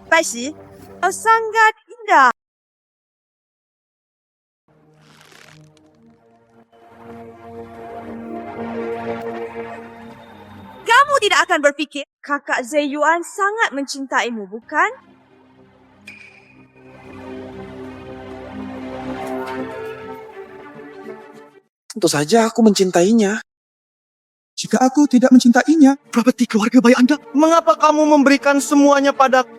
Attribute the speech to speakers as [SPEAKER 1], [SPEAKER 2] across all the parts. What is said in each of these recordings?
[SPEAKER 1] Baisi, sangat indah. Kamu tidak akan berfikir kakak Zeyuan sangat mencintaimu, bukan?
[SPEAKER 2] Tentu saja aku mencintainya. Jika aku tidak mencintainya, berarti keluarga baik Anda. Mengapa kamu memberikan semuanya padaku?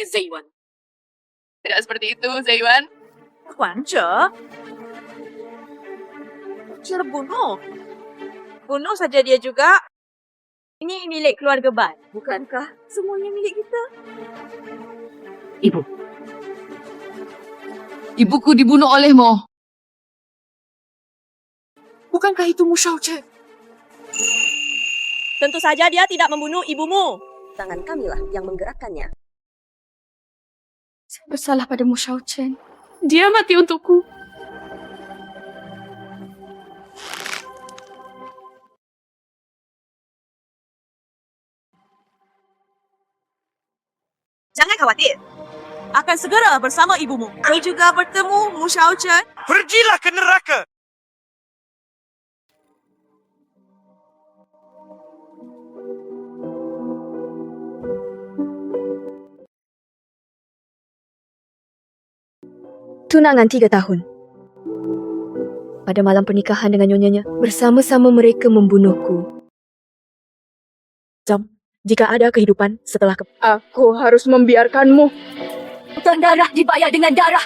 [SPEAKER 3] Zeyuan. Tidak seperti itu, Zeyuan.
[SPEAKER 1] Wanca? Cara bunuh. Bunuh saja dia juga. Ini milik keluarga Bai, bukankah semuanya milik kita?
[SPEAKER 3] Ibu. Ibuku dibunuh olehmu. Bukankah itu Mu Shaochen?
[SPEAKER 1] Tentu saja dia tidak membunuh ibumu.
[SPEAKER 4] Tangan kamilah yang menggerakkannya.
[SPEAKER 3] Saya bersalah pada Mu Shaochen. Dia mati untukku.
[SPEAKER 1] Jangan khawatir. Akan segera bersama ibumu. Kau juga bertemu Mu Shaochen.
[SPEAKER 2] Pergilah ke neraka!
[SPEAKER 4] Tunangan 3 tahun. Pada malam pernikahan dengan nyonyanya, bersama-sama mereka membunuhku. Jika ada kehidupan setelah
[SPEAKER 3] Aku harus membiarkanmu. Hutang darah dibayar dengan darah.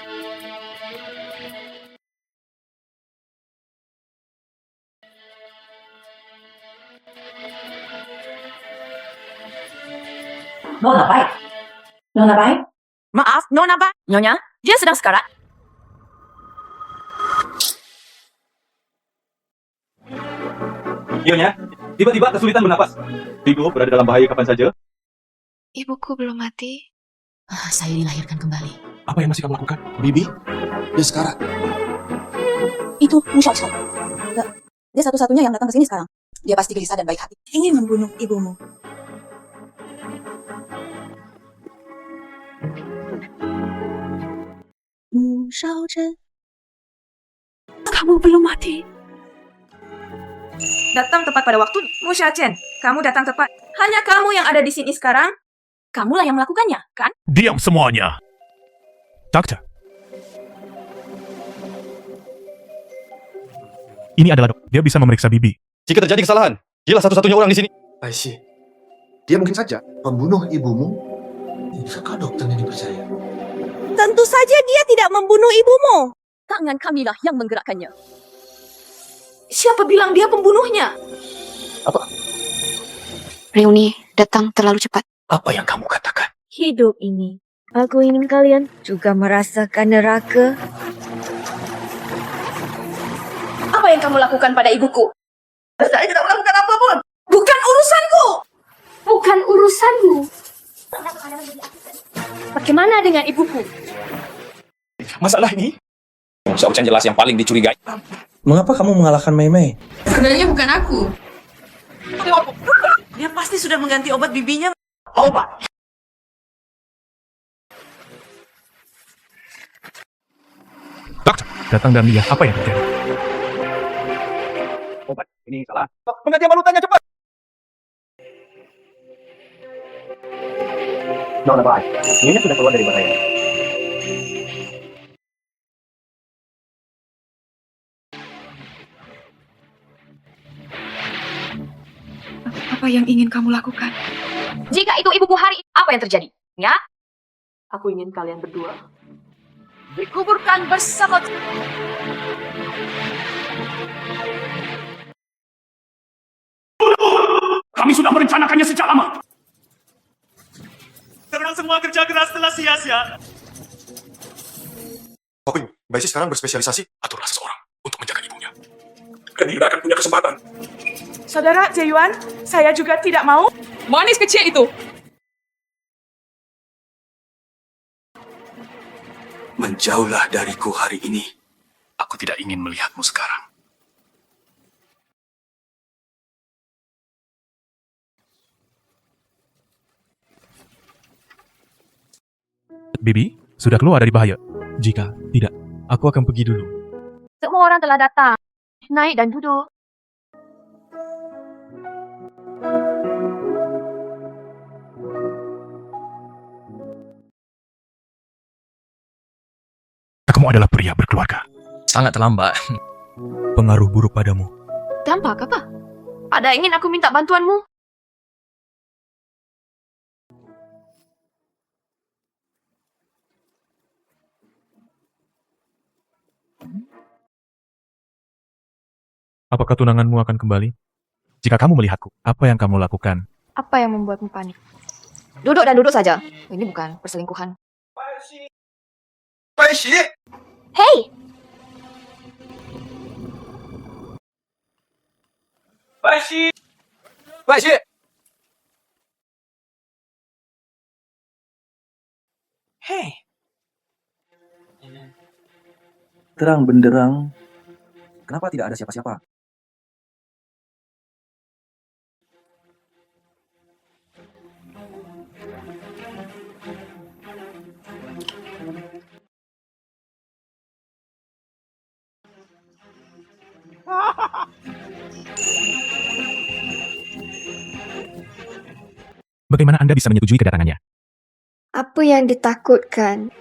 [SPEAKER 5] Nona baik. Nona baik.
[SPEAKER 1] Maaf, Nona Bai.
[SPEAKER 5] Nyonya, dia sedang sekarat.
[SPEAKER 6] Nyonya, tiba-tiba kesulitan bernapas. Bigo berada dalam bahaya kapan saja.
[SPEAKER 3] Ibuku belum mati.
[SPEAKER 5] Saya dilahirkan kembali.
[SPEAKER 2] Apa yang masih kamu lakukan? Bibi, dia sekarat.
[SPEAKER 5] Itu Mu Shaochen. Dia satu-satunya yang datang ke sini sekarang. Dia pasti gelisah dan baik hati.
[SPEAKER 1] Ingin membunuh ibumu.
[SPEAKER 4] Mu Shaochen.
[SPEAKER 3] Kamu belum mati.
[SPEAKER 1] Datang tepat pada waktu. Mu Shaochen, kamu datang tepat. Hanya kamu yang ada di sini sekarang.
[SPEAKER 5] Kamulah yang melakukannya, kan?
[SPEAKER 7] Diam semuanya. Dokter. Ini adalah dok. Dia bisa memeriksa Bibi.
[SPEAKER 6] Jika terjadi kesalahan, dialah satu-satunya orang di sini.
[SPEAKER 2] Baisi, dia mungkin saja membunuh ibumu. Bisakah dokternya dipercaya?
[SPEAKER 1] Tentu saja dia tidak membunuh ibumu.
[SPEAKER 4] Tangan kamilah yang menggerakkannya.
[SPEAKER 3] Siapa bilang dia pembunuhnya?
[SPEAKER 2] Apa?
[SPEAKER 3] Reuni datang terlalu cepat.
[SPEAKER 2] Apa yang kamu katakan?
[SPEAKER 4] Hidup ini, aku ingin kalian juga merasakan neraka.
[SPEAKER 3] Apa yang kamu lakukan pada ibuku?
[SPEAKER 1] Saya tidak melakukan apapun.
[SPEAKER 3] Bukan urusanku. Bukan urusanmu. Bagaimana dengan ibuku?
[SPEAKER 2] Masalah ini?
[SPEAKER 6] Mu Shaochen jelas yang paling dicurigai.
[SPEAKER 2] Mengapa kamu mengalahkan Mei Mei?
[SPEAKER 3] Sebenarnya bukan aku.
[SPEAKER 1] Dia pasti sudah mengganti obat bibinya.
[SPEAKER 2] Obat!
[SPEAKER 7] Dokter, datang dan lihat apa yang terjadi.
[SPEAKER 6] Obat ini salah. Penggantian valutannya cepat. Nona baik. Nyonya sudah keluar dari bahaya.
[SPEAKER 3] Apa yang ingin kamu lakukan?
[SPEAKER 5] Jika itu ibuku hari, apa yang terjadi? Ya?
[SPEAKER 3] Aku ingin kalian berdua
[SPEAKER 5] Dikuburkan bersama.
[SPEAKER 7] Kami sudah merencanakannya sejak lama.
[SPEAKER 2] Karena semua kerja keras telah sia-sia. Hoping, Baisi sekarang berspesialisasi
[SPEAKER 7] Aturlah seseorang untuk menjaga ibunya. Dan tidak akan punya kesempatan.
[SPEAKER 8] Saudara Zeyuan, saya juga tidak mau.
[SPEAKER 3] manis kecil itu.
[SPEAKER 2] menjauhlah dariku hari ini.
[SPEAKER 7] Aku tidak ingin melihatmu sekarang. Bibi, sudah keluar dari bahaya. Jika tidak, aku akan pergi dulu.
[SPEAKER 3] Semua orang telah datang. Naik dan duduk.
[SPEAKER 7] Kamu adalah pria berkeluarga.
[SPEAKER 9] Sangat terlambat.
[SPEAKER 7] Pengaruh buruk padamu.
[SPEAKER 3] Dampak apa? Ada ingin aku minta bantuanmu?
[SPEAKER 7] Apakah tunanganmu akan kembali? Jika kamu melihatku, apa yang kamu lakukan?
[SPEAKER 3] Apa yang membuatmu panik? Duduk dan duduk saja. Ini bukan perselingkuhan.
[SPEAKER 2] Hei! Hei! Terang benderang. Kenapa tidak ada siapa-siapa?
[SPEAKER 7] Bagaimana Anda bisa menyetujui kedatangannya?
[SPEAKER 4] Apa yang ditakutkan?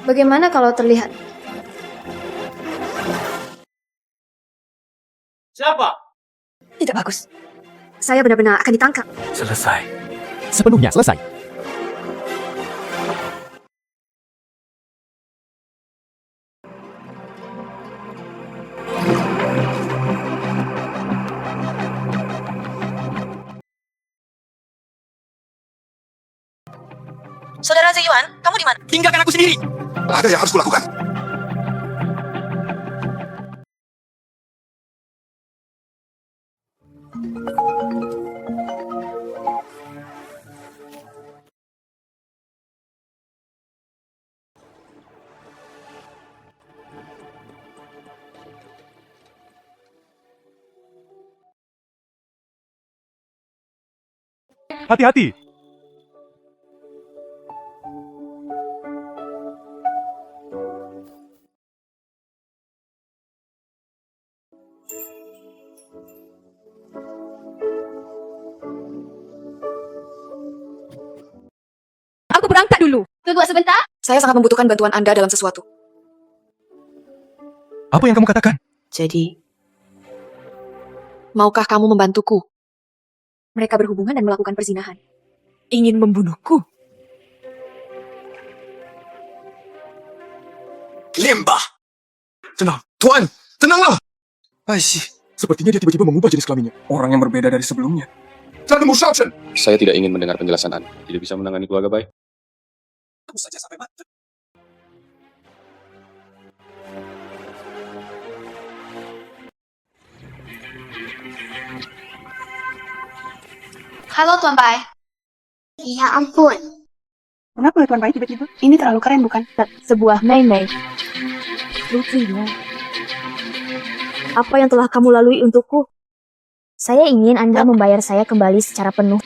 [SPEAKER 4] Bagaimana kalau terlihat?
[SPEAKER 6] Siapa?
[SPEAKER 4] Tidak bagus. Saya benar-benar akan ditangkap.
[SPEAKER 7] Selesai. Sepenuhnya selesai.
[SPEAKER 5] Saudara Zeyuan, kamu di mana?
[SPEAKER 2] Tinggalkan aku sendiri!
[SPEAKER 7] Ada yang harus kulakukan.
[SPEAKER 6] Hati-hati.
[SPEAKER 3] Aku berangkat dulu. Tunggu sebentar.
[SPEAKER 5] Saya sangat membutuhkan bantuan Anda dalam sesuatu.
[SPEAKER 7] Apa yang kamu katakan?
[SPEAKER 5] Jadi, maukah kamu membantuku? Mereka berhubungan dan melakukan perzinahan.
[SPEAKER 3] Ingin membunuhku.
[SPEAKER 7] Lembah! Tenang, Tuan! Tenanglah!
[SPEAKER 2] Aisyah,
[SPEAKER 7] Sepertinya dia tiba-tiba mengubah jenis kelaminnya.
[SPEAKER 2] orang yang berbeda dari sebelumnya.
[SPEAKER 10] Saya tidak ingin mendengar penjelasan Anda. Tidak bisa menangani keluarga baik.
[SPEAKER 2] Aku saja sampai mati.
[SPEAKER 3] Halo Tuan Bai.
[SPEAKER 4] Ya ampun.
[SPEAKER 8] Kenapa Tuan Bai tiba-tiba?
[SPEAKER 3] Ini terlalu keren bukan? Sebuah mei-mei. Lucunya.
[SPEAKER 4] Apa yang telah kamu lalui untukku? Saya ingin Anda membayar saya kembali secara penuh.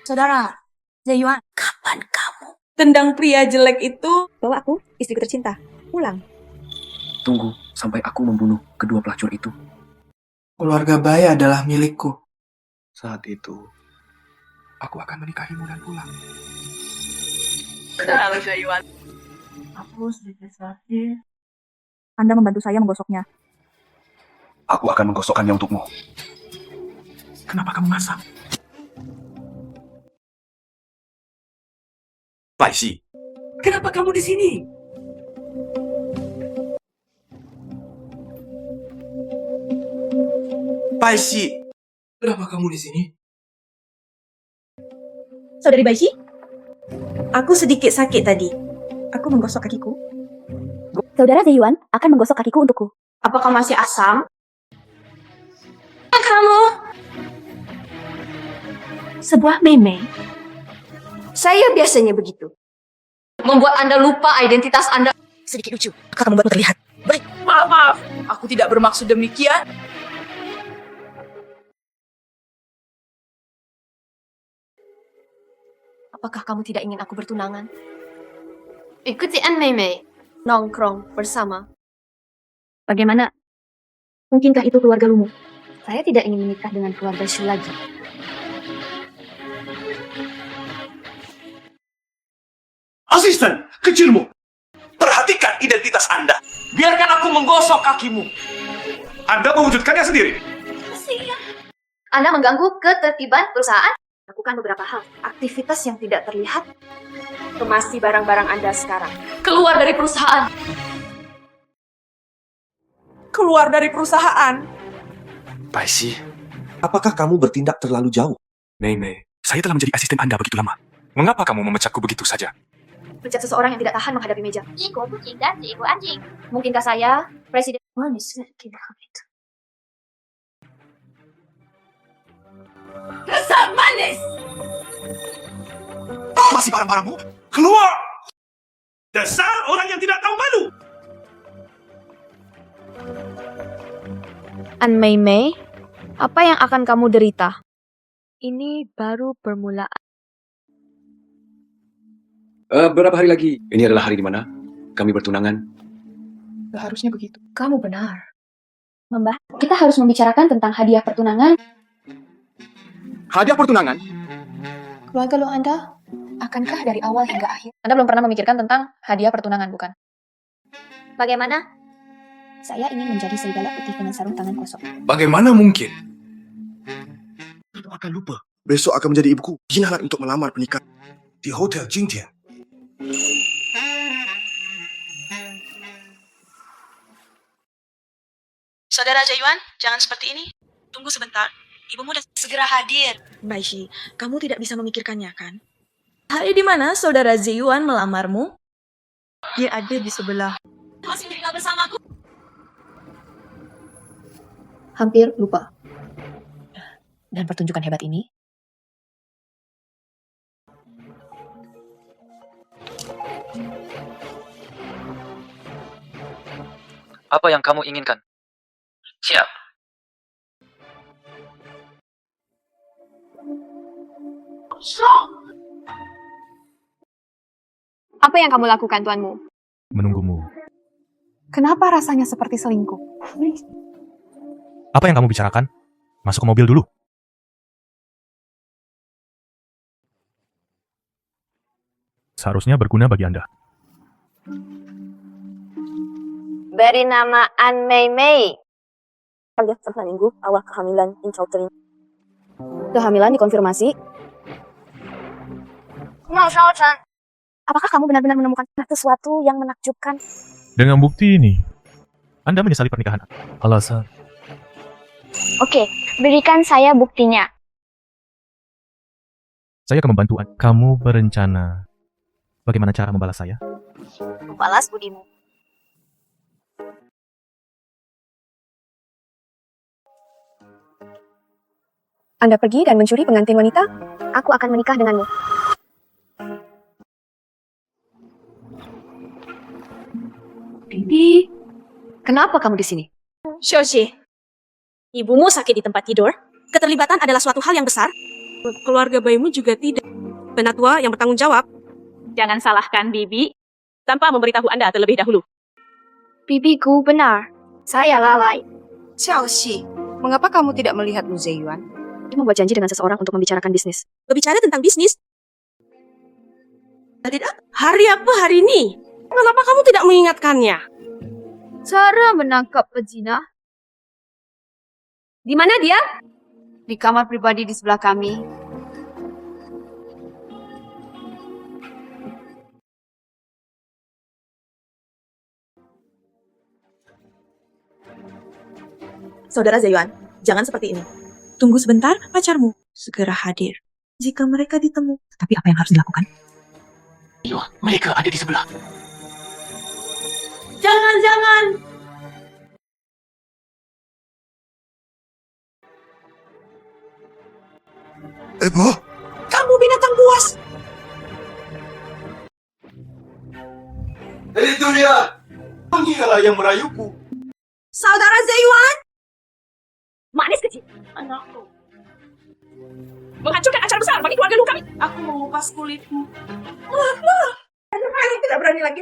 [SPEAKER 5] Saudara Zeyuan, kapan kamu?
[SPEAKER 8] Tendang pria jelek itu.
[SPEAKER 1] Bawa aku, istriku tercinta. Pulang.
[SPEAKER 2] Tunggu sampai aku membunuh kedua pelacur itu. Keluarga Bai adalah milikku. Saat itu, aku akan menikahimu dan pulang.
[SPEAKER 8] Halo Zeyuan.
[SPEAKER 5] Aku sedikit sakit. Anda membantu saya menggosoknya.
[SPEAKER 7] Aku akan menggosokkannya untukmu.
[SPEAKER 2] Kenapa kamu masak?
[SPEAKER 6] Paisi.
[SPEAKER 8] Kenapa kamu di sini?
[SPEAKER 2] Paisi! Kenapa kamu di sini?
[SPEAKER 5] Saudari Baishi, aku sedikit sakit tadi. Aku menggosok kakiku.
[SPEAKER 4] Saudara Zeyuan akan menggosok kakiku untukku.
[SPEAKER 3] Apakah masih asam? Kamu. Sebuah meme. Saya biasanya begitu. Membuat Anda lupa identitas Anda.
[SPEAKER 5] Sedikit lucu, akan membuatmu terlihat.
[SPEAKER 8] Maaf. Aku tidak bermaksud demikian.
[SPEAKER 3] Apakah kamu tidak ingin aku bertunangan? Ikuti An Mei Mei. Nongkrong bersama.
[SPEAKER 4] Bagaimana? Mungkinkah itu keluarga Lumu? Saya tidak ingin menikah dengan keluarga Shu lagi.
[SPEAKER 7] Asisten kecilmu, perhatikan identitas Anda. Biarkan aku menggosok kakimu. Anda mewujudkannya sendiri.
[SPEAKER 3] Anda mengganggu ketertiban perusahaan. Lakukan beberapa hal. Aktivitas yang tidak terlihat.
[SPEAKER 1] Kemasi barang-barang Anda sekarang.
[SPEAKER 3] Keluar dari perusahaan.
[SPEAKER 8] Keluar dari perusahaan.
[SPEAKER 7] Paisi, apakah kamu bertindak terlalu jauh? Mei Mei, saya telah menjadi asisten Anda begitu lama. Mengapa kamu memecatku begitu saja?
[SPEAKER 3] Pecat seseorang yang tidak tahan menghadapi meja. Ego kucing dan ego anjing. Mungkinkah saya, Presiden manis tidak itu?
[SPEAKER 8] Dasar manis!
[SPEAKER 7] Masih barang-barangmu? Keluar! Dasar orang yang tidak tahu malu!
[SPEAKER 4] An Mei Mei, apa yang akan kamu derita? Ini baru permulaan.
[SPEAKER 10] Berapa hari lagi? Ini adalah hari di mana kami bertunangan.
[SPEAKER 5] Gak harusnya begitu.
[SPEAKER 3] Kamu benar.
[SPEAKER 4] Kita harus membicarakan tentang hadiah pertunangan.
[SPEAKER 10] Hadiah pertunangan?
[SPEAKER 3] Keluarga lo Anda, akankah dari awal hingga akhir? Anda belum pernah memikirkan tentang hadiah pertunangan, bukan? Bagaimana? Saya ingin menjadi serigala putih dengan sarung tangan kosong.
[SPEAKER 7] Bagaimana mungkin?
[SPEAKER 2] Aku akan lupa. Besok akan menjadi ibuku. Jinangan untuk melamar pernikahan.
[SPEAKER 7] Di Hotel Jingtian.
[SPEAKER 5] Saudara Zeyuan, jangan seperti ini. Tunggu sebentar. Ibumu sudah segera hadir. Baishi, kamu tidak bisa memikirkannya, kan?
[SPEAKER 8] Hari di mana saudara Zeyuan melamarmu? Dia ada di sebelah.
[SPEAKER 5] Masih tinggal bersamaku.
[SPEAKER 3] Hampir lupa. Dan pertunjukan hebat ini,
[SPEAKER 9] apa yang kamu inginkan? Siap.
[SPEAKER 4] Apa yang kamu lakukan, tuanmu?
[SPEAKER 6] Menunggumu.
[SPEAKER 5] Kenapa rasanya seperti selingkuh?
[SPEAKER 6] Apa yang kamu bicarakan? Masuk ke mobil dulu. Seharusnya berguna bagi Anda.
[SPEAKER 3] beri nama An Mei Mei.
[SPEAKER 5] Alias setelah minggu, awal kehamilan Incau terima.
[SPEAKER 4] Kehamilan dikonfirmasi.
[SPEAKER 3] Apakah kamu benar-benar menemukan sesuatu yang menakjubkan?
[SPEAKER 6] Dengan bukti ini, Anda menyesali pernikahan. Alasan?
[SPEAKER 3] Oke, berikan saya buktinya.
[SPEAKER 6] Saya akan membantu Anda. Kamu berencana bagaimana cara membalas saya?
[SPEAKER 3] Balas budimu.
[SPEAKER 4] Anda pergi dan mencuri pengantin wanita? Aku akan menikah denganmu.
[SPEAKER 3] Bibi, kenapa kamu di sini?
[SPEAKER 5] Shoshi, ibumu sakit di tempat tidur. Keterlibatan adalah suatu hal yang besar.
[SPEAKER 1] Keluarga bayimu juga tidak. Penatua yang bertanggung jawab. Jangan salahkan Bibi tanpa memberitahu Anda terlebih dahulu.
[SPEAKER 3] Bibiku benar. Saya lalai.
[SPEAKER 11] Xiaoxi, mengapa kamu tidak melihat Lu Zeyuan?
[SPEAKER 4] Dia membuat janji dengan seseorang untuk membicarakan bisnis.
[SPEAKER 5] Berbicara tentang bisnis.
[SPEAKER 1] Hari apa hari ini? Kenapa kamu tidak mengingatkannya?
[SPEAKER 4] Cara menangkap pezina? Di mana dia?
[SPEAKER 11] Di kamar pribadi di sebelah kami.
[SPEAKER 5] Saudara Zeyuan, jangan seperti ini. Tunggu sebentar, pacarmu segera hadir. Jika mereka ditemu. Tapi apa yang harus dilakukan?
[SPEAKER 7] Iya, mereka ada di sebelah.
[SPEAKER 1] Jangan.
[SPEAKER 2] Ibu,
[SPEAKER 5] Kamu binatang buas!
[SPEAKER 7] Itu dia. Dialah yang merayuku.
[SPEAKER 5] Saudara Zeyuan!
[SPEAKER 1] Manis kecil. Anakku. menghancurkan acara besar bagi keluarga lu kami.
[SPEAKER 5] Aku mengupas kulitmu.
[SPEAKER 1] Tidak berani lagi.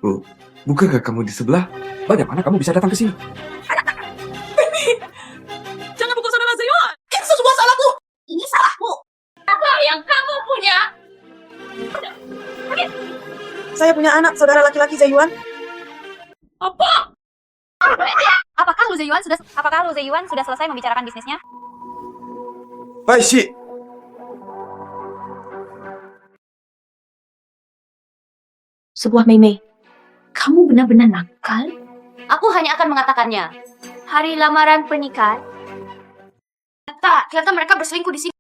[SPEAKER 7] Oh, bukankah kamu di sebelah? Bagaimana kamu bisa datang ke sini?
[SPEAKER 5] Jangan pukul saudara Zeyuan. Itu semua salahku. Ini salahmu.
[SPEAKER 1] Apa yang kamu punya?
[SPEAKER 5] Saya punya anak, saudara laki-laki Zeyuan.
[SPEAKER 1] Apa?
[SPEAKER 3] Apakah Lu Zeyuan sudah selesai membicarakan bisnisnya?
[SPEAKER 7] Paishi,
[SPEAKER 4] Sebuah Mei, kamu benar-benar nakal?
[SPEAKER 3] Aku hanya akan mengatakannya. Hari lamaran pernikahan. Ternyata mereka berselingkuh di sini.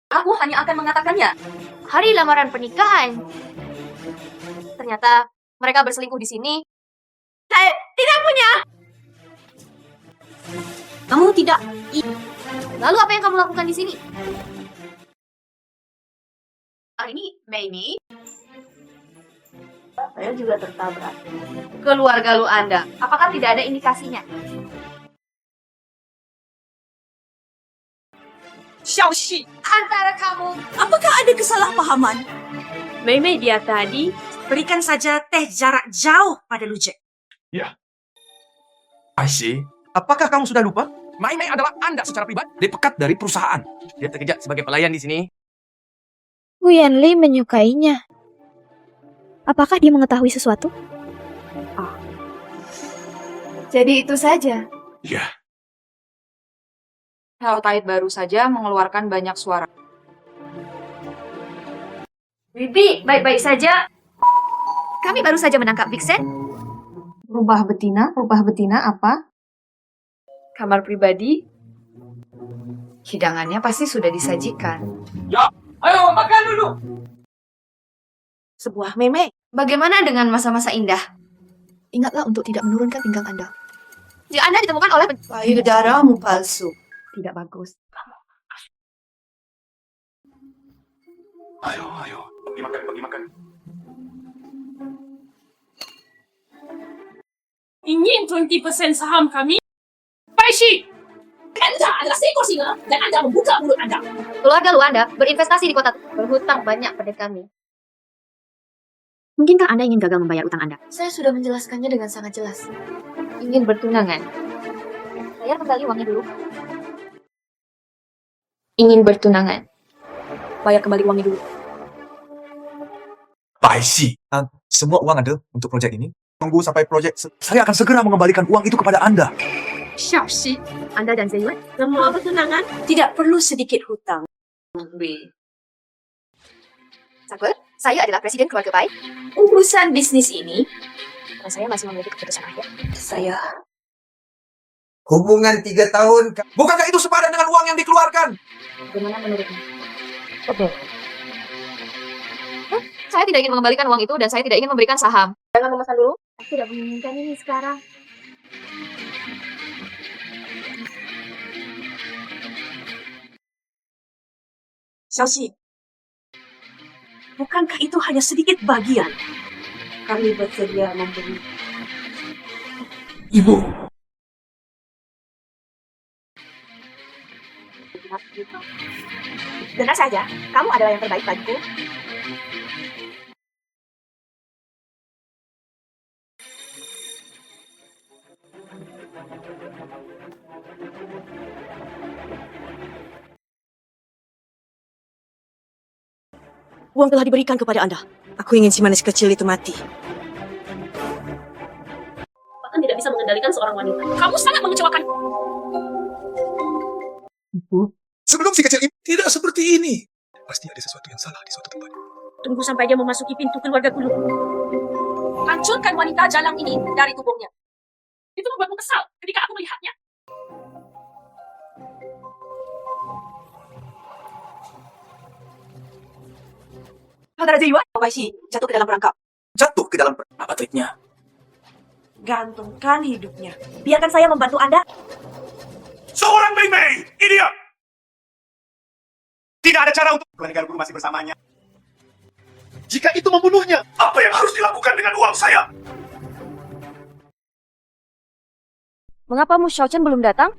[SPEAKER 3] Aku hanya akan mengatakannya. Hari lamaran pernikahan. Ternyata mereka berselingkuh di sini. Saya tidak punya. Kamu tidak. Lalu apa yang kamu lakukan di sini? Hari ini, Mei. Saya juga tertabrak. Keluarga lu Anda, apakah tidak ada indikasinya?
[SPEAKER 5] Xiaoxi,
[SPEAKER 3] Antara kamu,
[SPEAKER 5] apakah ada kesalahpahaman?
[SPEAKER 1] Mei dia tadi.
[SPEAKER 5] Berikan saja teh jarak jauh pada Lujek.
[SPEAKER 7] Paishi, apakah kamu sudah lupa? Mai adalah Anda secara pribadi, dekat dari perusahaan. Dia bekerja sebagai pelayan di sini.
[SPEAKER 4] Wu Yanli menyukainya. Apakah dia mengetahui sesuatu?
[SPEAKER 3] jadi itu saja.
[SPEAKER 7] Ya.
[SPEAKER 11] Helltide baru saja mengeluarkan banyak suara.
[SPEAKER 3] Bibi, baik-baik saja. Kami baru saja menangkap Vixen.
[SPEAKER 11] Rubah betina apa?
[SPEAKER 1] Kamar pribadi.
[SPEAKER 11] Hidangannya pasti sudah disajikan.
[SPEAKER 7] Ayo makan dulu.
[SPEAKER 5] Sebuah Mei.
[SPEAKER 3] Bagaimana dengan masa-masa indah?
[SPEAKER 4] Ingatlah untuk tidak menurunkan pinggang Anda.
[SPEAKER 3] Jika Anda ditemukan oleh
[SPEAKER 5] Air darahmu palsu.
[SPEAKER 4] Tidak bagus.
[SPEAKER 7] Ayo, bagi makan.
[SPEAKER 1] Ingin 20% saham kami? Paishi! Anda adalah seekor singa dan Anda membuka mulut Anda.
[SPEAKER 3] keluarga lu Anda berinvestasi di kota, berhutang banyak pada kami.
[SPEAKER 4] Mungkinkah Anda ingin gagal membayar utang Anda?
[SPEAKER 3] Saya sudah menjelaskannya dengan sangat jelas. Ingin bertunangan. Bayar kembali uangnya dulu. Ingin bertunangan.
[SPEAKER 4] Bayar kembali uangnya dulu.
[SPEAKER 7] Paishi, semua uang ada untuk proyek ini. Tunggu sampai proyek saya akan segera mengembalikan uang itu kepada Anda.
[SPEAKER 1] Xiaoxi.
[SPEAKER 4] Anda dan Zeyuan?
[SPEAKER 5] Semua bertunangan tidak perlu sedikit hutang.
[SPEAKER 3] Sabar, saya adalah presiden keluarga baik.
[SPEAKER 5] Urusan bisnis ini,
[SPEAKER 3] Dan saya masih memiliki keputusan akhir.
[SPEAKER 5] saya
[SPEAKER 7] Hubungan 3 tahun. Bukankah itu sepadan dengan uang yang dikeluarkan?
[SPEAKER 3] Bagaimana menurutmu? Saya tidak ingin mengembalikan uang itu dan saya tidak ingin memberikan saham. Jangan memesan dulu. Saya tidak menginginkan ini sekarang.
[SPEAKER 5] Xiaoxi, bukankah itu hanya sedikit bagian? Kami bersedia memberi.
[SPEAKER 7] Ibu,
[SPEAKER 3] Dengar saja, kamu adalah yang terbaik bagiku.
[SPEAKER 5] Uang telah diberikan kepada Anda. Aku ingin si manis kecil itu mati.
[SPEAKER 1] Bahkan tidak bisa mengendalikan seorang wanita. Kamu sangat mengecewakan.
[SPEAKER 7] sebelum si kecil ini tidak seperti ini. Pasti ada sesuatu yang salah di suatu tempat.
[SPEAKER 1] Tunggu sampai dia memasuki pintu keluarga Kulu. Hancurkan wanita jalang ini dari tubuhnya. Itu membuatmu kesal ketika aku melihatnya.
[SPEAKER 5] Saudara Zeyuan, Paishi jatuh ke dalam perangkap.
[SPEAKER 7] Jatuh ke dalam apa triknya?
[SPEAKER 5] Gantungkan hidupnya. Biarkan saya membantu Anda.
[SPEAKER 7] Seorang Mei, ini dia. Tidak ada cara untuk keluarga guru masih bersamanya. Jika itu membunuhnya, apa yang harus dilakukan dengan uang saya?
[SPEAKER 1] Mengapa Mu Xiaochen belum datang?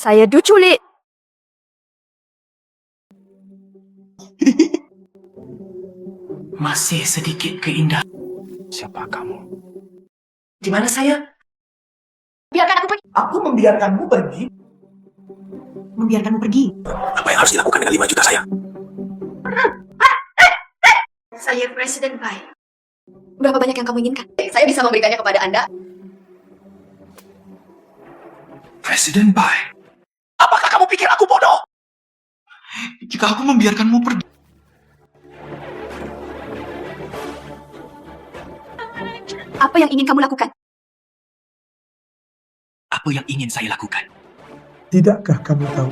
[SPEAKER 4] Saya diculik.
[SPEAKER 2] Masih sedikit keindahan.
[SPEAKER 7] Siapa kamu?
[SPEAKER 2] Di mana saya?
[SPEAKER 3] Biarkan aku pergi.
[SPEAKER 2] Aku membiarkanmu pergi.
[SPEAKER 5] Membiarkanmu pergi.
[SPEAKER 7] Apa yang harus dilakukan dengan 5 juta saya?
[SPEAKER 3] Saya Presiden Bai. Berapa banyak yang kamu inginkan? Saya bisa memberikannya kepada Anda.
[SPEAKER 7] Presiden Bai. Apakah kamu pikir aku bodoh?
[SPEAKER 2] Jika aku membiarkanmu pergi.
[SPEAKER 3] Apa yang ingin kamu lakukan?
[SPEAKER 2] Apa yang ingin saya lakukan?
[SPEAKER 12] Tidakkah kamu tahu?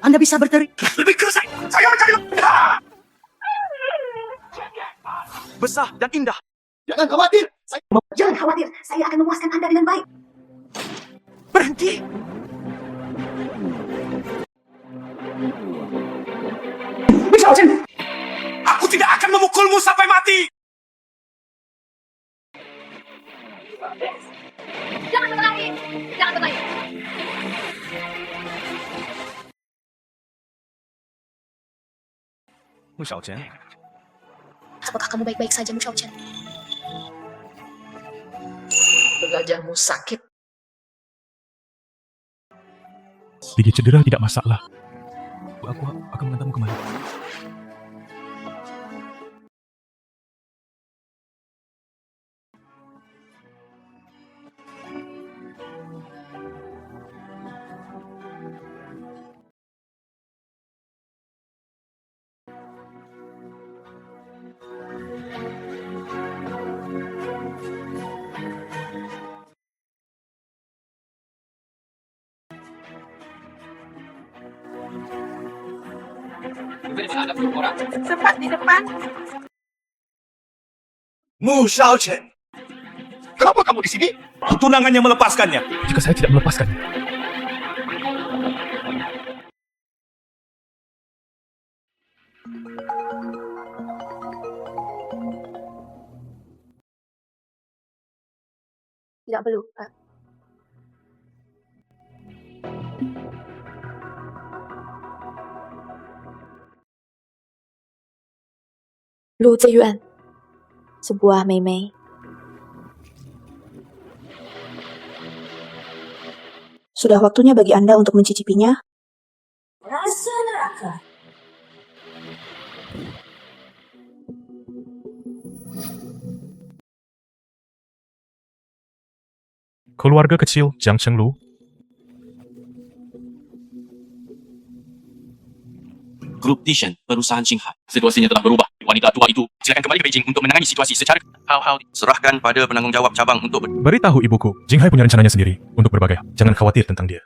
[SPEAKER 5] Anda bisa berterik.
[SPEAKER 7] Lebih keras saya mencari. Besar dan indah.
[SPEAKER 10] Jangan khawatir.
[SPEAKER 3] Jangan khawatir, saya akan memuaskan Anda dengan baik.
[SPEAKER 7] Berhenti. Aku tidak akan memukulmu sampai mati.
[SPEAKER 3] Jangan berlari. Jangan berlari.
[SPEAKER 6] Mu Xiaochen,
[SPEAKER 3] Apakah kamu baik-baik saja, Mu Xiaochen?
[SPEAKER 5] Gajahmu sakit.
[SPEAKER 6] sedikit cedera tidak masalah. Aku akan mengantarmu kemana?
[SPEAKER 5] Cepat di depan.
[SPEAKER 7] Mu Xiaochen. Kenapa kamu di sini? Tunangannya melepaskannya.
[SPEAKER 6] Jika saya tidak melepaskannya,
[SPEAKER 3] Tidak perlu.
[SPEAKER 4] Lu Ziyuan. Sebuah Mei-Mei.
[SPEAKER 5] Sudah waktunya bagi Anda untuk mencicipinya.
[SPEAKER 1] Rasa neraka.
[SPEAKER 6] keluarga kecil Jiang Chenglu.
[SPEAKER 10] Grup Tishan, perusahaan Xinghai. Situasinya telah berubah. Wanita tua itu silakan kembali ke Beijing untuk menangani situasi secara hal-hal. Serahkan pada penanggung jawab cabang untuk
[SPEAKER 6] Beritahu ibuku, Jinghai punya rencananya sendiri untuk berbagai hal. Jangan khawatir tentang dia.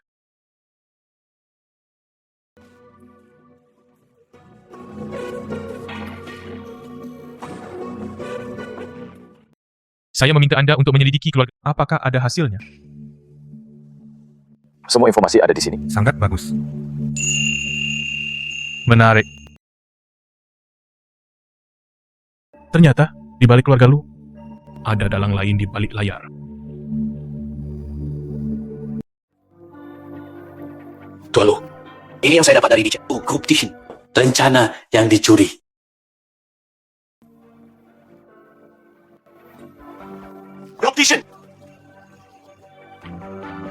[SPEAKER 6] Saya meminta Anda untuk menyelidiki keluarga. Apakah ada hasilnya?
[SPEAKER 10] Semua informasi ada di sini.
[SPEAKER 6] Sangat bagus. Menarik. Ternyata, di balik keluarga Lu, ada dalang lain di balik layar.
[SPEAKER 2] Tuan Lu, ini yang saya dapat dari Grup Tishan. Rencana yang dicuri.
[SPEAKER 7] Grup Tishan.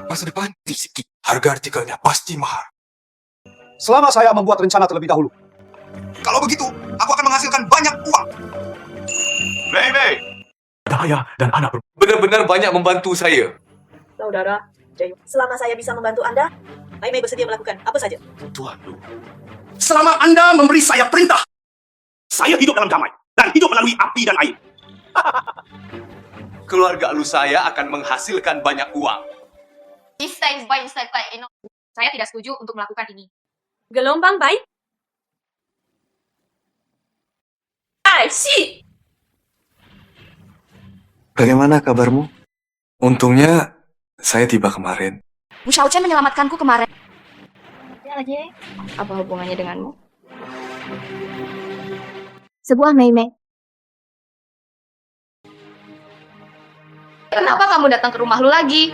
[SPEAKER 7] Masa depan Tisiki. Harga artikelnya pasti mahal. Selama saya membuat rencana terlebih dahulu. Kalau begitu, aku akan menghasilkan banyak uang. Mei-Mei. Daya dan anak benar-benar banyak membantu saya.
[SPEAKER 5] Saudara Jayu, selama saya bisa membantu Anda, Mei-Mei bersedia melakukan apa saja.
[SPEAKER 7] Tuan Lu. Selama Anda memberi saya perintah, saya hidup dalam damai dan hidup melalui api dan air. Keluarga Lu saya akan menghasilkan banyak uang.
[SPEAKER 3] Saya tidak setuju untuk melakukan ini.
[SPEAKER 1] Gelombang baik. Taisi!
[SPEAKER 2] Bagaimana kabarmu? Untungnya saya tiba kemarin.
[SPEAKER 11] Bu Xiaochen menyelamatkanku kemarin.
[SPEAKER 3] Ya lagi, apa hubungannya denganmu? Sebuah Mei. Kenapa kamu datang ke rumah lu lagi?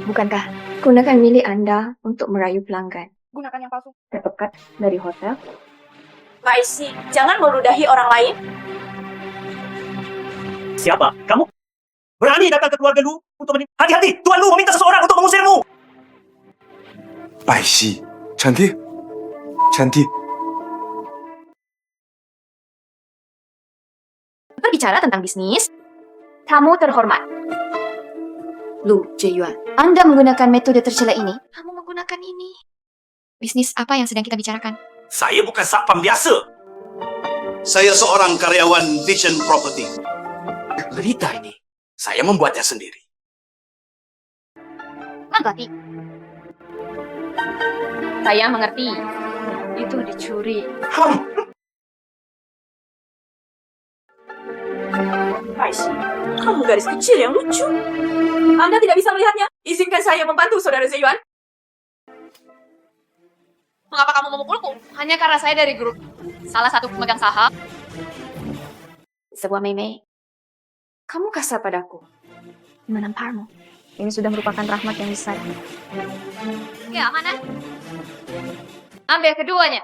[SPEAKER 3] Bukankah gunakan milik Anda untuk merayu pelanggan? Gunakan yang palsu. Terdekat dari hotel.
[SPEAKER 1] Taisi, jangan meludahi orang lain.
[SPEAKER 13] Siapa? Kamu? Berani datang ke keluarga Lu untuk hati-hati, Tuan Lu meminta seseorang untuk mengusirmu.
[SPEAKER 2] Baixi, cantik.
[SPEAKER 3] Berbicara tentang bisnis, kamu terhormat. Lu Zeyuan, Anda menggunakan metode tercela ini. Kamu menggunakan ini. Bisnis apa yang sedang kita bicarakan?
[SPEAKER 13] Saya bukan satpam biasa.
[SPEAKER 10] Saya seorang karyawan Vision Property. Berita ini, saya membuatnya sendiri.
[SPEAKER 3] Mengerti. Saya mengerti. Itu dicuri.
[SPEAKER 1] Taisi, kamu garis kecil yang lucu. Anda tidak bisa melihatnya. Izinkan saya membantu saudara Zeyuan.
[SPEAKER 3] Mengapa kamu memukulku? Hanya karena saya dari grup salah satu pemegang saham. Sebuah Mei. Kamu kasar padaku. Menamparmu. Ini sudah merupakan rahmat yang besar. Ya, mana? Ambil keduanya.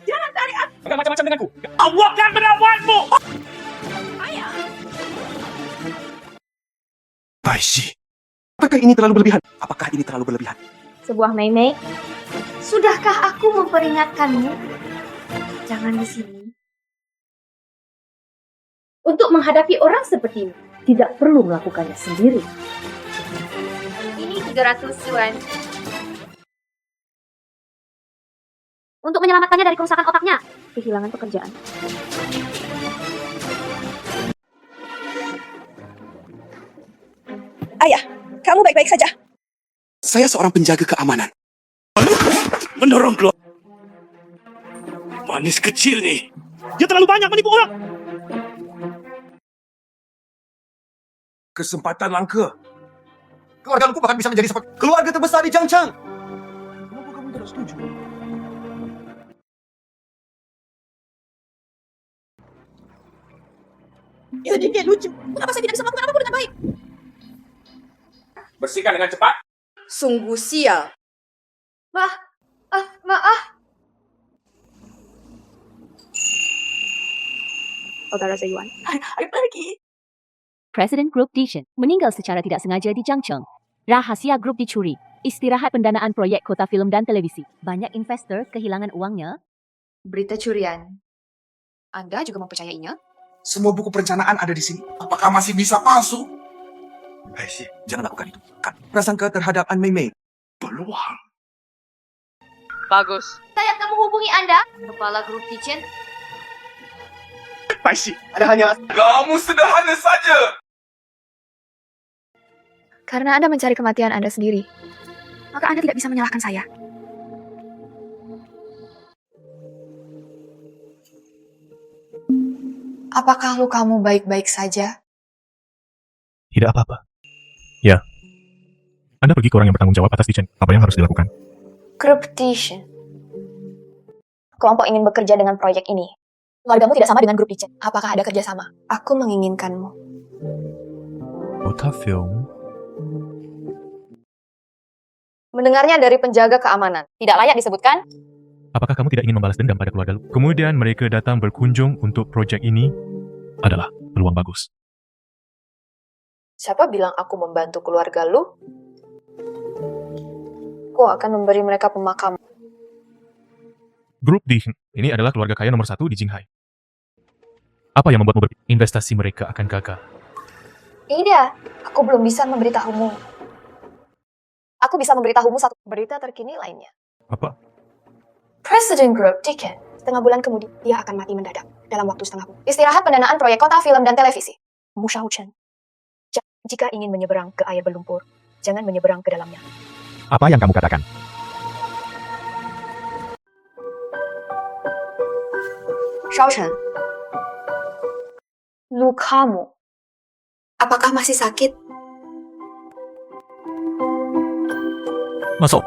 [SPEAKER 1] Jangan tarik aku.
[SPEAKER 13] Bukan macam-macam denganku. Allah akan melawanmu.
[SPEAKER 1] Ayah.
[SPEAKER 7] Baixi, apakah ini terlalu berlebihan?
[SPEAKER 3] Sebuah Mei. Sudahkah aku memperingatkanmu? Jangan di sini. Untuk menghadapi orang seperti ini, tidak perlu melakukannya sendiri. Ini 300 yuan. Untuk menyelamatkannya dari kerusakan otaknya. Kehilangan pekerjaan.
[SPEAKER 5] Ayah, kamu baik-baik saja.
[SPEAKER 10] Saya seorang penjaga keamanan. Mendorong keluar. Manis kecil nih.
[SPEAKER 13] Dia terlalu banyak menipu orang.
[SPEAKER 7] Kesempatan langka. Keluarga Luku bahkan bisa menjadi seperti keluarga terbesar di Changcheng. Kenapa kamu tidak setuju?
[SPEAKER 5] Sedikit lucu. Kenapa saya tidak bisa melakukan apapun dengan baik?
[SPEAKER 13] Bersihkan dengan cepat.
[SPEAKER 11] Sungguh sial.
[SPEAKER 3] Maaf. Saudara Zeyuan.
[SPEAKER 5] Ayo pergi.
[SPEAKER 14] Presiden Grup Dishen meninggal secara tidak sengaja di Changcheng. Rahasia grup dicuri. Istirahat pendanaan proyek kota film dan televisi. Banyak investor kehilangan uangnya.
[SPEAKER 3] Berita curian. Anda juga mempercayainya?
[SPEAKER 7] Semua buku perencanaan ada di sini. Apakah masih bisa palsu? Baixi, jangan lakukan itu. Kan prasangka terhadap An Mei peluang.
[SPEAKER 1] Bagus.
[SPEAKER 3] Saya akan menghubungi Anda, Kepala Grup Kitchen.
[SPEAKER 7] Baixi, ada hanya kamu sederhana saja.
[SPEAKER 3] Karena Anda mencari kematian Anda sendiri, maka Anda tidak bisa menyalahkan saya. Apakah lukamu baik-baik saja?
[SPEAKER 6] Tidak apa-apa. Ya. Anda pergi ke orang yang bertanggung jawab atas Dishen. Apa yang harus dilakukan?
[SPEAKER 3] Grup Dishen. Kelompok ingin bekerja dengan proyek ini. Keluargamu tidak sama dengan grup Dishen. Apakah ada kerjasama? Aku menginginkanmu.
[SPEAKER 6] Kota film.
[SPEAKER 3] Mendengarnya dari penjaga keamanan. Tidak layak disebutkan?
[SPEAKER 6] Apakah kamu tidak ingin membalas dendam pada keluarga lu? Kemudian mereka datang berkunjung untuk proyek ini adalah peluang bagus.
[SPEAKER 3] Siapa bilang aku membantu keluarga lu? Aku akan memberi mereka pemakaman.
[SPEAKER 6] Grup Dishen ini adalah keluarga kaya nomor 1 di Jinghai. Apa yang membuatmu berpikir investasi mereka akan gagal?
[SPEAKER 3] Ini dia. Aku belum bisa memberitahumu. Aku bisa memberitahumu satu berita terkini lainnya.
[SPEAKER 6] Apa?
[SPEAKER 3] Presiden Grup Dishen. Setengah bulan kemudian, dia akan mati mendadak dalam waktu setengah bulan. Istirahat pendanaan proyek kota film dan televisi. Mu Xiaochen. Jika ingin menyeberang ke air berlumpur, jangan menyeberang ke dalamnya.
[SPEAKER 6] Apa yang kamu katakan?
[SPEAKER 3] Shao Chen, lukamu. Apakah masih sakit?
[SPEAKER 6] Masuk.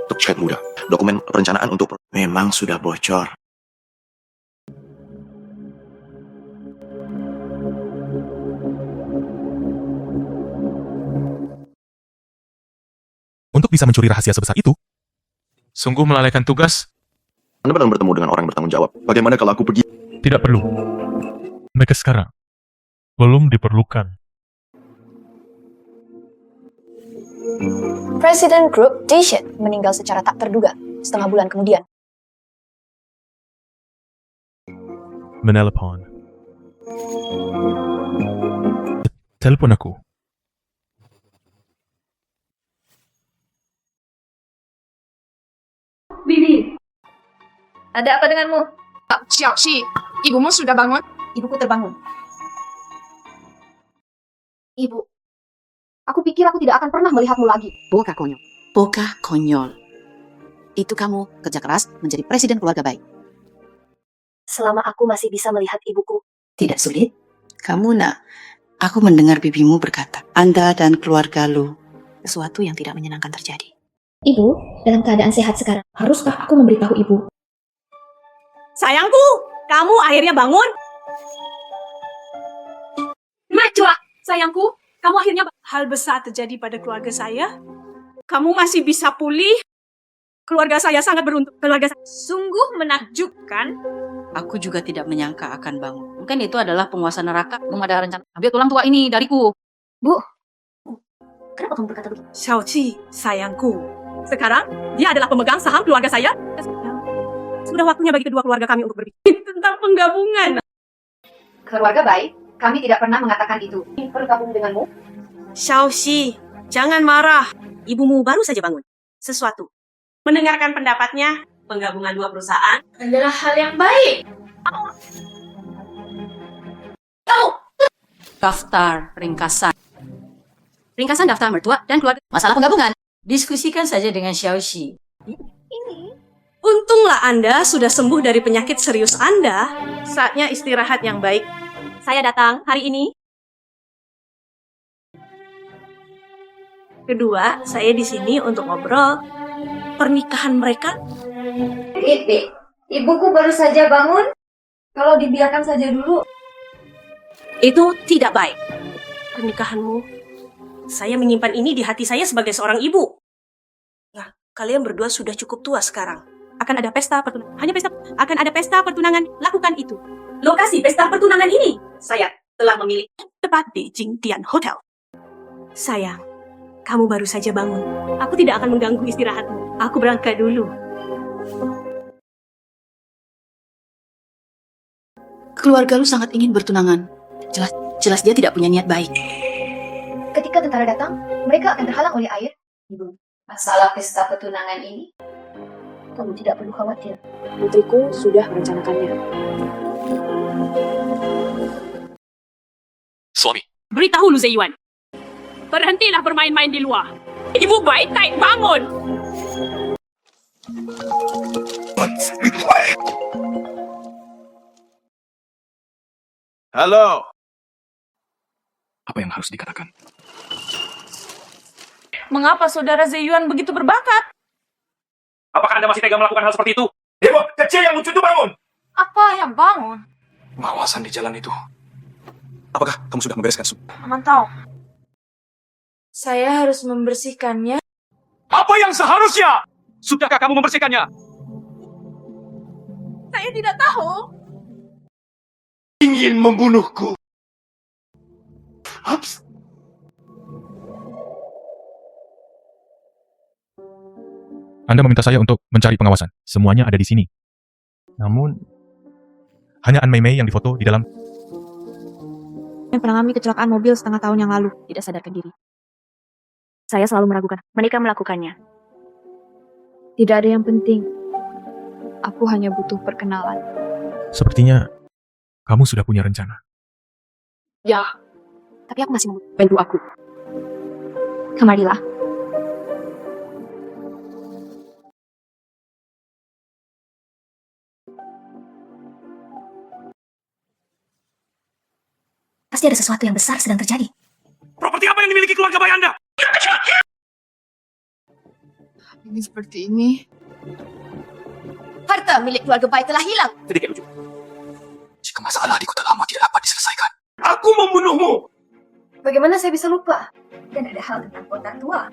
[SPEAKER 10] Untuk chat muda, dokumen perencanaan untuk memang sudah bocor.
[SPEAKER 6] Untuk bisa mencuri rahasia sebesar itu, sungguh melalaikan tugas.
[SPEAKER 10] Anda sedang bertemu dengan orang yang bertanggung jawab. Bagaimana kalau aku pergi?
[SPEAKER 6] Tidak perlu. Mereka sekarang belum diperlukan.
[SPEAKER 3] Presiden grup Dishit meninggal secara tak terduga setengah bulan kemudian.
[SPEAKER 6] Menelepon. Telepon aku.
[SPEAKER 3] Bibi, ada apa denganmu?
[SPEAKER 11] Xiaoxi, ibumu sudah bangun?
[SPEAKER 3] Ibuku terbangun. Ibu, aku pikir aku tidak akan pernah melihatmu lagi.
[SPEAKER 15] Boka konyol. Boka konyol. Itu kamu kerja keras menjadi presiden keluarga baik.
[SPEAKER 3] Selama aku masih bisa melihat ibuku.
[SPEAKER 15] Tidak sulit. Kamu nak, aku mendengar bibimu berkata, Anda dan keluarga lu, sesuatu yang tidak menyenangkan terjadi.
[SPEAKER 3] Ibu, dalam keadaan sehat sekarang. Haruskah aku memberitahu ibu?
[SPEAKER 8] Sayangku, kamu akhirnya bangun. Najwa, sayangku, kamu akhirnya hal besar terjadi pada keluarga saya. Kamu masih bisa pulih. Keluarga saya sangat beruntung. Keluarga saya sungguh menakjubkan.
[SPEAKER 15] Aku juga tidak menyangka akan bangun. Mungkin itu adalah penguasa neraka. Belum ada rencana. Ambil tulang tua ini dariku.
[SPEAKER 3] Bu, kenapa kamu berkata begitu?
[SPEAKER 8] Xiaoqi, sayangku. Sekarang, dia adalah pemegang saham keluarga saya. Sudah waktunya bagi kedua keluarga kami untuk berbicara tentang penggabungan.
[SPEAKER 3] Keluarga baik, kami tidak pernah mengatakan itu. Bergabung denganmu?
[SPEAKER 8] Xiaoxi, jangan marah. Ibumu baru saja bangun. Sesuatu. Mendengarkan pendapatnya, penggabungan dua perusahaan adalah hal yang baik.
[SPEAKER 15] Daftar ringkasan. Ringkasan daftar mertua dan keluarga. Masalah penggabungan. Diskusikan saja dengan Xiaoxi.
[SPEAKER 8] Untunglah Anda sudah sembuh dari penyakit serius Anda. Saatnya istirahat yang baik. Saya datang hari ini. Kedua, saya di sini untuk ngobrol pernikahan mereka.
[SPEAKER 3] Ibuku baru saja bangun. Kalau dibiarkan saja dulu.
[SPEAKER 8] Itu tidak baik. Pernikahanmu. Saya menyimpan ini di hati saya sebagai seorang ibu. Nah, kalian berdua sudah cukup tua sekarang. Akan ada pesta pertunangan. Akan ada pesta pertunangan. Lakukan itu. Lokasi pesta pertunangan ini saya telah memilih tepat di Jingtian Hotel. Sayang, kamu baru saja bangun. Aku tidak akan mengganggu istirahatmu. Aku berangkat dulu.
[SPEAKER 15] Keluarga lu sangat ingin bertunangan. Jelas dia tidak punya niat baik.
[SPEAKER 3] Ketika tentara datang, mereka akan terhalang oleh air. Ibu, masalah pesta pertunangan ini, kamu tidak perlu khawatir. Putriku sudah merencanakannya.
[SPEAKER 10] Suami.
[SPEAKER 8] Beritahu Lu Zeyuan. Berhentilah bermain-main di luar. Ibu baik tak bangun.
[SPEAKER 7] Halo.
[SPEAKER 2] Apa yang harus dikatakan?
[SPEAKER 8] Mengapa saudara Zeyuan begitu berbakat?
[SPEAKER 13] Apakah Anda masih tega melakukan hal seperti itu? Ibu kecil yang lucu itu bangun!
[SPEAKER 8] Apa yang bangun?
[SPEAKER 2] Pengawasan di jalan itu. Apakah kamu sudah membereskan
[SPEAKER 8] Mantau. Saya harus membersihkannya.
[SPEAKER 13] Apa yang seharusnya? Sudahkah kamu membersihkannya?
[SPEAKER 8] Saya tidak tahu.
[SPEAKER 7] Ingin membunuhku.
[SPEAKER 6] Anda meminta saya untuk mencari pengawasan. Semuanya ada di sini. Namun, hanya An Mei Mei yang difoto di dalam.
[SPEAKER 5] Yang pernah mengalami kecelakaan mobil setengah tahun yang lalu.
[SPEAKER 15] Tidak sadarkan diri.
[SPEAKER 3] Saya selalu meragukan. Mereka melakukannya.
[SPEAKER 4] Tidak ada yang penting. Aku hanya butuh perkenalan.
[SPEAKER 6] Sepertinya, kamu sudah punya rencana.
[SPEAKER 3] Ya. Tapi aku masih mau bantu aku. Kemarilah. Pasti ada sesuatu yang besar sedang terjadi.
[SPEAKER 13] Properti apa yang dimiliki keluarga bayi Anda?
[SPEAKER 11] Ini seperti ini.
[SPEAKER 3] Harta milik keluarga bayi telah hilang.
[SPEAKER 13] Sedikit lucu.
[SPEAKER 2] Jika masalah di kota lama tidak dapat diselesaikan,
[SPEAKER 13] Aku membunuhmu.
[SPEAKER 3] Bagaimana saya bisa lupa? Dan ada hal tentang kota tua.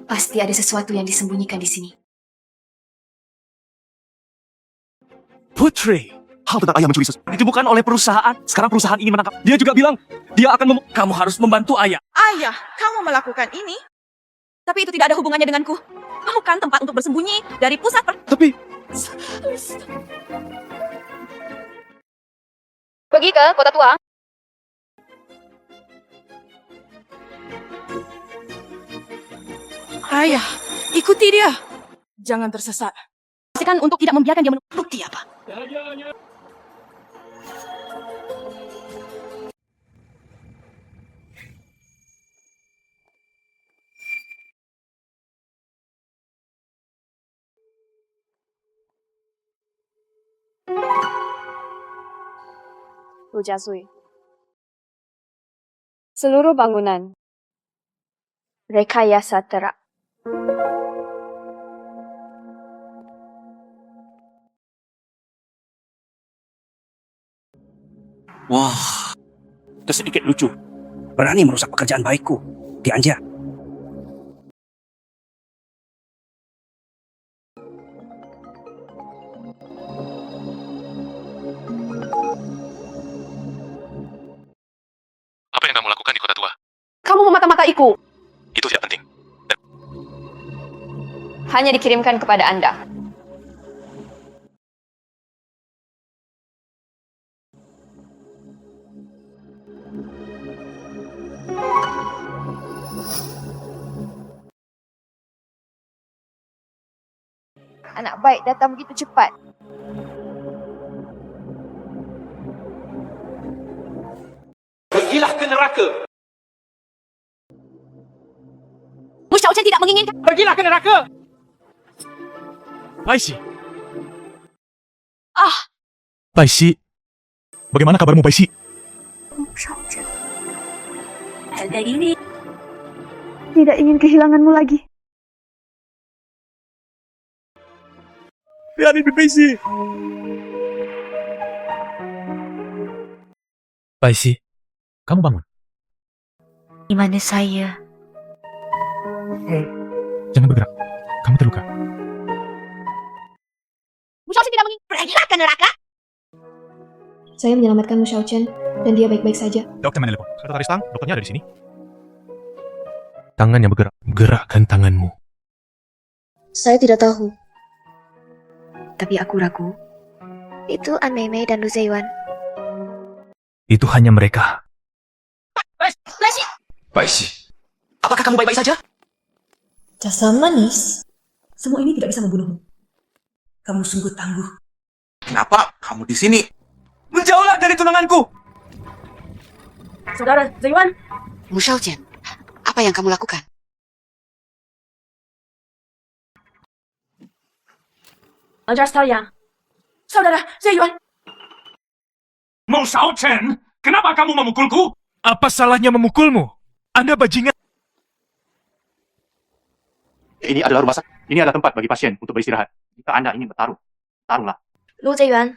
[SPEAKER 3] Pasti ada sesuatu yang disembunyikan di sini.
[SPEAKER 13] Putri, hal tentang ayah mencuri susu ditemukan oleh perusahaan. Sekarang perusahaan ingin menangkap. Dia juga bilang dia akan kamu harus membantu ayah.
[SPEAKER 5] Ayah, kamu melakukan ini? Tapi itu tidak ada hubungannya denganku. Kamu kan tempat untuk bersembunyi dari pusat
[SPEAKER 13] Tapi
[SPEAKER 3] Pergi ke kota tua.
[SPEAKER 5] Ayah, ikuti dia. Jangan tersesat.
[SPEAKER 3] Pastikan untuk tidak membiarkan dia menemukan bukti apa.
[SPEAKER 4] Lujasui. Seluruh bangunan rekayasa terak.
[SPEAKER 13] wah, itu sedikit lucu. Berani merusak pekerjaan baikku. Dianja.
[SPEAKER 6] Apa yang kamu lakukan di kota tua?
[SPEAKER 3] Kamu memata-mataiku.
[SPEAKER 6] Itu tidak penting.
[SPEAKER 3] Hanya dikirimkan kepada Anda. Anak baik datang begitu cepat.
[SPEAKER 13] Pergilah ke neraka.
[SPEAKER 3] Mu Xiaochen tidak menginginkan.
[SPEAKER 13] Pergilah ke neraka.
[SPEAKER 6] Baishi.
[SPEAKER 3] Ah,
[SPEAKER 6] Baishi. Bagaimana kabarmu, Baishi?
[SPEAKER 3] Mu Xiaochen. Harga ini.
[SPEAKER 4] Tidak ingin kehilanganmu lagi.
[SPEAKER 6] Biarin Baishi. Baishi, kamu bangun.
[SPEAKER 3] Di mana saya?
[SPEAKER 6] Jangan bergerak. Kamu terluka.
[SPEAKER 3] Mu Xiaochen tidak menginginkan. Pergilah ke neraka.
[SPEAKER 4] Saya menyelamatkan Mu Xiaochen dan dia baik-baik saja.
[SPEAKER 6] Dokter menelepon. Sekretaris Tang, dokternya ada di sini. Tangan yang bergerak. Gerakkan tanganmu.
[SPEAKER 4] Saya tidak tahu.
[SPEAKER 3] Tapi aku ragu. Itu An Meimei dan Lu Zeyuan.
[SPEAKER 6] Itu hanya mereka.
[SPEAKER 13] Baishi, apakah kamu baik-baik saja?
[SPEAKER 5] Jasa manis. Semua ini tidak bisa membunuhmu. Kamu sungguh tangguh.
[SPEAKER 7] Kenapa kamu di sini? Menjauhlah dari tunanganku.
[SPEAKER 8] Saudara Zeyuan,
[SPEAKER 15] Mu Xiaochen, apa yang kamu lakukan?
[SPEAKER 8] ajar saya. Saudara Zeyuan.
[SPEAKER 13] Mu Xiaochen, kenapa kamu memukulku?
[SPEAKER 6] Apa salahnya memukulmu? Anda bajingan.
[SPEAKER 10] Ini adalah rumah sakit. Ini adalah tempat bagi pasien untuk beristirahat. Jika Anda ingin bertarung, tarunglah.
[SPEAKER 4] Lu Zeyuan,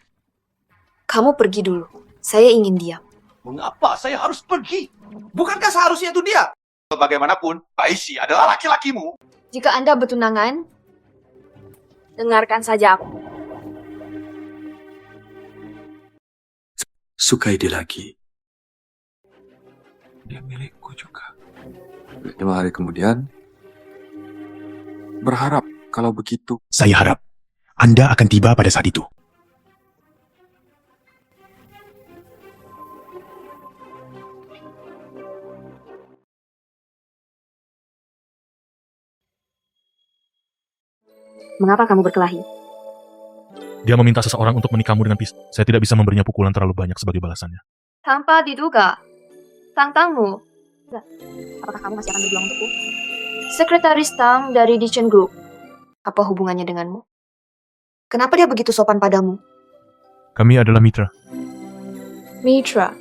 [SPEAKER 4] kamu pergi dulu. Saya ingin diam.
[SPEAKER 7] Mengapa saya harus pergi? Bukankah seharusnya itu dia? Bagaimanapun, Baishi adalah laki-lakimu.
[SPEAKER 4] Jika Anda bertunangan, dengarkan saja aku.
[SPEAKER 2] sukai dia lagi. Dia milikku juga. 5 hari kemudian, berharap kalau begitu.
[SPEAKER 16] Saya harap Anda akan tiba pada saat itu.
[SPEAKER 4] Mengapa kamu berkelahi?
[SPEAKER 6] Dia meminta seseorang untuk menikahmu dengan pistol. Saya tidak bisa memberinya pukulan terlalu banyak sebagai balasannya.
[SPEAKER 4] Tanpa diduga, tantangmu. Apakah kamu masih akan berjuang untukku? Sekretaris Tang dari Dichen Group. Apa hubungannya denganmu? Kenapa dia begitu sopan padamu?
[SPEAKER 6] Kami adalah mitra.
[SPEAKER 4] Mitra.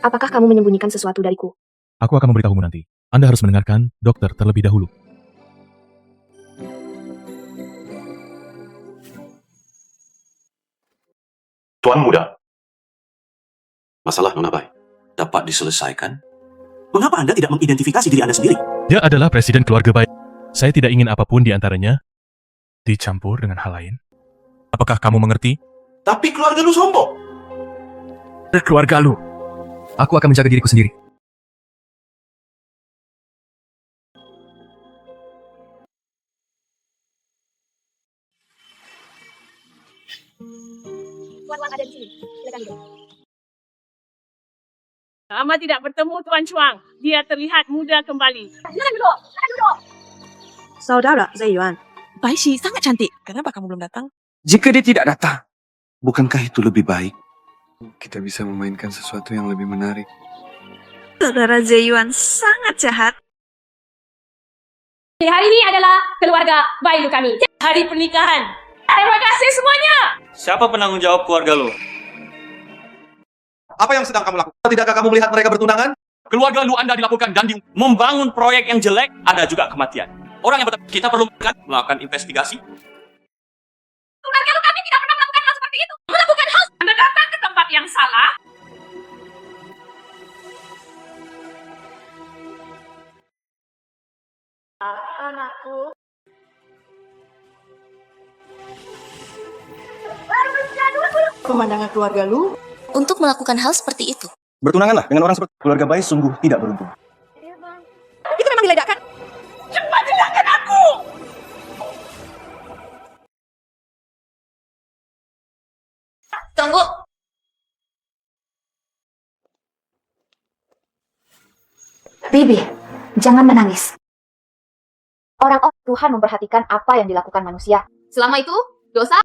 [SPEAKER 4] Apakah kamu menyembunyikan sesuatu dariku?
[SPEAKER 6] Aku akan memberitahumu nanti. Anda harus mendengarkan dokter terlebih dahulu.
[SPEAKER 10] Tuan muda, masalah Nona Bai dapat diselesaikan? Mengapa Anda tidak mengidentifikasi diri Anda sendiri?
[SPEAKER 6] Dia adalah presiden keluarga baik. Saya tidak ingin apapun di antaranya dicampur dengan hal lain. Apakah kamu mengerti?
[SPEAKER 10] Tapi keluarga lu sombong.
[SPEAKER 2] Keluarga lu. Aku akan menjaga diriku sendiri.
[SPEAKER 3] Tuan ada di sini. Silakan duduk.
[SPEAKER 8] Lama tidak bertemu Tuan Chuang. Dia terlihat muda kembali.
[SPEAKER 3] Silakan duduk. Silakan duduk.
[SPEAKER 5] Saudara Zeyuan, Bai Shi sangat cantik. Kenapa kamu belum datang?
[SPEAKER 2] Jika dia tidak datang, bukankah itu lebih baik? Kita bisa memainkan sesuatu yang lebih menarik.
[SPEAKER 5] Saudara Zeyuan sangat jahat.
[SPEAKER 8] Hari ini adalah keluarga bayi kami. Hari pernikahan. Terima kasih semuanya.
[SPEAKER 13] Siapa penanggung jawab keluarga lu?
[SPEAKER 7] Apa yang sedang kamu lakukan? Tidakkah kamu melihat mereka bertunangan?
[SPEAKER 13] Keluarga lu Anda dilaporkan dan membangun proyek yang jelek, ada juga kematian. Orang yang kita perlu melakukan investigasi.
[SPEAKER 8] Keluarga kami tidak pernah melakukan hal seperti itu. Melakukan hal. Anda datang ke tempat yang salah. Anakku.
[SPEAKER 5] Pemandangan keluarga lu
[SPEAKER 3] Untuk melakukan hal seperti itu.
[SPEAKER 7] Bertunanganlah dengan orang seperti keluarga bayi sungguh tidak beruntung.
[SPEAKER 5] itu memang diledakkan.
[SPEAKER 8] Cepat tinggalkan aku.
[SPEAKER 3] Tunggu. Bibi, jangan menangis. Orang-orang Tuhan memperhatikan apa yang dilakukan manusia. Selama itu, dosa.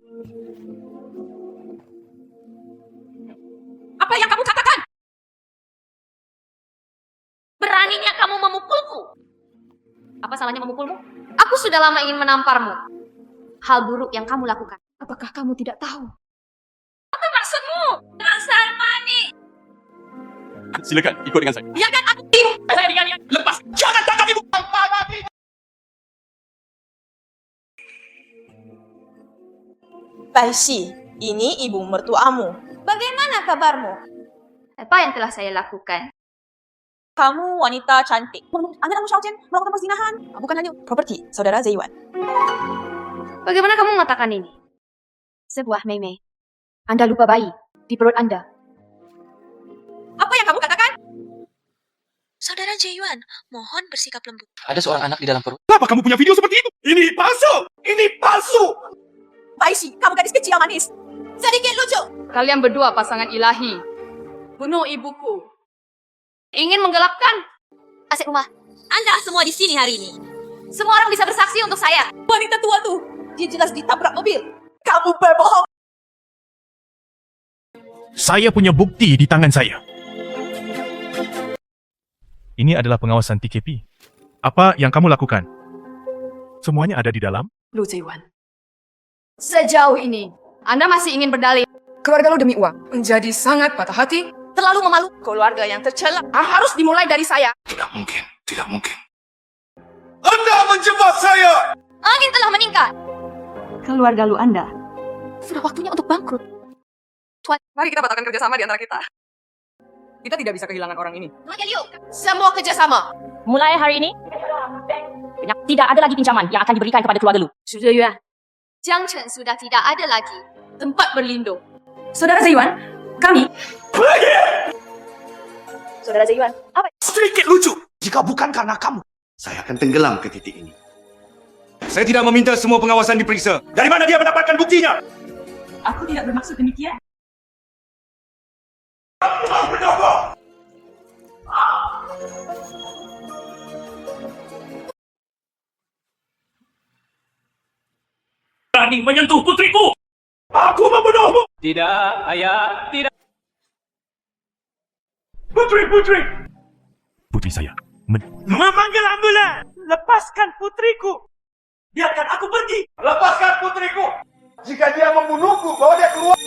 [SPEAKER 8] Apa yang kamu katakan? Beraninya kamu memukulku.
[SPEAKER 4] Apa salahnya memukulmu? Aku sudah lama ingin menamparmu. Hal buruk yang kamu lakukan. Apakah kamu tidak tahu?
[SPEAKER 8] Apa maksudmu? Dasar manis.
[SPEAKER 10] Silakan, ikut dengan saya.
[SPEAKER 8] Biarkan aku. Saya dengan lepas. Jangan tangkap ibu.
[SPEAKER 5] Bai Shi, ini ibu mertuamu.
[SPEAKER 4] Bagaimana kabarmu? Apa yang telah saya lakukan?
[SPEAKER 5] Kamu wanita cantik. Anda dan Xiao Jian melakukan perzinahan. Bukan hanya properti saudara Zeyuan.
[SPEAKER 4] Bagaimana kamu mengatakan ini? Sebuah meme. Anda lupa bayi di perut Anda.
[SPEAKER 5] Apa yang kamu katakan?
[SPEAKER 3] Saudara Zeyuan, mohon bersikap lembut.
[SPEAKER 9] Ada seorang anak di dalam perut.
[SPEAKER 7] Kenapa kamu punya video seperti itu? Ini palsu! Ini palsu!
[SPEAKER 5] Bai Shi, kamu gadis kecil yang manis. Sedikit lucu.
[SPEAKER 11] Kalian berdua pasangan ilahi. Bunuh ibuku. Ingin menggelapkan
[SPEAKER 3] aset rumah.
[SPEAKER 8] Anda semua di sini hari ini.
[SPEAKER 4] Semua orang bisa bersaksi untuk saya.
[SPEAKER 5] Wanita tua tuh, dia jelas ditabrak mobil. Kamu berbohong.
[SPEAKER 6] Saya punya bukti di tangan saya. Ini adalah pengawasan TKP. Apa yang kamu lakukan? Semuanya ada di dalam?
[SPEAKER 11] Lu Zeyuan. Sejauh ini, Anda masih ingin berdalih. Keluarga lu demi uang menjadi sangat patah hati.
[SPEAKER 5] Terlalu memalukan. Keluarga yang tercela harus dimulai dari saya.
[SPEAKER 7] Tidak mungkin, tidak mungkin. Anda menjebak saya!
[SPEAKER 4] Angin telah meningkat.
[SPEAKER 5] Keluarga lu Anda.
[SPEAKER 3] Sudah waktunya untuk bangkrut.
[SPEAKER 11] Mari kita batalkan kerjasama di antara kita. Kita tidak bisa kehilangan orang ini.
[SPEAKER 8] Semua kerjasama. Mulai hari ini, tidak ada lagi pinjaman yang akan diberikan kepada keluarga lu.
[SPEAKER 4] Sudah ya. Jiang Chen sudah tidak ada lagi
[SPEAKER 8] Tempat berlindung.
[SPEAKER 5] Saudara Zeyuan, kami. Saudara Zeyuan, apa?
[SPEAKER 7] Sedikit lucu. Jika bukan karena kamu, saya akan tenggelam ke titik ini. Saya tidak meminta semua pengawasan diperiksa. Dari mana dia mendapatkan buktinya?
[SPEAKER 5] Aku tidak bermaksud demikian.
[SPEAKER 13] Berani menyentuh putriku!
[SPEAKER 7] Aku membunuhmu!
[SPEAKER 13] Tidak, ayah, tidak.
[SPEAKER 7] Putri!
[SPEAKER 6] Putri saya.
[SPEAKER 13] Memanggil ambulan! Lepaskan putriku! Biarkan aku pergi!
[SPEAKER 7] Lepaskan putriku! Jika dia membunuhku, bawa dia keluar!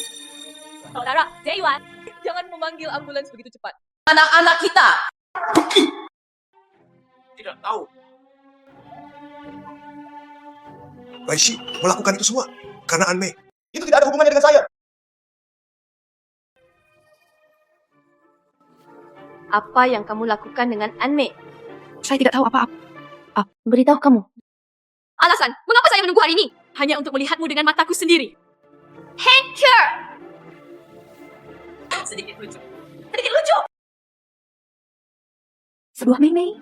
[SPEAKER 1] Saudara Zeyuan, jangan memanggil ambulans begitu cepat. anak-anak kita.
[SPEAKER 7] Tidak tahu. Waishi melakukan itu semua karena Anmei. Itu tidak ada hubungannya dengan saya.
[SPEAKER 4] Apa yang kamu lakukan dengan Anmei?
[SPEAKER 5] Saya tidak tahu apa-apa.
[SPEAKER 4] Beritahu kamu.
[SPEAKER 1] Alasan, mengapa saya menunggu hari ini? Hanya untuk melihatmu dengan mataku sendiri.
[SPEAKER 4] Hancur!
[SPEAKER 1] Sedikit lucu. Sedikit lucu.
[SPEAKER 4] Sebuah Mei.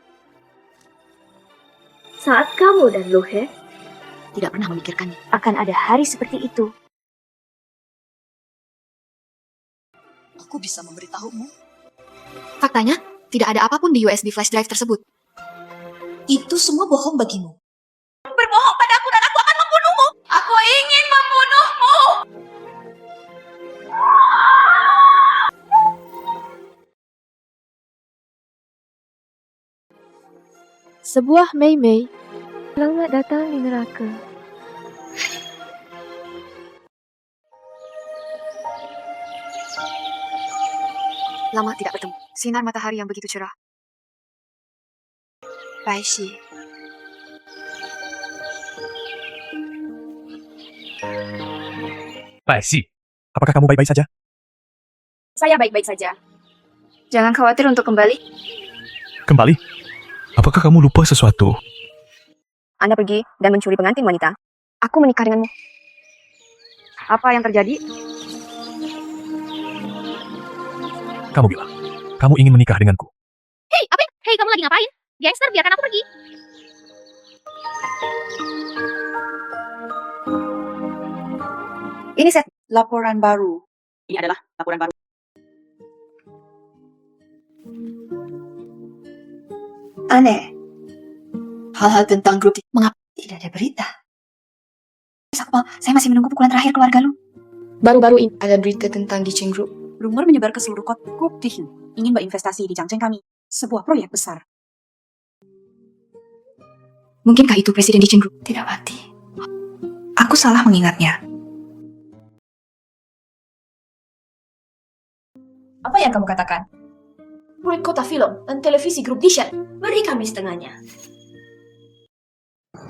[SPEAKER 4] Saat kamu dan Lohe tidak pernah memikirkannya akan ada hari seperti itu.
[SPEAKER 3] Aku bisa memberitahumu. Faktanya, tidak ada apapun di USB flash drive tersebut. Itu semua bohong bagimu.
[SPEAKER 1] Berbohong padaku dan aku akan membunuhmu. Aku ingin membunuhmu.
[SPEAKER 4] Sebuah Mei. Selamat datang di neraka.
[SPEAKER 3] Lama tidak bertemu. Sinar matahari yang begitu cerah. Waishi.
[SPEAKER 16] Waishi, apakah kamu baik-baik saja?
[SPEAKER 4] Saya baik-baik saja. Jangan khawatir untuk kembali.
[SPEAKER 16] Kembali? Apakah kamu lupa sesuatu?
[SPEAKER 4] Anda pergi dan mencuri pengantin wanita. Aku menikah denganmu. Apa yang terjadi?
[SPEAKER 16] Kamu bilang, kamu ingin menikah denganku.
[SPEAKER 14] Hei, apa? Hei, kamu lagi ngapain? Gangster, biarkan aku pergi.
[SPEAKER 5] Ini set laporan baru. Ini adalah laporan baru.
[SPEAKER 3] Aneh. Hal-hal tentang grup mengapa tidak ada berita? Sakpal, saya masih menunggu pukulan terakhir keluarga lu. Baru-baru ini ada berita tentang Dicheng Group.
[SPEAKER 5] Rumor menyebar ke seluruh kota. Group Dicheng ingin berinvestasi di Changcheng kami. Sebuah proyek besar.
[SPEAKER 3] Mungkinkah itu Presiden Dicheng Group? Tidak mati.
[SPEAKER 5] Aku salah mengingatnya.
[SPEAKER 4] Apa yang kamu katakan? Proyek kota film dan televisi grup Dicheng. Beri kami setengahnya.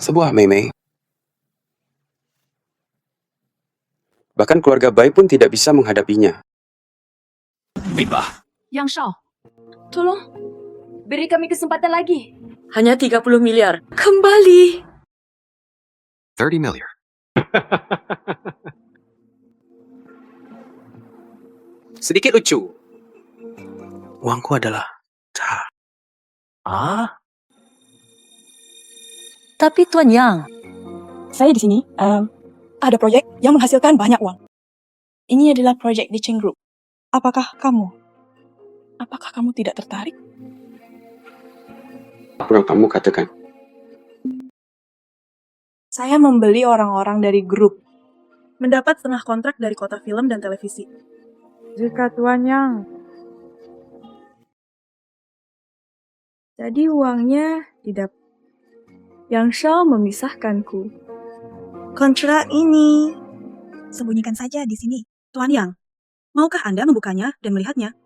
[SPEAKER 17] Sebuah Mei. Bahkan keluarga Bai pun tidak bisa menghadapinya.
[SPEAKER 13] Baiklah.
[SPEAKER 1] Yang Shao, tolong beri kami kesempatan lagi.
[SPEAKER 8] Hanya 30 miliar. Kembali.
[SPEAKER 17] 30 miliar. Sedikit lucu. Uangku adalah saham.
[SPEAKER 5] Tapi Tuan Yang, saya di sini ada proyek yang menghasilkan banyak uang. Ini adalah proyek Dicheng Group. Apakah kamu tidak tertarik?
[SPEAKER 17] Apa yang kamu katakan?
[SPEAKER 5] Saya membeli orang-orang dari grup. Mendapat setengah kontrak dari kota film dan televisi. Jika Tuan Yang. Jadi uangnya tidak. Yang Shao memisahkanku. Kontrak ini. Sembunyikan saja di sini. Tuan Yang, maukah Anda membukanya dan melihatnya?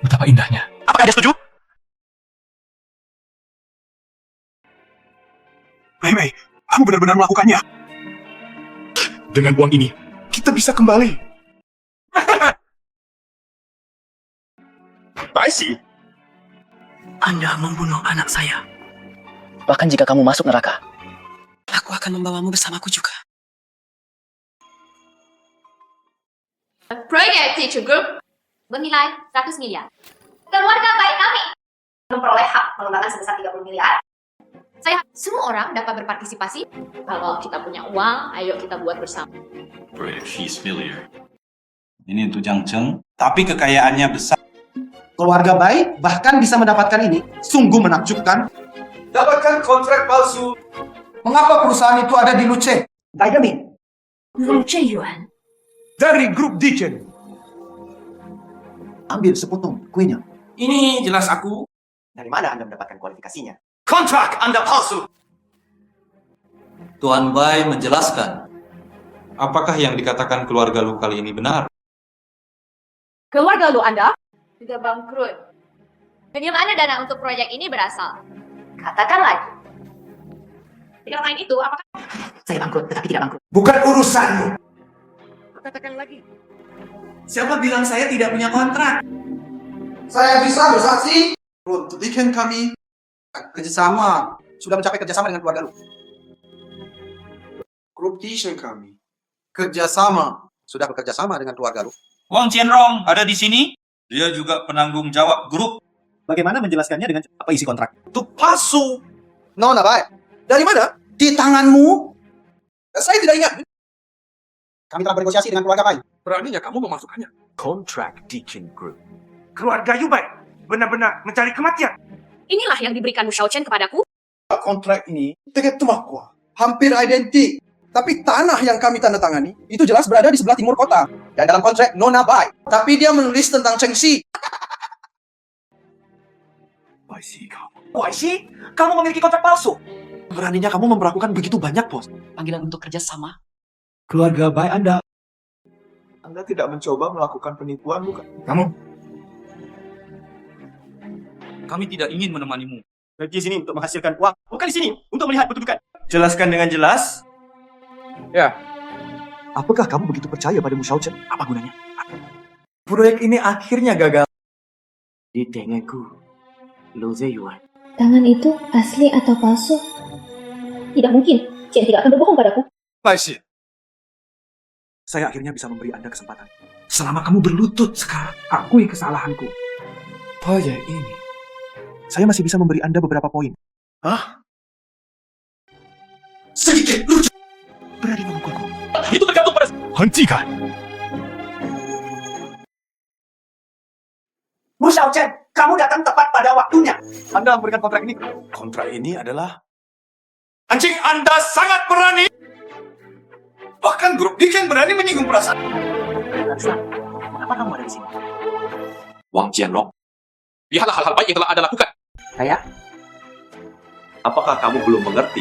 [SPEAKER 16] Betapa indahnya.
[SPEAKER 13] Apakah Anda setuju?
[SPEAKER 7] Mei, kamu benar-benar melakukannya.
[SPEAKER 16] Dengan uang ini,
[SPEAKER 7] Kita bisa kembali.
[SPEAKER 13] Waishi.
[SPEAKER 15] Anda membunuh anak saya.
[SPEAKER 9] Bahkan jika kamu masuk neraka,
[SPEAKER 15] Aku akan membawamu bersamaku juga.
[SPEAKER 4] Proyek Dicheng Group bernilai 100 miliar. Keluarga baik kami memperoleh hak pengembangan sebesar 30 miliar. Semua orang dapat berpartisipasi. Kalau kita punya uang, ayo kita buat bersama.
[SPEAKER 10] Proyek She's Failure. Ini untuk Changcheng, tapi kekayaannya besar.
[SPEAKER 2] Keluarga baik bahkan bisa mendapatkan ini. Sungguh menakjubkan.
[SPEAKER 7] Dapatkan kontrak palsu Mengapa perusahaan itu ada di Luce? Dynamite.
[SPEAKER 8] Luce Yuan.
[SPEAKER 7] Dari grup Dichen. Ambil sepotong kuenya.
[SPEAKER 10] Ini jelas aku.
[SPEAKER 7] Dari mana Anda mendapatkan kualifikasinya?
[SPEAKER 10] Kontrak Anda palsu.
[SPEAKER 18] Tuan Bai menjelaskan. Apakah yang dikatakan keluarga lu kali ini benar?
[SPEAKER 1] Keluarga lu Anda?
[SPEAKER 4] Sudah bangkrut. Dari mana dana untuk proyek ini berasal? Katakan lagi.
[SPEAKER 8] Tidak lain itu, apakah
[SPEAKER 15] Saya bangkrut, tetapi tidak bangkrut.
[SPEAKER 7] Bukan urusanmu.
[SPEAKER 8] katakan lagi?
[SPEAKER 2] Siapa bilang saya tidak punya kontrak?
[SPEAKER 7] Saya bisa bersaksi. Untuk Dichen kami kerjasama. Sudah mencapai kerjasama dengan keluarga lu. Grup Dichen kami kerjasama. Sudah bekerjasama dengan keluarga lu.
[SPEAKER 10] Wang Jianrong ada di sini. Dia juga penanggung jawab grup.
[SPEAKER 13] Bagaimana menjelaskannya dengan apa isi kontrak?
[SPEAKER 7] Itu palsu. Nona baik. Dari mana? Di tanganmu? Saya tidak ingat. Kami telah bernegosiasi dengan keluarga baik. Beraninya kamu memasukkannya.
[SPEAKER 13] Contract Teaching Group. Keluarga Yubai benar-benar mencari kematian.
[SPEAKER 8] Inilah yang diberikan Mu Shaochen kepadaku.
[SPEAKER 7] Kontrak ini dekat rumahku. Hampir identik. Tapi tanah yang kami tanda tangani itu jelas berada di sebelah timur kota. Dan dalam kontrak Nona Bai. Tapi dia menulis tentang Cheng Xi.
[SPEAKER 13] YC, kamu memiliki kontrak palsu. Beraninya kamu memperlakukan begitu banyak bos.
[SPEAKER 15] Panggilan untuk kerjasama.
[SPEAKER 2] Keluarga baik Anda.
[SPEAKER 7] Anda tidak mencoba melakukan penipuan, bukan?
[SPEAKER 10] Kami tidak ingin menemanimu.
[SPEAKER 13] Di sini untuk menghasilkan uang, bukan di sini untuk melihat kedudukan. Jelaskan dengan jelas.
[SPEAKER 7] Ya. Apakah kamu begitu percaya pada Mu Shaochen?
[SPEAKER 13] Apa gunanya?
[SPEAKER 2] Proyek ini akhirnya gagal.
[SPEAKER 13] Di dengaku, Luze Yuan.
[SPEAKER 14] Tangan itu asli atau palsu? Tidak mungkin. Chen tidak akan berbohong padaku.
[SPEAKER 7] Baik. Saya akhirnya bisa memberi Anda kesempatan. Selama kamu berlutut sekarang, akui kesalahanku. Proyek ini, saya masih bisa memberi Anda beberapa poin. Hah? Sedikit lucu. Berani memukulku.
[SPEAKER 10] Itu tergantung pada...
[SPEAKER 6] Hentikan!
[SPEAKER 7] Mu Shaochen, kamu datang tepat pada waktunya. Anda memberikan kontrak ini. Kontrak ini adalah...
[SPEAKER 10] Anjing Anda sangat berani.
[SPEAKER 7] Bahkan grup Dichen berani menyinggung perasaan.
[SPEAKER 13] Kenapa kamu ada di sini?
[SPEAKER 10] Wang Jianrong. Lihatlah hal-hal baik yang telah Anda lakukan.
[SPEAKER 13] Saya?
[SPEAKER 10] Apakah kamu belum mengerti?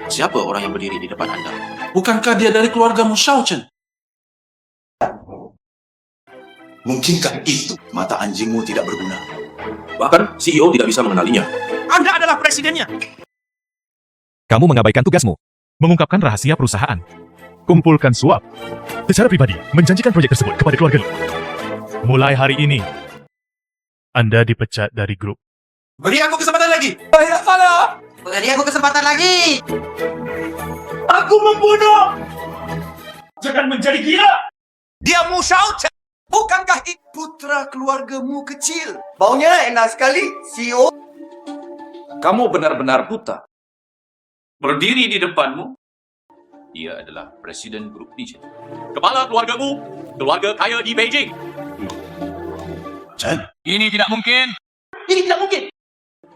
[SPEAKER 10] Siapa orang yang berdiri di depan Anda?
[SPEAKER 7] Bukankah dia dari keluarga Mu Shaochen? Mungkinkah itu mata anjingmu tidak berguna?
[SPEAKER 10] Bahkan CEO tidak bisa mengenalinya.
[SPEAKER 13] Anda adalah presidennya.
[SPEAKER 6] Kamu mengabaikan tugasmu. Mengungkapkan rahasia perusahaan. Kumpulkan suap. Secara pribadi, menjanjikan proyek tersebut kepada keluarga lu. Mulai hari ini, Anda dipecat dari grup.
[SPEAKER 7] Beri aku kesempatan lagi. Saya salah.
[SPEAKER 15] Beri aku kesempatan lagi.
[SPEAKER 13] Aku membunuh. Jangan menjadi gila.
[SPEAKER 7] Dia Mu Shaochen. Bukankah itu putra keluargamu kecil? Baunya enak sekali, CEO.
[SPEAKER 10] Kamu benar-benar buta. Berdiri di depanmu, dia adalah Presiden Grup Dichen. Kepala keluargamu, keluarga kaya di Beijing.
[SPEAKER 7] Chen.
[SPEAKER 10] Ini tidak mungkin.
[SPEAKER 13] Ini tidak mungkin.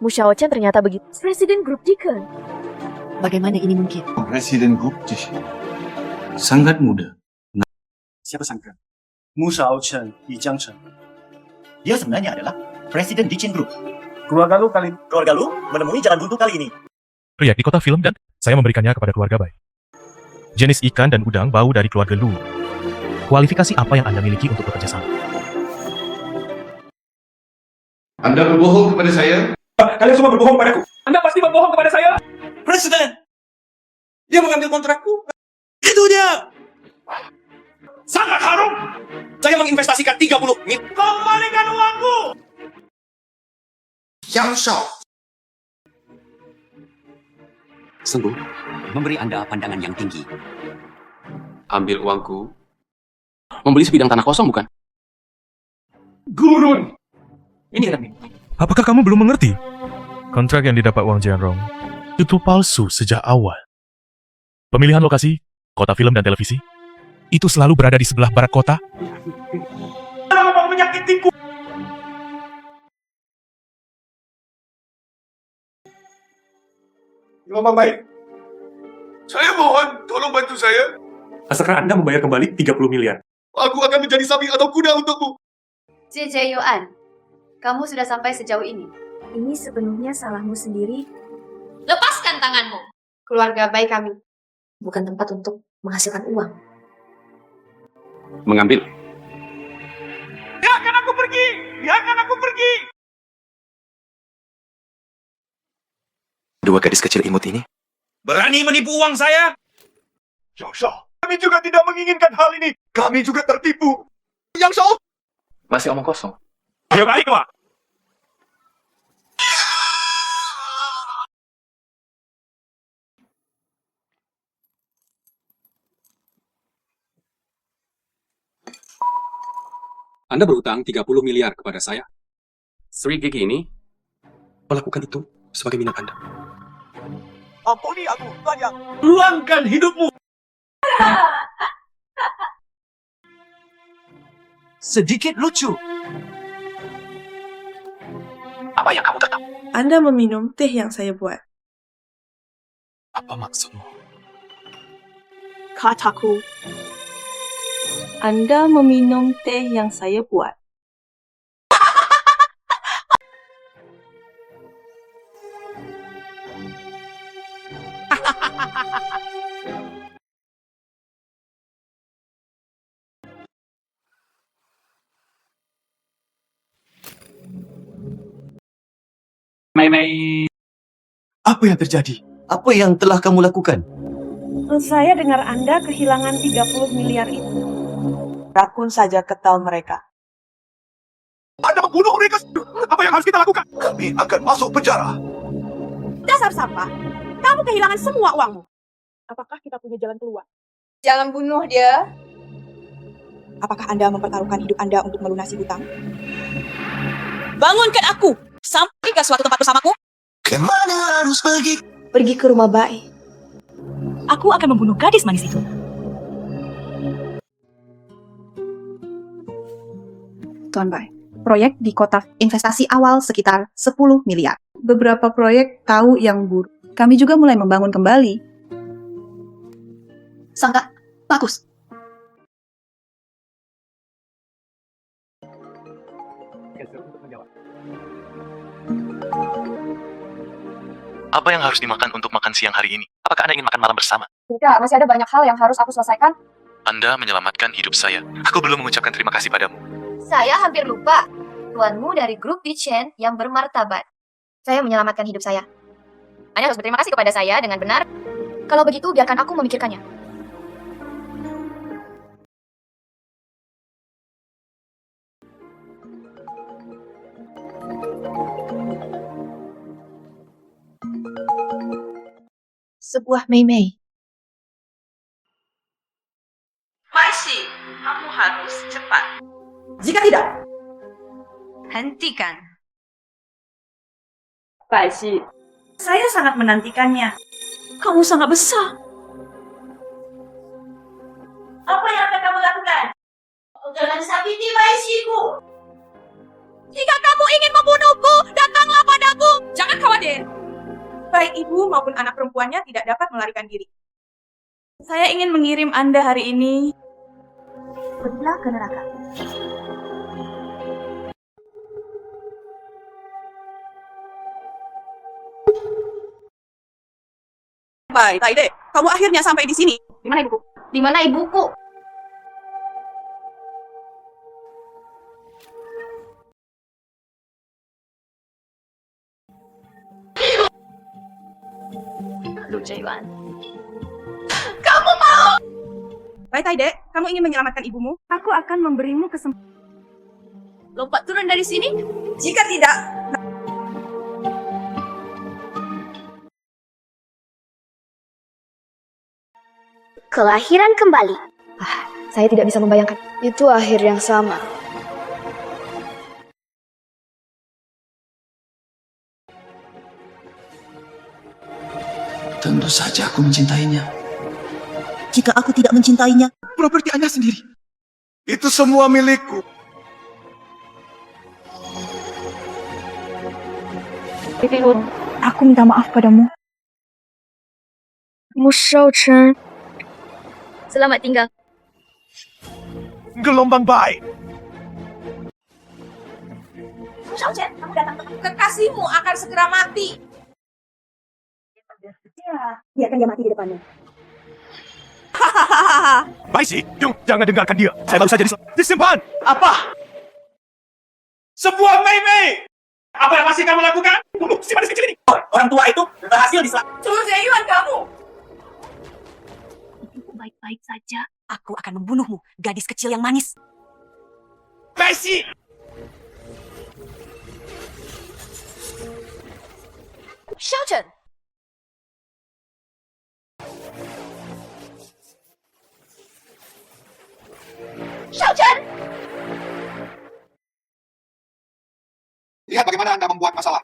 [SPEAKER 14] Mu Shaochen ternyata begitu. Presiden grup Dichen.
[SPEAKER 15] Bagaimana ini mungkin?
[SPEAKER 7] Presiden Grup Dichen. Sangat muda.
[SPEAKER 13] Siapa sangka? Mu Shaochen, Yi Jiangchen. Dia sebenarnya adalah Presiden Dichen Group. Keluarga lu menemui jalan buntu kali ini.
[SPEAKER 6] Proyek di kota film dan saya memberikannya kepada keluarga baik. Jenis ikan dan udang bau dari keluarga Lu. Kualifikasi apa yang Anda miliki untuk bekerja sama?
[SPEAKER 7] Anda berbohong kepada saya?
[SPEAKER 13] Kalian semua berbohong padaku. Anda pasti berbohong kepada saya.
[SPEAKER 7] Presiden! Dia mengambil kontrakku. Itu dia!
[SPEAKER 13] Sangat harum. Saya menginvestasikan 30 miliar. Kembalikan uangku.
[SPEAKER 7] Yang Shao.
[SPEAKER 18] Sungguh, memberi Anda pandangan yang tinggi. Ambil uangku. Membeli sebidang tanah kosong, bukan?
[SPEAKER 13] Gurun. Ini adalah mimpi.
[SPEAKER 6] Apakah kamu belum mengerti? Kontrak yang didapat Wang Jianrong itu palsu sejak awal. Pemilihan lokasi, kota film dan televisi, itu selalu berada di sebelah barat kota.
[SPEAKER 13] Kenapa mau menyakitiku?
[SPEAKER 7] Ngomong baik. Saya mohon, tolong bantu saya.
[SPEAKER 16] Asalkan Anda membayar kembali 30 miliar.
[SPEAKER 7] Aku akan menjadi sapi atau kuda untukmu.
[SPEAKER 4] JJ Yuan, kamu sudah sampai sejauh ini.
[SPEAKER 1] Ini sepenuhnya salahmu sendiri.
[SPEAKER 4] Lepaskan tanganmu. Keluarga baik kami bukan tempat untuk menghasilkan uang.
[SPEAKER 18] Mengambil.
[SPEAKER 7] Biarkan aku pergi! Biarkan aku pergi!
[SPEAKER 2] Dua gadis kecil imut ini.
[SPEAKER 7] Berani menipu uang saya? Yang Shao, kami juga tidak menginginkan hal ini. Kami juga tertipu. Yang Shao!
[SPEAKER 2] Masih omong kosong.
[SPEAKER 16] Ayo balik, Pak.
[SPEAKER 18] Anda berhutang 30 miliar kepada saya. Sri Gigi ini
[SPEAKER 2] Melakukan itu sebagai minat Anda.
[SPEAKER 7] Ampuni aku, banyak. Luangkan hidupmu.
[SPEAKER 2] Sedikit lucu. Apa yang kamu tertawa?
[SPEAKER 5] Anda meminum teh yang saya buat.
[SPEAKER 2] Apa maksudmu?
[SPEAKER 5] Kataku. Anda meminum teh yang saya buat.
[SPEAKER 2] Apa yang terjadi?
[SPEAKER 13] Apa yang telah kamu lakukan?
[SPEAKER 5] Saya dengar Anda kehilangan 30 miliar itu. Rakun saja ketal mereka.
[SPEAKER 7] Anda membunuh mereka. Apa yang harus kita lakukan? Kami akan masuk penjara.
[SPEAKER 1] Dasar sampah. Kamu kehilangan semua uangmu. Apakah kita punya jalan keluar?
[SPEAKER 3] Jangan bunuh dia.
[SPEAKER 5] Apakah Anda mempertaruhkan hidup Anda untuk melunasi hutang?
[SPEAKER 1] Bangunkan aku. Sampai ke suatu tempat bersamaku.
[SPEAKER 7] Kemana harus pergi?
[SPEAKER 3] Pergi ke rumah Bai.
[SPEAKER 5] Aku akan membunuh gadis manis itu.
[SPEAKER 15] Tuan Bai, proyek di kota investasi awal sekitar 10 miliar. Beberapa proyek tahu yang buruk. Kami juga mulai membangun kembali. Sangka, bagus.
[SPEAKER 6] Apa yang harus dimakan untuk makan siang hari ini? Apakah Anda ingin makan malam bersama?
[SPEAKER 3] Tidak, masih ada banyak hal yang harus aku selesaikan.
[SPEAKER 6] Anda menyelamatkan hidup saya. Aku belum mengucapkan terima kasih padamu.
[SPEAKER 4] Saya hampir lupa. Tuanmu dari grup Dichen yang bermartabat. Saya menyelamatkan hidup saya. Anda harus berterima kasih kepada saya dengan benar. Kalau begitu, biarkan aku memikirkannya.
[SPEAKER 15] Sebuah Mei-Mei.
[SPEAKER 1] Masih, kamu harus cepat. Jika tidak,
[SPEAKER 4] Hentikan.
[SPEAKER 5] Paisi, saya sangat menantikannya. Kamu sangat besar. Apa yang akan kamu lakukan?
[SPEAKER 1] jangan sakiti Paisiku. Jika kamu ingin membunuhku, datanglah padaku. Jangan khawatir. Baik ibu maupun anak perempuannya tidak dapat melarikan diri.
[SPEAKER 5] Saya ingin mengirim Anda hari ini.
[SPEAKER 4] Pergilah ke neraka.
[SPEAKER 1] Baik, Taide, kamu akhirnya sampai di sini.
[SPEAKER 4] Di mana ibuku? Di mana ibuku? Lu Jayuan.
[SPEAKER 1] Kamu mau? Baik, Taide, kamu ingin menyelamatkan ibumu?
[SPEAKER 5] Aku akan memberimu kesempatan.
[SPEAKER 1] Lompat turun dari sini? Jika tidak,
[SPEAKER 3] Kelahiran kembali. Saya tidak bisa membayangkan. Itu akhir yang sama.
[SPEAKER 2] Tentu saja aku mencintainya.
[SPEAKER 5] Jika aku tidak mencintainya,
[SPEAKER 7] Properti Anda sendiri. Itu semua milikku.
[SPEAKER 5] aku minta maaf padamu.
[SPEAKER 3] Mu Shaochen. Selamat tinggal.
[SPEAKER 6] Gelombang baik.
[SPEAKER 1] Mu Shaochen, kamu datang tepat. Kekasihmu akan segera mati.
[SPEAKER 5] Biarkan dia mati di depannya.
[SPEAKER 6] Baisi, Yung, jangan dengarkan dia. Saya baru saja disimpan.
[SPEAKER 7] Apa? Sebuah Mei. Apa yang masih kamu lakukan? Bunuh si manis kecil ini. Orang tua itu berhasil diselamatkan.
[SPEAKER 1] Suruh Zeyuan kamu.
[SPEAKER 14] Ibu baik-baik saja.
[SPEAKER 8] Aku akan membunuhmu, gadis kecil yang manis.
[SPEAKER 7] Baisi!
[SPEAKER 3] Shaochen. Shaochen.
[SPEAKER 7] Lihat bagaimana Anda membuat masalah.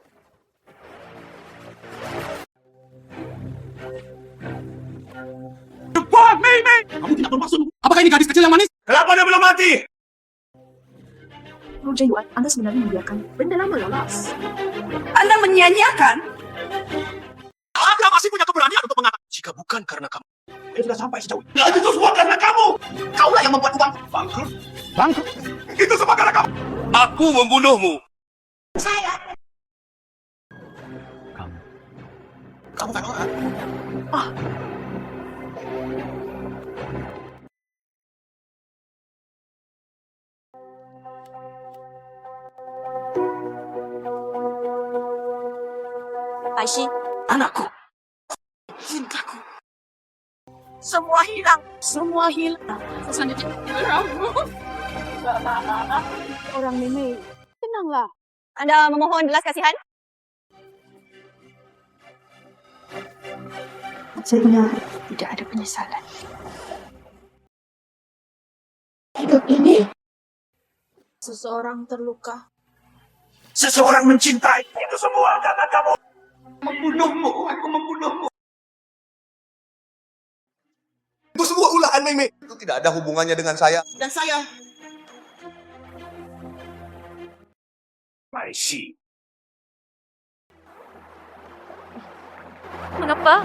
[SPEAKER 7] Cepat, Mei! Kamu tidak bermaksud. Apakah ini gadis kecil yang manis? Kenapa dia belum mati?
[SPEAKER 5] Ru Zeyuan, Anda sebenarnya membiarkan benda lama lolos.
[SPEAKER 1] Anda menyanyiakan.
[SPEAKER 7] Anda masih punya keberanian untuk mengatakan. Jika bukan karena kamu, dia sudah sampai sejauh ini. Itu semua karena kamu. Kaulah yang membuat uang bangkrut. Bangkrut? Itu semua karena kamu. Aku membunuhmu.
[SPEAKER 1] Saya.
[SPEAKER 7] Kamu kan orang.
[SPEAKER 8] Aishi,
[SPEAKER 1] Anakku. Cintaku. Semua hilang. Semua hilang. Selanjutnya.
[SPEAKER 3] Orang Mei. Tenanglah. Anda memohon belas kasihan?
[SPEAKER 5] Sebenarnya tidak ada penyesalan.
[SPEAKER 1] Hidup ini. Seseorang terluka.
[SPEAKER 7] Seseorang mencintai. Itu semua karena kamu. Membunuhmu. Aku membunuhmu. Itu semua ulahan Mei. Itu tidak ada hubungannya dengan saya. Dan saya. Aishi.
[SPEAKER 3] Mengapa?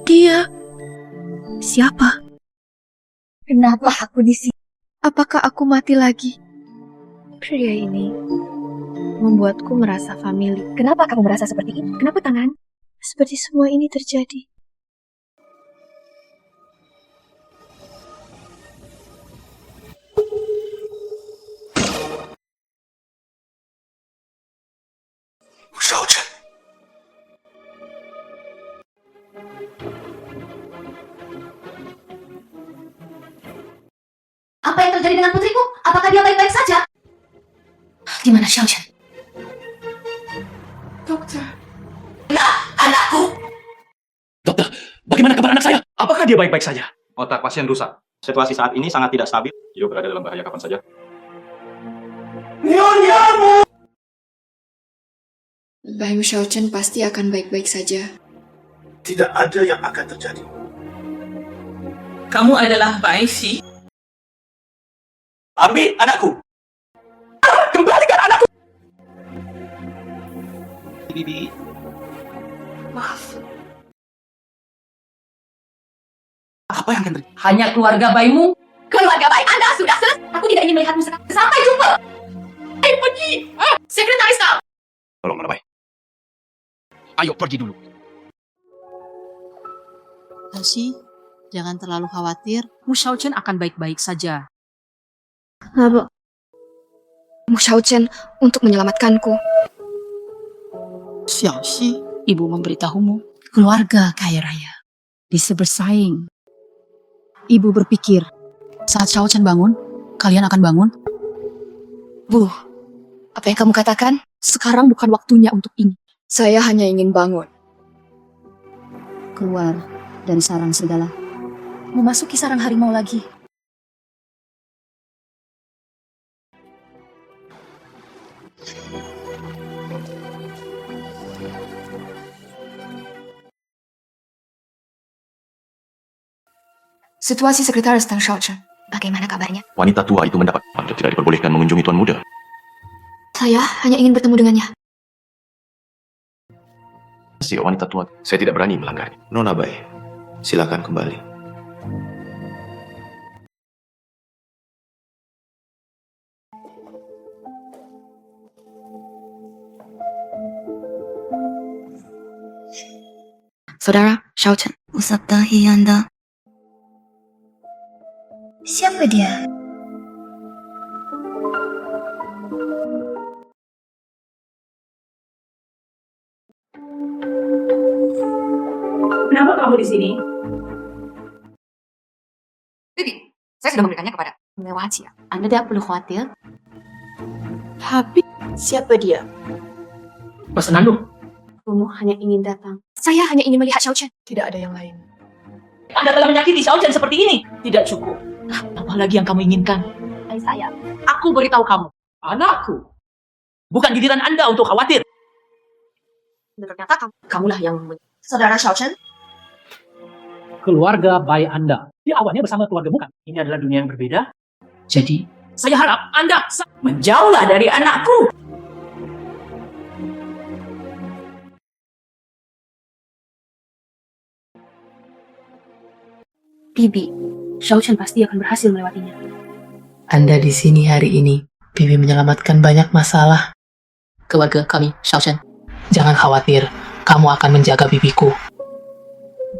[SPEAKER 5] Dia siapa?
[SPEAKER 3] Kenapa aku di sini?
[SPEAKER 15] Apakah aku mati lagi? Pria ini membuatku merasa famili.
[SPEAKER 3] Kenapa kamu merasa seperti ini? Kenapa tangan?
[SPEAKER 15] Seperti semua ini terjadi.
[SPEAKER 7] Shaochen.
[SPEAKER 3] Apa yang terjadi dengan putriku? Apakah dia baik-baik saja? Di mana Shaochen?
[SPEAKER 1] Dokter.
[SPEAKER 7] Anakku.
[SPEAKER 13] Dokter, bagaimana kabar anak saya?
[SPEAKER 18] Apakah dia baik-baik saja?
[SPEAKER 13] Otak pasien rusak. Situasi saat ini sangat tidak stabil. Dia berada dalam bahaya kapan saja.
[SPEAKER 7] Nyonyamu.
[SPEAKER 11] Bai Mu Shaochen pasti akan baik-baik saja.
[SPEAKER 7] Tidak ada yang akan terjadi.
[SPEAKER 1] Kamu adalah Baisi.
[SPEAKER 7] Ambil anakku. Kembalikan anakku. Bibi.
[SPEAKER 1] Maaf.
[SPEAKER 7] Apa yang akan terjadi?
[SPEAKER 8] hanya keluarga bayimu.
[SPEAKER 3] Keluarga baik Anda sudah selesai. Aku tidak ingin melihatmu sekarang. Sampai jumpa.
[SPEAKER 1] Ayo pergi. Sekretaris kau.
[SPEAKER 13] Tolong, Nona Bai. Ayo pergi dulu.
[SPEAKER 14] Aishi, jangan terlalu khawatir.
[SPEAKER 8] Mu Shaochen akan baik-baik saja.
[SPEAKER 3] Apa? Mu Shaochen untuk menyelamatkanku.
[SPEAKER 14] Xiaoxi, ibu memberitahumu. Keluarga kaya raya bisa bersaing. Ibu berpikir, saat Shaochen bangun, kalian akan bangun?
[SPEAKER 3] Bu, apa yang kamu katakan?
[SPEAKER 14] Sekarang bukan waktunya untuk ini.
[SPEAKER 3] Saya hanya ingin bangun.
[SPEAKER 14] Keluar dari sarang segala. Memasuki sarang harimau lagi.
[SPEAKER 3] Situasi sekretaris Tang Shaochen. Bagaimana kabarnya?
[SPEAKER 18] Wanita tua itu mendapat Anda tidak diperbolehkan mengunjungi tuan muda.
[SPEAKER 3] Saya hanya ingin bertemu dengannya.
[SPEAKER 18] Si wanita tua, saya tidak berani melanggarnya.
[SPEAKER 2] Nona Bai, silakan kembali.
[SPEAKER 3] Saudara Shaochen. Usap dahi Anda. Siapa dia?
[SPEAKER 8] Kenapa kamu di sini?
[SPEAKER 11] Bibi, saya sudah memberikannya kepada
[SPEAKER 3] Melewati ya. Anda tidak perlu khawatir.
[SPEAKER 1] Tapi siapa dia?
[SPEAKER 8] Pesanan lu.
[SPEAKER 3] Kamu hanya ingin datang. Saya hanya ingin melihat Shaochen.
[SPEAKER 1] Tidak ada yang lain.
[SPEAKER 8] Anda telah menyakiti Xiaochen seperti ini. Tidak cukup. Apa lagi yang kamu inginkan?
[SPEAKER 3] Hai saya.
[SPEAKER 8] Aku beritahu kamu. Anakku. Bukan giliran Anda untuk khawatir.
[SPEAKER 3] Ternyata kamulah yang Saudara Shaochen.
[SPEAKER 8] Keluarga baik Anda. Dia awalnya bersama keluargamu kan? Ini adalah dunia yang berbeda. Jadi, saya harap Anda menjauhlah dari anakku.
[SPEAKER 3] Bibi, Shaochen pasti akan berhasil melewatinya.
[SPEAKER 11] Anda di sini hari ini. Bibi menyelamatkan banyak masalah. Keluarga kami, Shaochen. Jangan khawatir, kamu akan menjaga bibiku.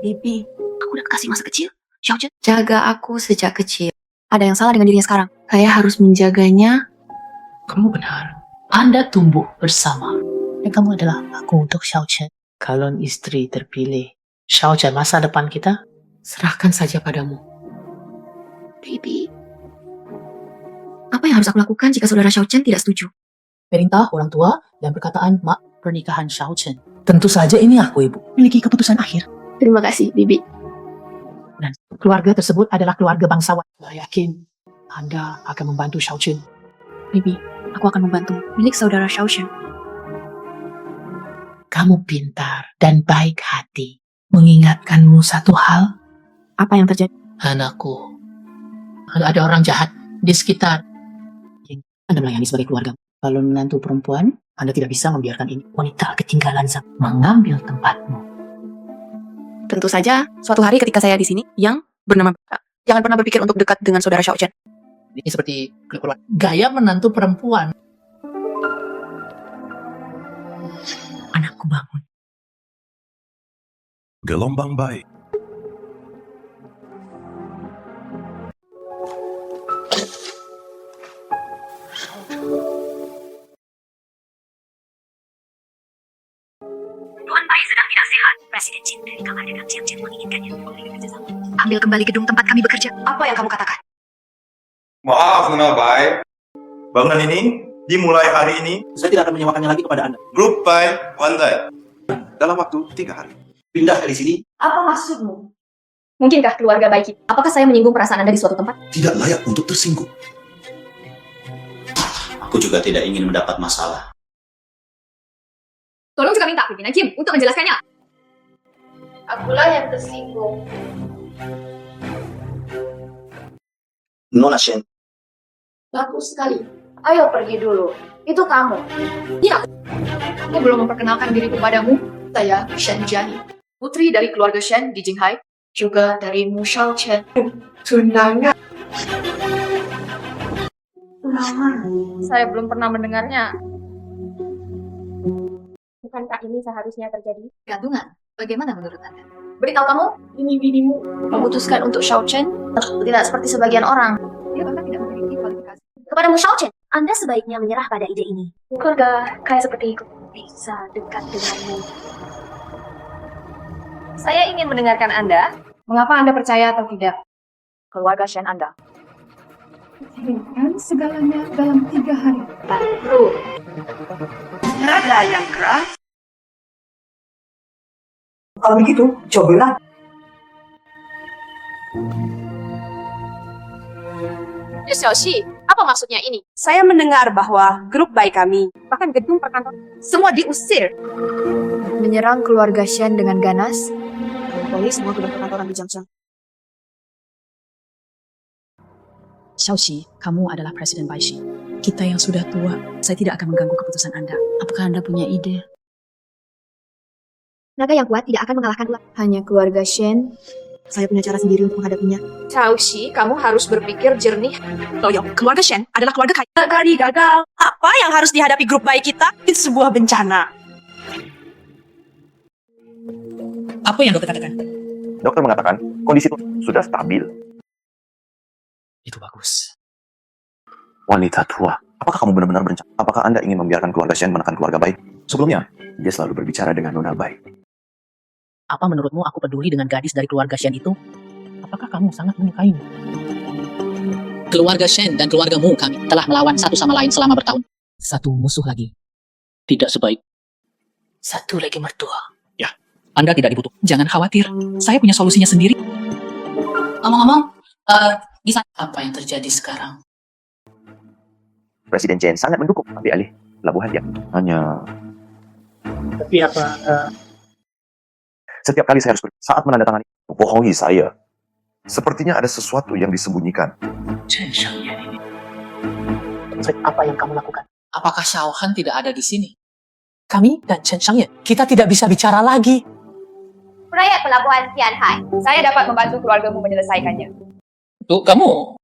[SPEAKER 3] Bibi, aku udah kasih masa kecil. Shaochen.
[SPEAKER 11] Jaga aku sejak kecil.
[SPEAKER 3] Ada yang salah dengan dirinya sekarang.
[SPEAKER 11] Saya harus menjaganya. Kamu benar. Anda tumbuh bersama. Dan kamu adalah aku untuk Shaochen. Calon istri terpilih. Shaochen, masa depan kita serahkan saja padamu.
[SPEAKER 3] Bibi, apa yang harus aku lakukan jika saudara Shaochen tidak setuju?
[SPEAKER 11] Perintah orang tua dan perkataan mak pernikahan Shaochen. Tentu saja ini aku, Ibu. Miliki keputusan akhir.
[SPEAKER 3] Terima kasih, Bibi.
[SPEAKER 11] Dan keluarga tersebut adalah keluarga bangsawan. Saya yakin Anda akan membantu Shaochen.
[SPEAKER 3] Bibi, aku akan membantu milik saudara Shaochen.
[SPEAKER 11] Kamu pintar dan baik hati. Mengingatkanmu satu hal.
[SPEAKER 3] Apa yang terjadi?
[SPEAKER 11] Anakku, ada orang jahat di sekitar. Anda melayani sebagai keluarga. Kalau menantu perempuan, Anda tidak bisa membiarkan ini. Wanita ketinggalan mengambil tempatmu.
[SPEAKER 3] Tentu saja, suatu hari ketika saya di sini, yang bernama jangan pernah berpikir untuk dekat dengan saudara Shaochen.
[SPEAKER 11] Ini seperti gaya menantu perempuan. Anakku bangun.
[SPEAKER 6] Gelombang baik.
[SPEAKER 3] Tuan Bai sedang tidak sehat. Presiden Jin dari kamar dagang Jiang Chen menginginkannya. Ambil kembali gedung tempat kami bekerja. Apa yang kamu katakan?
[SPEAKER 7] Maaf, Nona Bai. Bangunan ini dimulai hari ini.
[SPEAKER 13] Saya tidak akan menyewakannya lagi kepada Anda.
[SPEAKER 7] Grup Bai Wandai. Dalam waktu 3 hari.
[SPEAKER 13] Pindah dari sini.
[SPEAKER 3] Apa maksudmu? Mungkinkah keluarga baik kita? Apakah saya menyinggung perasaan Anda di suatu tempat?
[SPEAKER 13] Tidak layak untuk tersinggung. Aku juga tidak ingin mendapat masalah.
[SPEAKER 3] Tolong juga minta pimpinan Kim untuk menjelaskannya.
[SPEAKER 4] Akulah yang tersinggung.
[SPEAKER 13] Nona Shen.
[SPEAKER 4] Bagus sekali. Ayo pergi dulu. Itu kamu.
[SPEAKER 3] Ya, aku belum memperkenalkan diri kepadamu. Saya Shen Jiani, putri dari keluarga Shen di Jinghai, juga dari Mu Shaochen.
[SPEAKER 1] Tunangan.
[SPEAKER 4] Saya belum pernah mendengarnya. Bukankah ini seharusnya terjadi?
[SPEAKER 3] Gantungan. Bagaimana menurut Anda? Beritahu kamu, ini binimu memutuskan untuk Shaochen? Tidak seperti sebagian orang. Dia bahkan tidak memiliki kualifikasi.
[SPEAKER 14] Kepada Mu Shaochen, Anda sebaiknya menyerah pada ide ini.
[SPEAKER 3] Keluarga kaya seperti itu
[SPEAKER 14] Bisa dekat denganmu.
[SPEAKER 4] Saya ingin mendengarkan Anda. Mengapa Anda percaya atau tidak? Keluarga Shen Anda.
[SPEAKER 5] Dan segalanya dalam 3 hari.
[SPEAKER 4] Baru.
[SPEAKER 1] Nada yang keras. Kalau begitu, cobalah.
[SPEAKER 3] Xiaoxi,
[SPEAKER 4] Apa maksudnya ini?
[SPEAKER 1] Saya mendengar bahwa grup bayi kami, bahkan gedung perkantoran, semua diusir.
[SPEAKER 3] Menyerang keluarga Shen dengan ganas, monopoli semua gedung perkantoran di Jiangcheng.
[SPEAKER 15] Xiaoqi, kamu adalah Presiden Baishi. Kita yang sudah tua, saya tidak akan mengganggu keputusan Anda.
[SPEAKER 11] Apakah Anda punya ide?
[SPEAKER 3] Naga yang kuat tidak akan mengalahkan ular. Hanya keluarga Shen. Saya punya cara sendiri untuk menghadapinya.
[SPEAKER 4] Xiaoxi, kamu harus berpikir jernih.
[SPEAKER 1] Toyo, keluarga Shen adalah keluarga kaya. Kali gagal. Apa yang harus dihadapi grup bayi kita? Itu sebuah bencana.
[SPEAKER 15] Apa yang dokter katakan?
[SPEAKER 13] Dokter mengatakan kondisi itu sudah stabil.
[SPEAKER 11] Itu bagus.
[SPEAKER 13] Wanita tua, apakah kamu benar-benar berencana? Apakah Anda ingin membiarkan keluarga Shen menekan keluarga Bai? Sebelumnya, dia selalu berbicara dengan Nona Bai.
[SPEAKER 11] Apa menurutmu aku peduli dengan gadis dari keluarga Shen itu? Apakah kamu sangat menyukainya? Keluarga Shen dan keluargamu kami telah melawan satu sama lain selama bertahun. Satu musuh lagi. Tidak sebaik. Satu lagi mertua.
[SPEAKER 15] Ya, Anda tidak dibutuh. Jangan khawatir, saya punya solusinya sendiri.
[SPEAKER 11] Ngomong-ngomong, di sana apa yang terjadi sekarang?
[SPEAKER 13] Presiden Chen sangat mendukung ambil alih pelabuhan dia. Hanya
[SPEAKER 11] Tapi apa?
[SPEAKER 13] setiap kali saya harus saat menandatangani, bohongi saya. Sepertinya ada sesuatu yang disembunyikan.
[SPEAKER 11] Chen Shangyan ini. Apa yang kamu lakukan? Apakah Xiaohan tidak ada di sini? Kami dan Chen Shangyan, kita tidak bisa bicara lagi.
[SPEAKER 3] Proyek pelabuhan Tianhai. Saya dapat membantu keluargamu menyelesaikannya.
[SPEAKER 11] Tuh, kamu.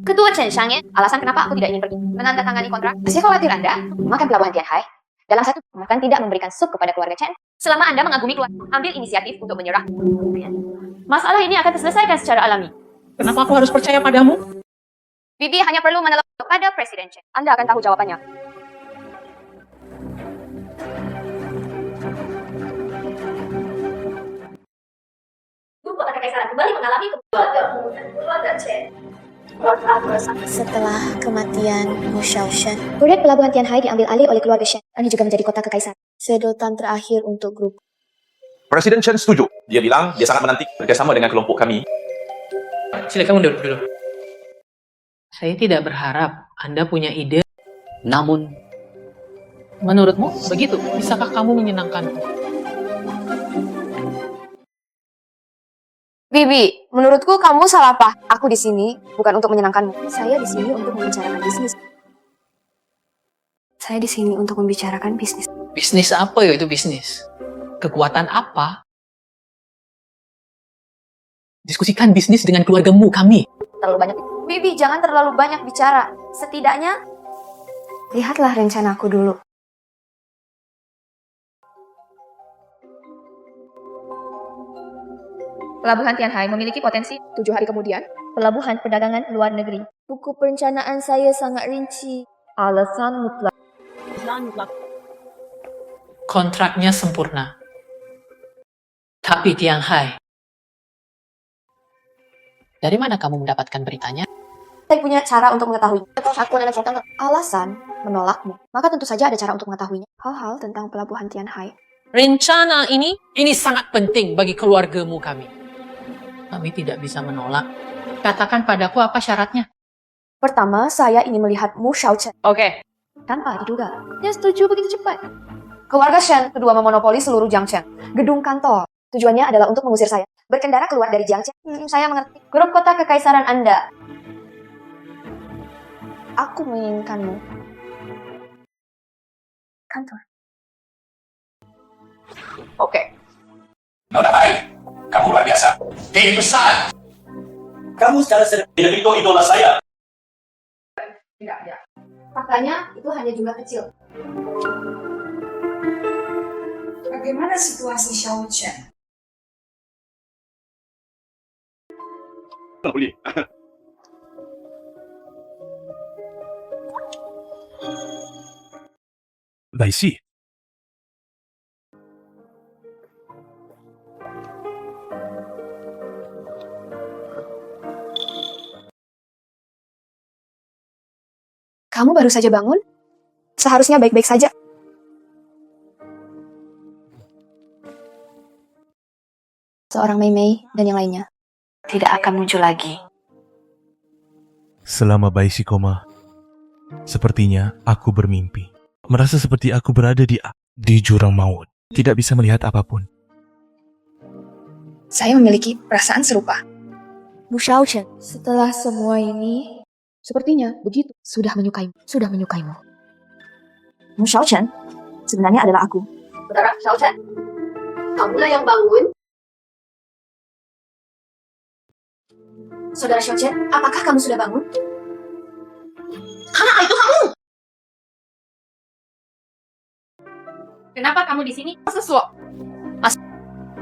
[SPEAKER 3] Ketua Chen Shangyan, alasan kenapa aku tidak ingin pergi menandatangani kontrak. Saya khawatir Anda memakan pelabuhan Tianhai. Dalam satu, bahkan tidak memberikan sup kepada keluarga Chen. Selama Anda mengagumi keluarga, ambil inisiatif untuk menyerah. Masalah ini akan terselesaikan secara alami.
[SPEAKER 11] Kenapa aku harus percaya padamu?
[SPEAKER 3] Bibi hanya perlu menelpon kepada Presiden Chen. Anda akan tahu jawabannya. Kota Kekaisaran kembali mengalami keluarga Chen. Setelah kematian Mu Xiaoshen, proyek pelabuhan Tianhai diambil alih oleh keluarga Shen. Ini juga menjadi kota kekaisaran. Sedotan terakhir untuk grup.
[SPEAKER 10] Presiden Chen setuju. Dia bilang dia sangat menanti bekerjasama dengan kelompok kami.
[SPEAKER 11] Silakan mundur dulu. Saya tidak berharap Anda punya ide. Namun, menurutmu begitu? Bisakah kamu menyenangkanku?
[SPEAKER 3] Bibi, menurutku kamu salah paham. Aku di sini bukan untuk menyenangkanmu. Saya di sini untuk membicarakan bisnis. Saya di sini untuk membicarakan bisnis.
[SPEAKER 11] Bisnis apa ya itu bisnis? Kekuatan apa? Diskusikan bisnis dengan keluargamu, kami.
[SPEAKER 3] Terlalu banyak. Bibi, jangan terlalu banyak bicara. Setidaknya, lihatlah rencanaku dulu. Pelabuhan Tianhai memiliki potensi 7 hari kemudian. Pelabuhan perdagangan luar negeri. Buku perencanaan saya sangat rinci. Alasan mutlak.
[SPEAKER 11] Kontraknya sempurna. Tapi Tianhai, dari mana kamu mendapatkan beritanya?
[SPEAKER 3] Saya punya cara untuk mengetahui. Aku adalah tentang alasan menolakmu. Maka tentu saja ada cara untuk mengetahuinya. Hal-hal tentang pelabuhan Tianhai.
[SPEAKER 11] Rencana ini sangat penting bagi keluargamu kami. Kami tidak bisa menolak. Katakan padaku apa syaratnya.
[SPEAKER 3] Pertama, saya ingin melihat Mu Xiaochen.
[SPEAKER 11] Oke.
[SPEAKER 3] Tanpa diduga, dia setuju begitu cepat. Keluarga Shen kedua memonopoli seluruh Jiangcheng. Gedung kantor. Tujuannya adalah untuk mengusir saya. Berkendara keluar dari Jiangcheng. Saya mengerti. Grup kota kekaisaran Anda. Aku menginginkanmu. Kantor.
[SPEAKER 10] Oke. Nona Bai, kamu luar biasa. Tim besar.
[SPEAKER 13] Kamu secara sederhana
[SPEAKER 10] Tidak itu idola saya.
[SPEAKER 3] Tidak. Faktanya, itu hanya jumlah kecil.
[SPEAKER 1] Bagaimana situasi Xiaochen?
[SPEAKER 16] Daisy,
[SPEAKER 3] Kamu baru saja bangun? Seharusnya baik-baik saja. Seorang Mei Mei dan yang lainnya tidak akan muncul lagi.
[SPEAKER 16] Selama bayi si koma, sepertinya aku bermimpi. Merasa seperti aku berada di jurang maut. Tidak bisa melihat apapun.
[SPEAKER 3] Saya memiliki perasaan serupa.
[SPEAKER 4] Bu Xiaochen, setelah semua ini, sepertinya begitu. Sudah menyukaimu.
[SPEAKER 3] Mu Xiaochen sebenarnya adalah aku.
[SPEAKER 4] Saudara Xiaochen, kamulah yang bangun.
[SPEAKER 3] Saudara Xiaochen, apakah kamu sudah bangun?
[SPEAKER 1] Anak itu kamu. Kenapa kamu di sini? Sesuatu.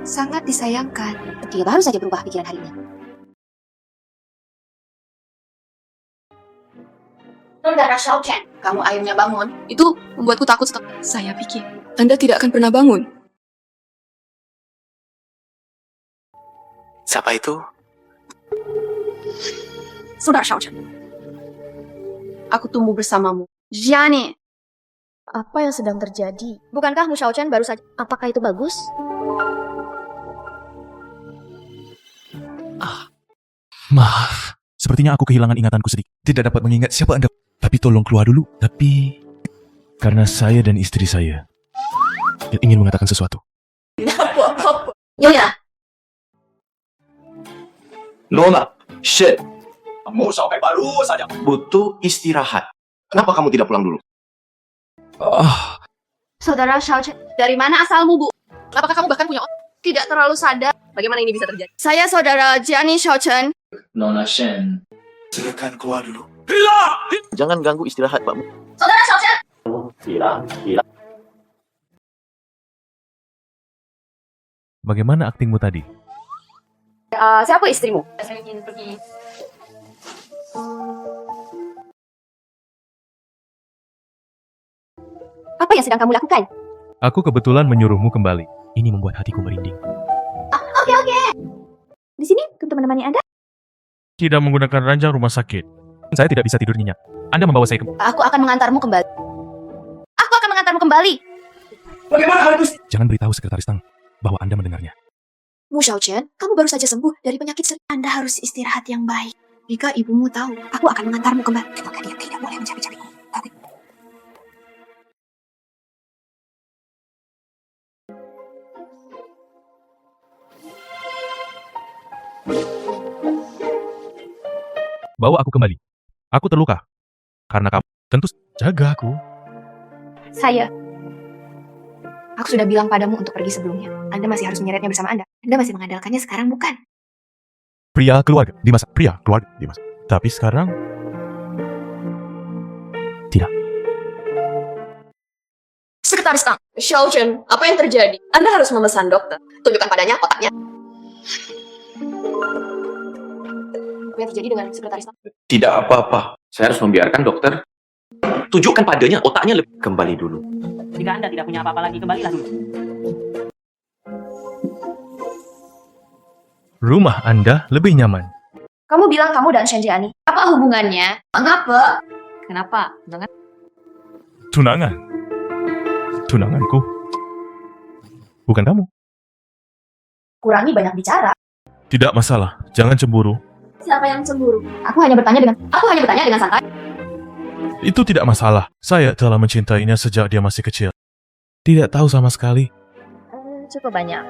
[SPEAKER 3] Sangat disayangkan. Dia baru saja berubah pikiran hari ini.
[SPEAKER 1] Saudara Xiaochen,
[SPEAKER 3] Kamu akhirnya bangun. Itu membuatku takut.
[SPEAKER 15] Saya pikir Anda tidak akan pernah bangun.
[SPEAKER 2] Siapa itu?
[SPEAKER 15] Saudara Xiaochen, aku tumbuh bersamamu. Jiani,
[SPEAKER 4] Apa yang sedang terjadi? Bukankah Mu Xiaochen baru saja? Apakah itu bagus?
[SPEAKER 16] Maaf, sepertinya aku kehilangan ingatanku sedikit. Tidak dapat mengingat siapa Anda. Tapi tolong keluar dulu. Tapi karena saya dan istri saya ingin mengatakan sesuatu.
[SPEAKER 4] Nyonya,
[SPEAKER 13] Nona, shit. Kamu sampai baru saja. Butuh istirahat. Kenapa kamu tidak pulang dulu?
[SPEAKER 4] Saudara Xiaochen, dari mana asalmu, Bu? Apakah kamu bahkan punya otak? Tidak terlalu sadar. Bagaimana ini bisa terjadi?
[SPEAKER 15] saya saudara Jiani Xiaochen.
[SPEAKER 18] Nona Shen.
[SPEAKER 2] Silakan keluar dulu.
[SPEAKER 13] Jangan ganggu istirahat, Pak.
[SPEAKER 1] Saudara Xiaochen.
[SPEAKER 16] Bagaimana aktingmu tadi?
[SPEAKER 4] Siapa istrimu?
[SPEAKER 1] Saya ingin pergi.
[SPEAKER 4] Apa yang sedang kamu lakukan?
[SPEAKER 16] Aku kebetulan menyuruhmu kembali. Ini membuat hatiku merinding.
[SPEAKER 4] Oke. Di sini untuk menemani Anda.
[SPEAKER 16] Tidak menggunakan ranjang rumah sakit. Saya tidak bisa tidur nyenyak. Anda membawa saya ke...
[SPEAKER 4] Aku akan mengantarmu kembali.
[SPEAKER 2] Bagaimana hal itu?
[SPEAKER 16] Jangan beritahu sekretaris Tang bahwa Anda mendengarnya.
[SPEAKER 3] Mu Xiaochen, kamu baru saja sembuh dari penyakit Anda harus istirahat yang baik. Jika ibumu tahu, aku akan mengantarmu kembali. Maka dia tidak boleh mencari-cariku. Tapi
[SPEAKER 16] Bawa aku kembali. Aku terluka. Karena kamu tentu jaga aku.
[SPEAKER 4] Saya.
[SPEAKER 3] aku sudah bilang padamu untuk pergi sebelumnya. Anda masih harus menyeretnya bersama Anda. Anda masih mengandalkannya sekarang, bukan?
[SPEAKER 16] Pria keluarga di masa Tapi sekarang tidak.
[SPEAKER 4] Sekretaris Tang, Xiaochen, apa yang terjadi? Anda harus memesan dokter. Tunjukkan padanya otaknya. Apa yang terjadi dengan sekretaris Tang?
[SPEAKER 18] Tidak apa-apa. Saya harus membiarkan dokter. Tunjukkan padanya, otaknya lebih. Kembali dulu.
[SPEAKER 8] Jika Anda tidak punya apa-apa lagi, kembalilah dulu.
[SPEAKER 16] Rumah Anda lebih nyaman.
[SPEAKER 4] Kamu bilang kamu dan Shenjiani. Apa hubungannya? Kenapa?
[SPEAKER 16] Tunanganku. Bukan kamu.
[SPEAKER 4] Kurangi banyak bicara.
[SPEAKER 16] Tidak masalah. Jangan cemburu.
[SPEAKER 4] Siapa yang cemburu? Aku hanya bertanya dengan santai.
[SPEAKER 16] Itu tidak masalah. Saya telah mencintainya sejak dia masih kecil. Tidak tahu sama sekali.
[SPEAKER 4] Cukup banyak.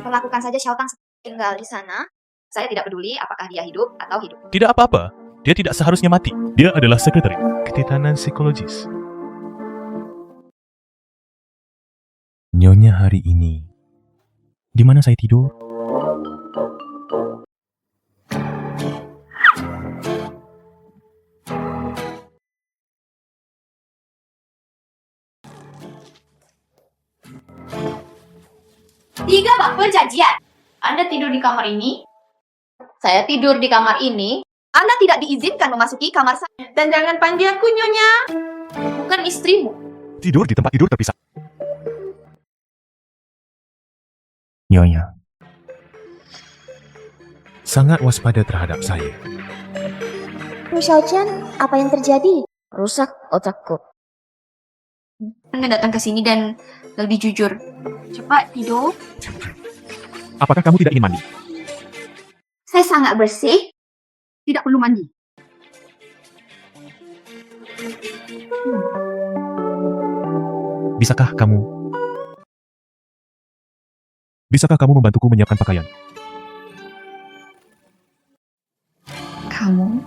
[SPEAKER 3] Perlakukan saja Xiaotang tinggal di sana. Saya tidak peduli apakah dia hidup atau hidup.
[SPEAKER 16] Tidak apa-apa. Dia tidak seharusnya mati. Dia adalah sekretaris ketetanan psikologis. Nyonya hari ini. Di mana saya tidur?
[SPEAKER 4] Tiga bak perjanjian. Anda tidur di kamar ini. Saya tidur di kamar ini. Anda tidak diizinkan memasuki kamar saya.
[SPEAKER 1] Dan jangan panggil aku Nyonya.
[SPEAKER 4] Bukan istrimu.
[SPEAKER 16] Tidur di tempat tidur terpisah. Nyonya sangat waspada terhadap saya.
[SPEAKER 4] Mu Xiaochen, apa yang terjadi? Rusak otakku.
[SPEAKER 3] Anda datang ke sini dan lebih jujur. Cepat tidur.
[SPEAKER 16] Apakah kamu tidak ingin mandi?
[SPEAKER 3] Saya sangat bersih. Tidak perlu mandi.
[SPEAKER 6] Bisakah kamu membantuku menyiapkan pakaian?
[SPEAKER 3] Kamu?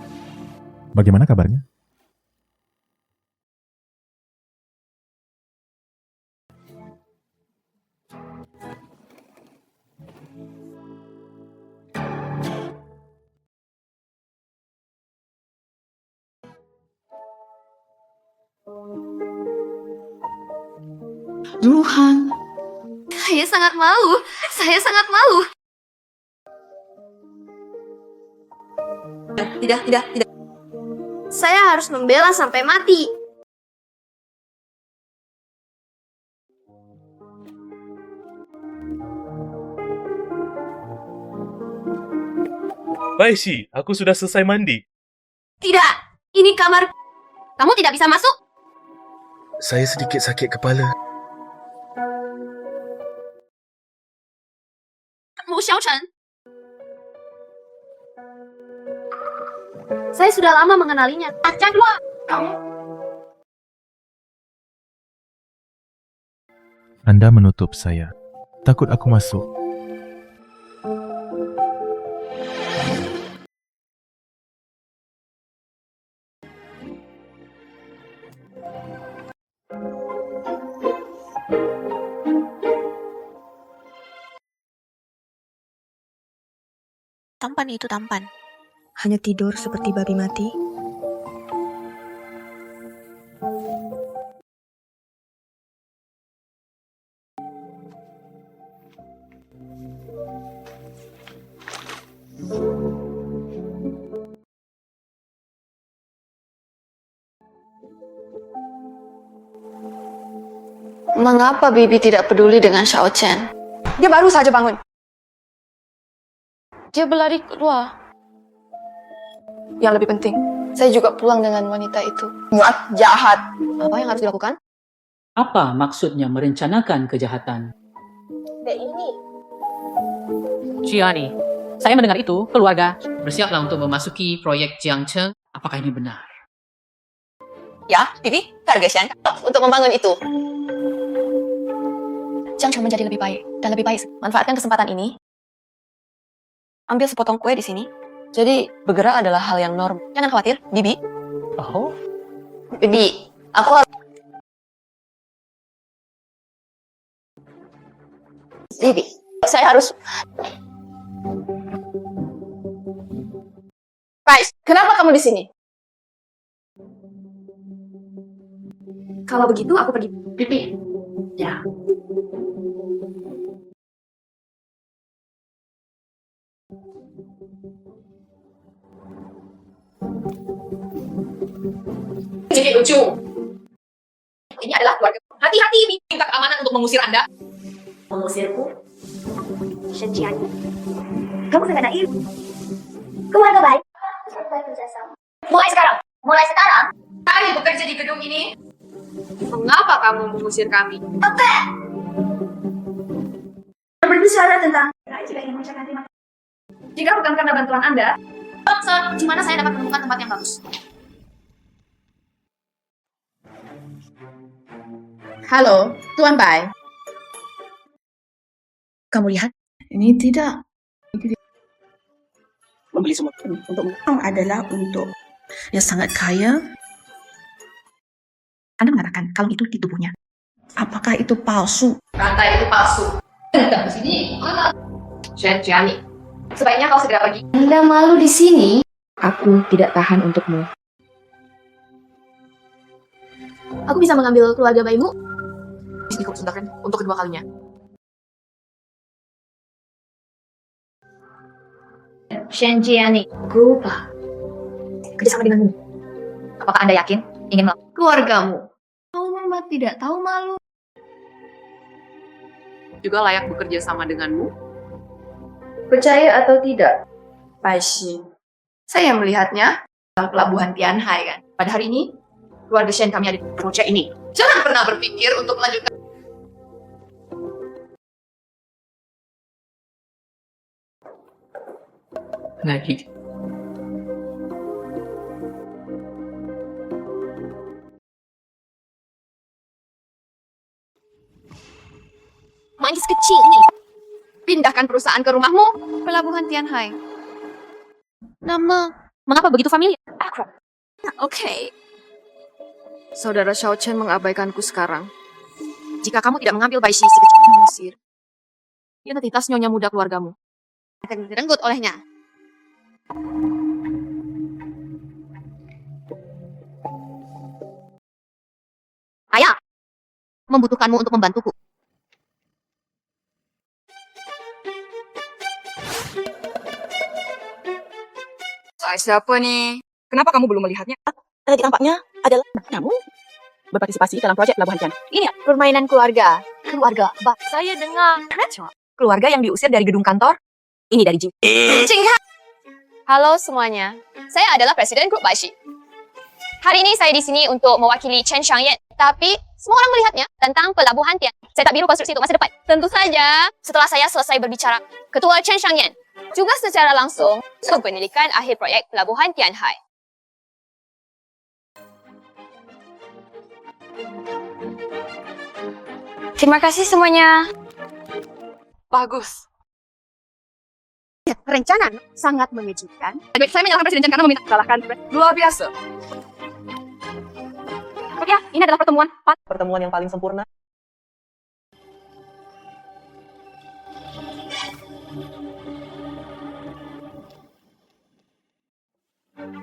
[SPEAKER 6] Bagaimana kabarnya?
[SPEAKER 11] Luhan.
[SPEAKER 4] Saya sangat malu. Saya sangat malu. Tidak. Saya harus membela sampai mati.
[SPEAKER 6] Baishi, aku sudah selesai mandi.
[SPEAKER 4] Tidak, ini kamar. Kamu tidak bisa masuk.
[SPEAKER 16] Saya sedikit sakit kepala.
[SPEAKER 4] Mu Xiaochen. Saya sudah lama mengenalinya. Jangan keluar.
[SPEAKER 16] Anda menutup saya. Takut aku masuk.
[SPEAKER 3] Tampan itu tampan. Hanya tidur seperti babi mati.
[SPEAKER 4] Mengapa Bibi tidak peduli dengan Xiao Chen?
[SPEAKER 3] Dia baru saja bangun.
[SPEAKER 4] Dia berlari keluar.
[SPEAKER 3] Yang lebih penting,
[SPEAKER 4] Saya juga pulang dengan wanita itu.
[SPEAKER 3] muat jahat.
[SPEAKER 4] Apa yang harus dilakukan?
[SPEAKER 11] Apa maksudnya merencanakan kejahatan?
[SPEAKER 4] Ini.
[SPEAKER 11] Ciani, saya mendengar itu, keluarga bersiaplah untuk memasuki proyek Jiangcheng. Apakah ini benar?
[SPEAKER 3] Ya, Bibi, targetnya
[SPEAKER 4] Untuk membangun itu.
[SPEAKER 3] Jiangcheng menjadi lebih baik dan lebih baik.
[SPEAKER 4] Manfaatkan kesempatan ini. Ambil sepotong kue di sini. Jadi, bergerak adalah hal yang normal. Jangan khawatir, Bibi.
[SPEAKER 11] Oh,
[SPEAKER 4] Bibi, aku harus... Bibi, saya harus... Pais, kenapa kamu di sini?
[SPEAKER 3] Kalau begitu, aku pergi.
[SPEAKER 4] Bibi. Ya.
[SPEAKER 1] Jadi lucu. Ini adalah keluarga. Hati-hati, minta keamanan untuk mengusir Anda. Mengusirku?
[SPEAKER 3] Shenjiani. Kamu sangat naif. Keluarga baik. Mulai sekarang.
[SPEAKER 1] Kami bekerja di gedung ini. Mengapa kamu mengusir kami?
[SPEAKER 3] Berbicara tentang
[SPEAKER 1] Jika bukan karena bantuan Anda,
[SPEAKER 4] Bangsa, di mana saya dapat menemukan tempat yang bagus?
[SPEAKER 15] Halo, Tuan Bai. Kamu lihat? Ini tidak. Membeli semua untuk adalah untuk yang sangat kaya. Anda mengatakan kalung itu di tubuhnya. Apakah itu palsu?
[SPEAKER 1] rantai itu palsu. Datang ke sini. Shenjiani, sebaiknya kau segera pergi.
[SPEAKER 4] Anda malu di sini? Aku tidak tahan untukmu. Aku bisa mengambil keluarga bayimu?
[SPEAKER 1] Ini kau sebentar untuk kedua kalinya.
[SPEAKER 4] Shenjiani, Gupa. Kerjasama denganmu. Apakah Anda yakin ingin melakukan keluargamu? Kamu tidak tahu malu.
[SPEAKER 1] Juga layak bekerja sama denganmu.
[SPEAKER 4] Percaya atau tidak? Paishi. Saya melihatnya dalam pelabuhan Tianhai kan. Pada hari ini, keluarga Shen kami ada di proyek ini.
[SPEAKER 1] Jangan pernah berpikir untuk melanjutkan.
[SPEAKER 11] lagi.
[SPEAKER 3] Manis kecil nih. Pindahkan perusahaan ke rumahmu. Pelabuhan Tianhai. Nama, mengapa begitu familiar? Akrab. Oke. Saudara Xiao Chen mengabaikanku sekarang. Jika kamu tidak mengambil Bai Shi si kecil Mesir, identitas nyonya muda keluargamu akan direnggut olehnya. Ayah, membutuhkanmu untuk membantuku. Saya siapa nih? Kenapa kamu belum melihatnya?
[SPEAKER 15] Tadi tampaknya adalah kamu berpartisipasi dalam proyek Pelabuhan Tian.
[SPEAKER 3] Ini permainan keluarga. Keluarga. Saya dengar. Keluarga yang diusir dari gedung kantor. Ini dari Jing. Halo semuanya. Saya adalah Presiden Grup Baishi. Hari ini saya di sini untuk mewakili Chen Xiangyan. Tapi semua orang melihatnya tentang Pelabuhan Tian. Saya tak biru konstruksi untuk masa depan. Tentu saja setelah saya selesai berbicara, Ketua Chen Xiangyan juga secara langsung untuk pendidikan akhir proyek Pelabuhan Tianhai. Terima kasih semuanya. Bagus. Rencana sangat mengejutkan. Saya menyalahkan Presiden Chen karena meminta kalahkan. Luar biasa. Oke, ini adalah pertemuan yang paling sempurna.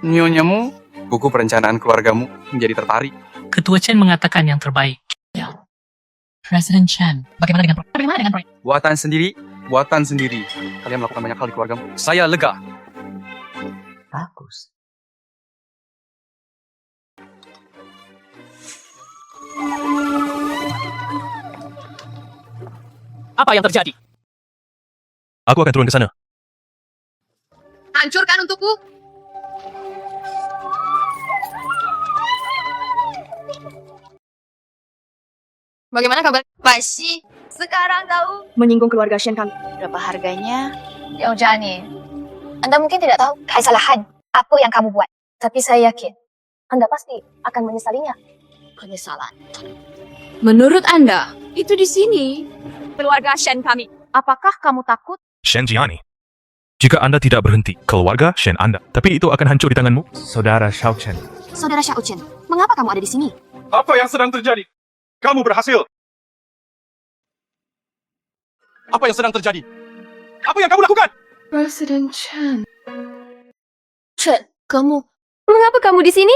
[SPEAKER 17] Nyonyamu, buku perencanaan keluargamu menjadi tertarik.
[SPEAKER 11] Ketua Chen mengatakan yang terbaik. Ya. Presiden Chen, bagaimana dengan proyek?
[SPEAKER 17] Buatan sendiri. Kalian melakukan banyak hal di keluargamu. Saya lega.
[SPEAKER 11] Bagus.
[SPEAKER 19] Apa yang terjadi?
[SPEAKER 16] Aku akan turun ke sana.
[SPEAKER 3] Hancurkan untukku. Bagaimana kabar? Pasti sekarang tahu
[SPEAKER 15] Menyinggung keluarga Shen kami.
[SPEAKER 3] berapa harganya? Yao Jani, Anda mungkin tidak tahu kesalahan apa yang kamu buat. Tapi saya yakin Anda pasti akan menyesalinya. Penyesalan. Menurut Anda, itu di sini keluarga Shen kami. Apakah kamu takut?
[SPEAKER 6] Shen Jiani. Jika Anda tidak berhenti, keluarga Shen Anda. Tapi itu akan hancur di tanganmu.
[SPEAKER 16] Saudara Xiao Chen.
[SPEAKER 3] Saudara Xiao Chen, mengapa kamu ada di sini?
[SPEAKER 7] Apa yang sedang terjadi? Kamu berhasil. Apa yang sedang terjadi? Apa yang kamu lakukan?
[SPEAKER 3] Presiden Chen. Chen, mengapa kamu di sini?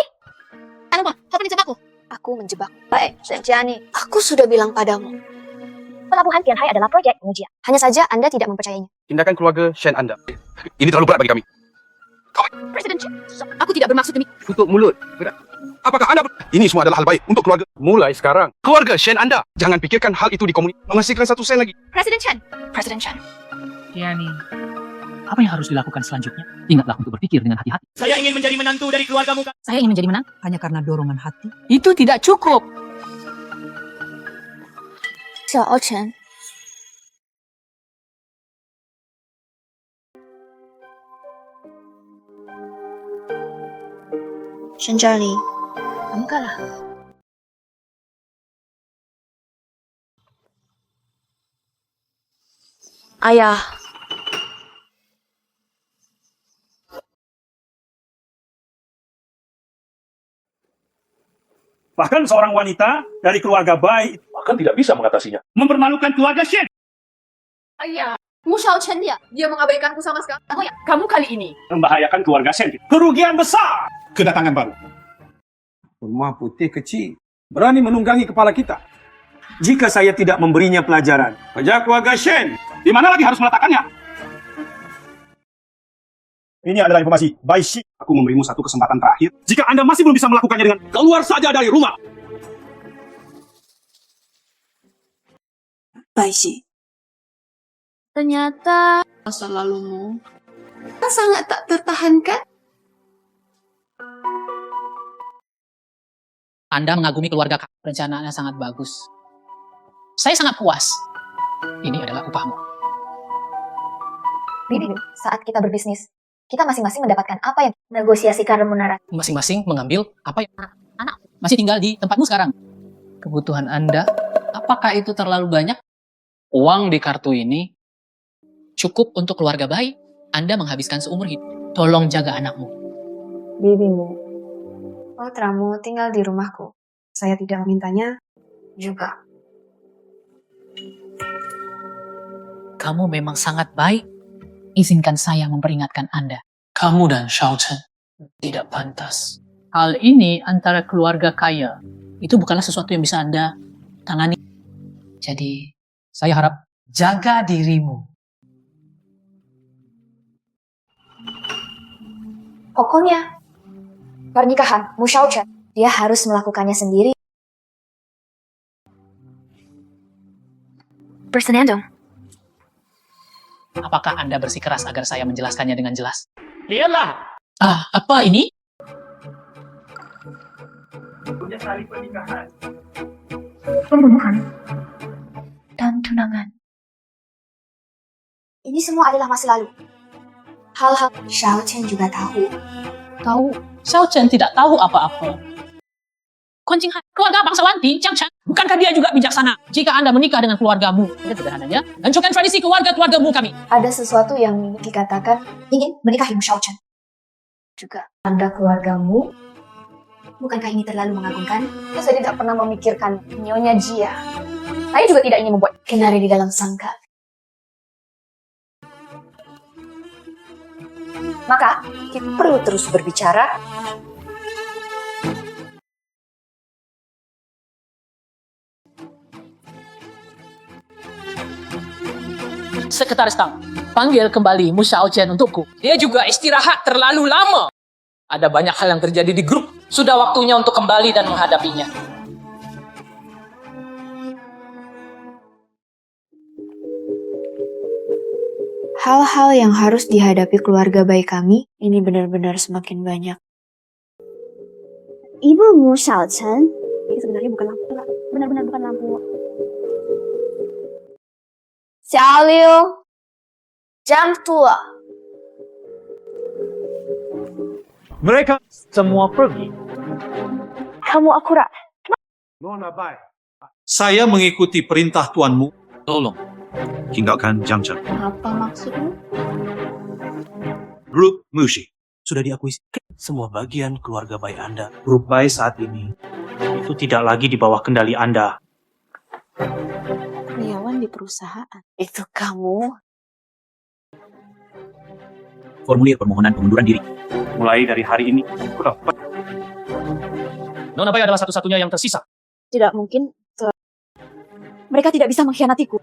[SPEAKER 3] Kenapa? Kamu menjebakku? Aku menjebak. Baik, Shen Jiani. Aku sudah bilang padamu. Pelabuhan Tianhai adalah proyek pengujian. Hanya saja Anda tidak mempercayainya.
[SPEAKER 17] Tindakan keluarga Shen Anda. Ini terlalu berat bagi kami.
[SPEAKER 3] Presiden Chen, aku tidak bermaksud demi.
[SPEAKER 17] Tutup mulut. Apakah Anda... Ini semua adalah hal baik untuk keluarga. Mulai sekarang, keluarga Shen Anda. Jangan pikirkan hal itu di komunitas. Menghasilkan 1 sen lagi.
[SPEAKER 3] Presiden Chen. Presiden Chen.
[SPEAKER 19] Yani, apa yang harus dilakukan selanjutnya? Ingatlah untuk berpikir dengan hati-hati. Saya ingin menjadi menantu dari keluargamu.
[SPEAKER 15] Saya ingin menjadi menang hanya karena dorongan hati.
[SPEAKER 19] Itu tidak cukup.
[SPEAKER 3] Xiao Chen. Shen Jiani, kamu kalah. Ayah.
[SPEAKER 13] Bahkan seorang wanita dari keluarga Bai
[SPEAKER 10] Bahkan tidak bisa mengatasinya.
[SPEAKER 13] mempermalukan keluarga Shen.
[SPEAKER 3] Ayah. Mu Xiao Chen dia mengabaikanku sama sekali. Oh ya, kamu kali ini.
[SPEAKER 13] Membahayakan keluarga Shen. Kerugian besar. Kedatangan baru.
[SPEAKER 7] Rumah putih kecil. Berani menunggangi kepala kita. Jika saya tidak memberinya pelajaran. Pajak keluarga Shen.
[SPEAKER 13] Di mana lagi harus meletakkannya? Ini adalah informasi Bai Shi. Aku memberimu satu kesempatan terakhir. Jika Anda masih belum bisa melakukannya dengan keluar saja dari rumah.
[SPEAKER 15] Bai Shi.
[SPEAKER 3] Ternyata masa lalumu sangat tak tertahankan.
[SPEAKER 19] Anda mengagumi keluarga kami. Perencanaannya sangat bagus. Saya sangat puas. Ini adalah upahmu.
[SPEAKER 3] Bibi, saat kita berbisnis, Kita masing-masing mendapatkan apa yang negosiasikan remunerasi.
[SPEAKER 19] Masing-masing mengambil apa yang masih tinggal di tempatmu sekarang. Kebutuhan Anda, apakah itu terlalu banyak? Uang di kartu ini cukup untuk keluarga baik. Anda menghabiskan seumur hidup. Tolong jaga anakmu.
[SPEAKER 3] Bibimu. Putramu tinggal di rumahku. Saya tidak memintanya juga.
[SPEAKER 19] Kamu memang sangat baik. Izinkan saya memperingatkan Anda. Kamu dan Shao Chen tidak pantas. Hal ini antara keluarga kaya. Itu bukanlah sesuatu yang bisa Anda tangani. Jadi, saya harap jaga dirimu.
[SPEAKER 3] Pokoknya, pernikahan Mu Shao Chen, dia harus melakukannya sendiri. Bersenandung.
[SPEAKER 19] Apakah Anda bersikeras agar saya menjelaskannya dengan jelas? Lihatlah! Apa ini?
[SPEAKER 3] Pembunuhan dan tunangan. Ini semua adalah masa lalu. Hal-hal Shao Chen juga tahu.
[SPEAKER 19] Tahu? Shao Chen tidak tahu apa-apa. Kuan Jinghan, keluarga bangsawan di Jiangchen. Bukankah dia juga bijaksana? Jika Anda menikah dengan keluargamu, dan sederhananya, hancurkan tradisi keluarga-keluargamu kami.
[SPEAKER 3] Ada sesuatu yang dikatakan ingin menikahi Mu Shao Chen. Juga Anda keluargamu. Bukankah ini terlalu mengagumkan? Saya tidak pernah memikirkan Nyonya Jia. Saya juga tidak ingin membuat kenari di dalam sangka. Maka, kita perlu terus berbicara.
[SPEAKER 19] Sekretaris Tang, panggil kembali Mu Shao Chen untukku. Dia juga istirahat terlalu lama. Ada banyak hal yang terjadi di grup. Sudah waktunya untuk kembali dan menghadapinya.
[SPEAKER 3] Hal-hal yang harus dihadapi keluarga baik kami ini benar-benar semakin banyak. Ibu Mu Shao Chen, ini sebenarnya bukan lampu, benar-benar bukan lampu. Xiao Liu, jam tua.
[SPEAKER 10] Mereka semua pergi.
[SPEAKER 3] Kamu akurat.
[SPEAKER 10] Saya mengikuti perintah tuanmu. Tolong, tinggalkan Jiangchen.
[SPEAKER 3] Apa maksudmu?
[SPEAKER 10] Grup Mushi.
[SPEAKER 13] Sudah diakui semua bagian keluarga baik Anda. Grup baik saat ini itu tidak lagi di bawah kendali Anda.
[SPEAKER 15] Karyawan di perusahaan.
[SPEAKER 3] Itu kamu?
[SPEAKER 13] Formulir permohonan pengunduran diri. Mulai dari hari ini,
[SPEAKER 19] Nona Bai adalah satu-satunya yang tersisa.
[SPEAKER 15] Tidak mungkin. Mereka tidak bisa mengkhianatiku.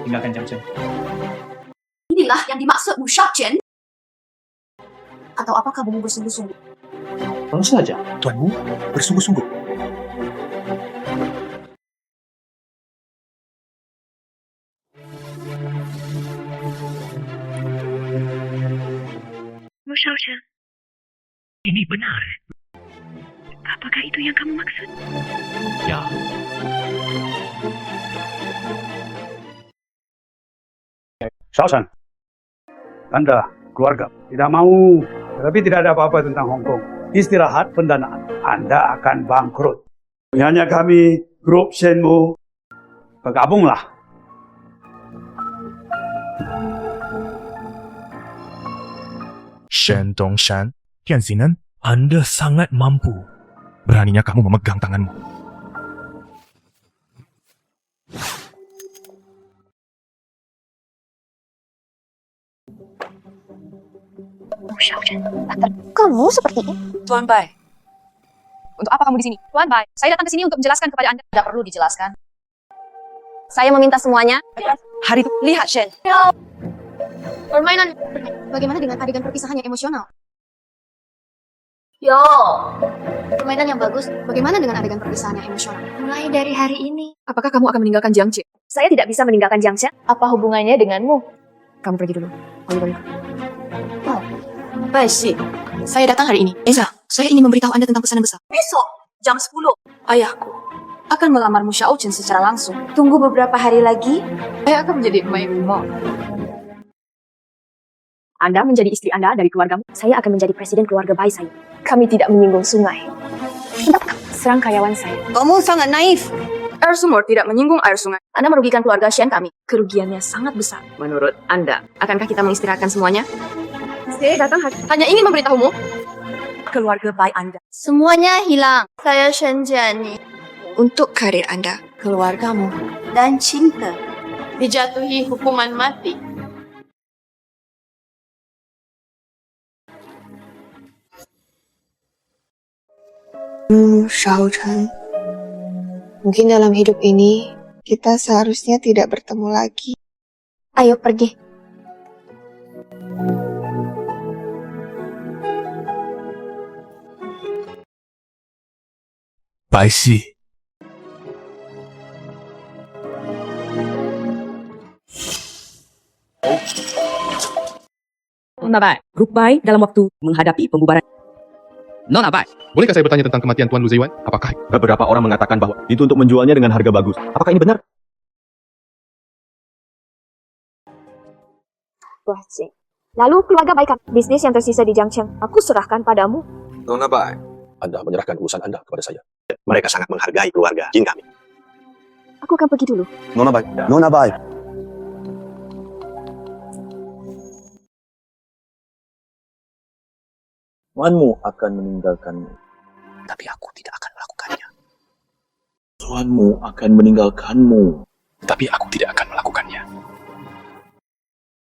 [SPEAKER 13] tinggalkan Jiangchen.
[SPEAKER 1] Inilah yang dimaksud Mu Shao Chen? Atau apakah kamu bersungguh-sungguh?
[SPEAKER 13] Tentu saja, tuanmu bersungguh-sungguh.
[SPEAKER 1] Mu Shao Chen, ini benar. Apakah itu yang kamu maksud?
[SPEAKER 10] Ya.
[SPEAKER 17] Shao Chen, Anda, keluarga, tidak mau. Tetapi tidak ada apa-apa tentang Hong Kong. Istirahat pendanaan. Anda akan bangkrut. Hanya kami, grup Shenmu, bergabunglah.
[SPEAKER 16] Shen Dongshan, Tian Xinan, Anda sangat mampu. Beraninya kamu memegang tanganmu.
[SPEAKER 3] Kamu seperti ini?
[SPEAKER 1] Tuan Bai, untuk apa kamu di sini? Tuan Bai, saya datang ke sini untuk menjelaskan kepada Anda. Tidak perlu dijelaskan.
[SPEAKER 3] Saya meminta semuanya.
[SPEAKER 1] Hari itu, lihat Shen.
[SPEAKER 3] Permainan. Bagaimana dengan adegan perpisahan yang emosional? Yo, permainan yang bagus. Bagaimana dengan adegan perpisahan yang emosional? Mulai dari hari ini.
[SPEAKER 1] Apakah kamu akan meninggalkan Jiangchen?
[SPEAKER 3] Saya tidak bisa meninggalkan Jiangchen. Apa hubungannya denganmu? Kamu pergi dulu.
[SPEAKER 1] Baik, saya datang hari ini. Eza, saya ingin memberitahu Anda tentang pesanan besar. Besok, jam 10, ayahku akan melamar Mu Shao Chen secara langsung.
[SPEAKER 3] Tunggu beberapa hari lagi.
[SPEAKER 1] Saya akan menjadi pemain rumah.
[SPEAKER 3] Anda menjadi istri Anda dari keluargamu. Saya akan menjadi presiden keluarga bayi saya. Kami tidak menyinggung sungai. Kenapa kamu serang karyawan saya?
[SPEAKER 1] Kamu sangat naif.
[SPEAKER 3] Air sumur tidak menyinggung air sungai. Anda merugikan keluarga Shen kami. Kerugiannya sangat besar. Menurut Anda, akankah kita mengistirahatkan semuanya? Saya datang hanya ingin memberitahumu. Keluarga bayi Anda.
[SPEAKER 1] Semuanya hilang. Saya Shen Jiani.
[SPEAKER 3] Untuk karir Anda, keluargamu,
[SPEAKER 1] Dan cinta. Dijatuhi hukuman mati.
[SPEAKER 3] Shao Chen. Mungkin dalam hidup ini, kita seharusnya tidak bertemu lagi. Ayo pergi.
[SPEAKER 16] Baisi.
[SPEAKER 20] Nona Bai, grup Bai dalam waktu menghadapi pembubaran. Nona Bai.
[SPEAKER 16] Bolehkah saya bertanya tentang kematian Tuan Lu Zeiwan? Apakah
[SPEAKER 13] Beberapa orang mengatakan bahwa itu untuk menjualnya dengan harga bagus. Apakah ini benar?
[SPEAKER 3] Wah, Cik. Lalu keluarga baik bisnis yang tersisa di Jiangcheng, aku serahkan padamu.
[SPEAKER 13] Nona Bai, Anda menyerahkan urusan Anda kepada saya. Mereka sangat menghargai keluarga Jin kami.
[SPEAKER 3] Aku akan pergi dulu.
[SPEAKER 13] Nona Bai, Nona Bai. Tuanmu akan meninggalkanmu, tapi aku tidak akan melakukannya. Tuanmu akan meninggalkanmu, tapi aku tidak akan melakukannya.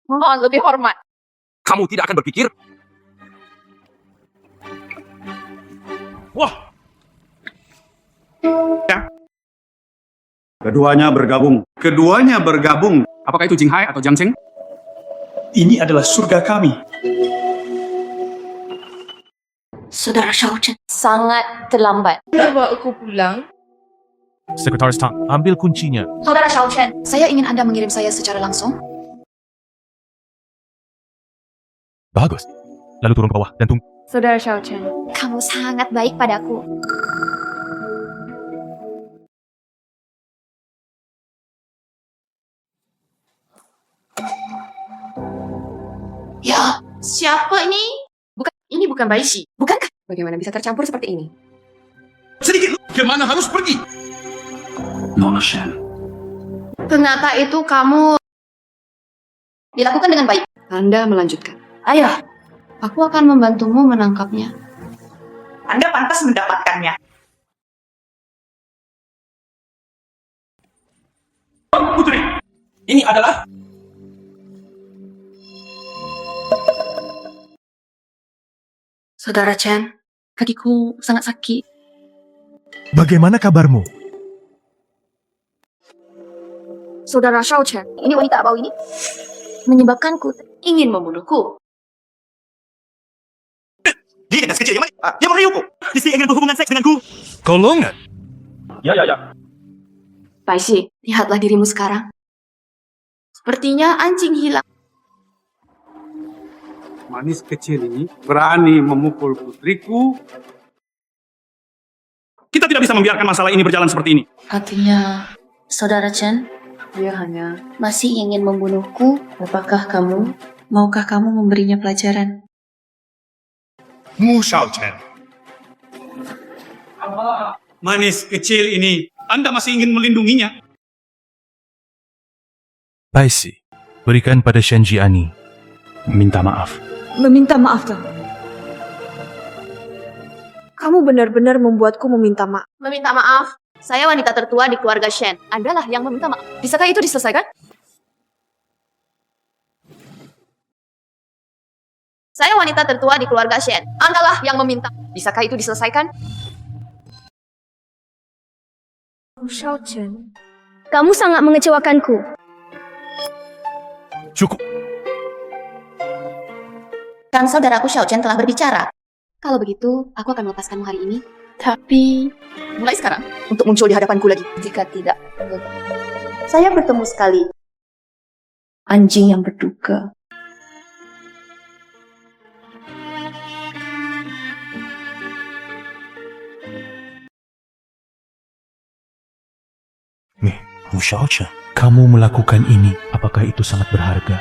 [SPEAKER 1] Mohon lebih hormat.
[SPEAKER 10] Kamu tidak akan berpikir? Wah!
[SPEAKER 17] Keduanya bergabung. Keduanya bergabung.
[SPEAKER 10] Apakah itu Jinghai atau Jiangcheng?
[SPEAKER 12] Ini adalah surga kami.
[SPEAKER 1] Saudara Shao Chen. Sangat terlambat. Bawa aku pulang.
[SPEAKER 6] Sekretaris Tang, ambil kuncinya.
[SPEAKER 15] Saudara Shao Chen, saya ingin Anda mengirim saya secara langsung.
[SPEAKER 6] Bagus. Lalu turun ke bawah dan tunggu.
[SPEAKER 3] Saudara Shao Chen, kamu sangat baik padaku.
[SPEAKER 1] Ya, siapa ini? Ini bukan Baishi.
[SPEAKER 3] Bukankah? Bagaimana bisa tercampur seperti ini?
[SPEAKER 10] Sedikit, kemana harus pergi?
[SPEAKER 13] Nona Shen.
[SPEAKER 1] Ternyata itu kamu.
[SPEAKER 15] Dilakukan dengan baik.
[SPEAKER 3] Anda melanjutkan.
[SPEAKER 1] Ayo, aku akan membantumu menangkapnya.
[SPEAKER 5] Anda pantas mendapatkannya.
[SPEAKER 10] Putri, ini adalah...
[SPEAKER 1] Saudara Chen, kakiku sangat sakit.
[SPEAKER 16] Bagaimana kabarmu?
[SPEAKER 3] Saudara Shao Chen, ini wanita abau ini menyebabkanku ingin membunuhku.
[SPEAKER 13] Dia dengan sekecil yang mana? Dia merayuku. Dia ingin berhubungan seks denganku.
[SPEAKER 16] Golongan?
[SPEAKER 13] Ya.
[SPEAKER 3] Baishi, lihatlah dirimu sekarang.
[SPEAKER 1] Sepertinya anjing hilang.
[SPEAKER 17] Manis kecil ini berani memukul putriku.
[SPEAKER 10] Kita tidak bisa membiarkan masalah ini berjalan seperti ini.
[SPEAKER 1] Artinya, Saudara Chen,
[SPEAKER 3] Dia hanya
[SPEAKER 1] masih ingin membunuhku. Maukah kamu memberinya pelajaran?
[SPEAKER 17] Mu Shao Chen. Manis kecil ini,
[SPEAKER 10] Anda masih ingin melindunginya.
[SPEAKER 16] Baisi, berikan pada Shen Jiani. Minta maaf.
[SPEAKER 5] Meminta maaf, Kang.
[SPEAKER 3] kamu benar-benar membuatku meminta maaf.
[SPEAKER 1] Meminta maaf. Saya wanita tertua di keluarga Shen.
[SPEAKER 3] Andalah yang meminta maaf. Bisakah itu diselesaikan?
[SPEAKER 1] Saya wanita tertua di keluarga Shen.
[SPEAKER 3] Andalah yang meminta. Bisakah itu diselesaikan? Shao Chen, kamu sangat mengecewakanku.
[SPEAKER 16] Cukup.
[SPEAKER 1] Kan saudaraku Shao Chen telah berbicara.
[SPEAKER 3] Kalau begitu, aku akan melepaskanmu hari ini.
[SPEAKER 1] Tapi,
[SPEAKER 3] mulai sekarang, untuk muncul di hadapanku lagi.
[SPEAKER 1] Jika tidak, saya bertemu sekali. Anjing yang berduka.
[SPEAKER 16] Mu Shao Chen, kamu melakukan ini. Apakah itu sangat berharga?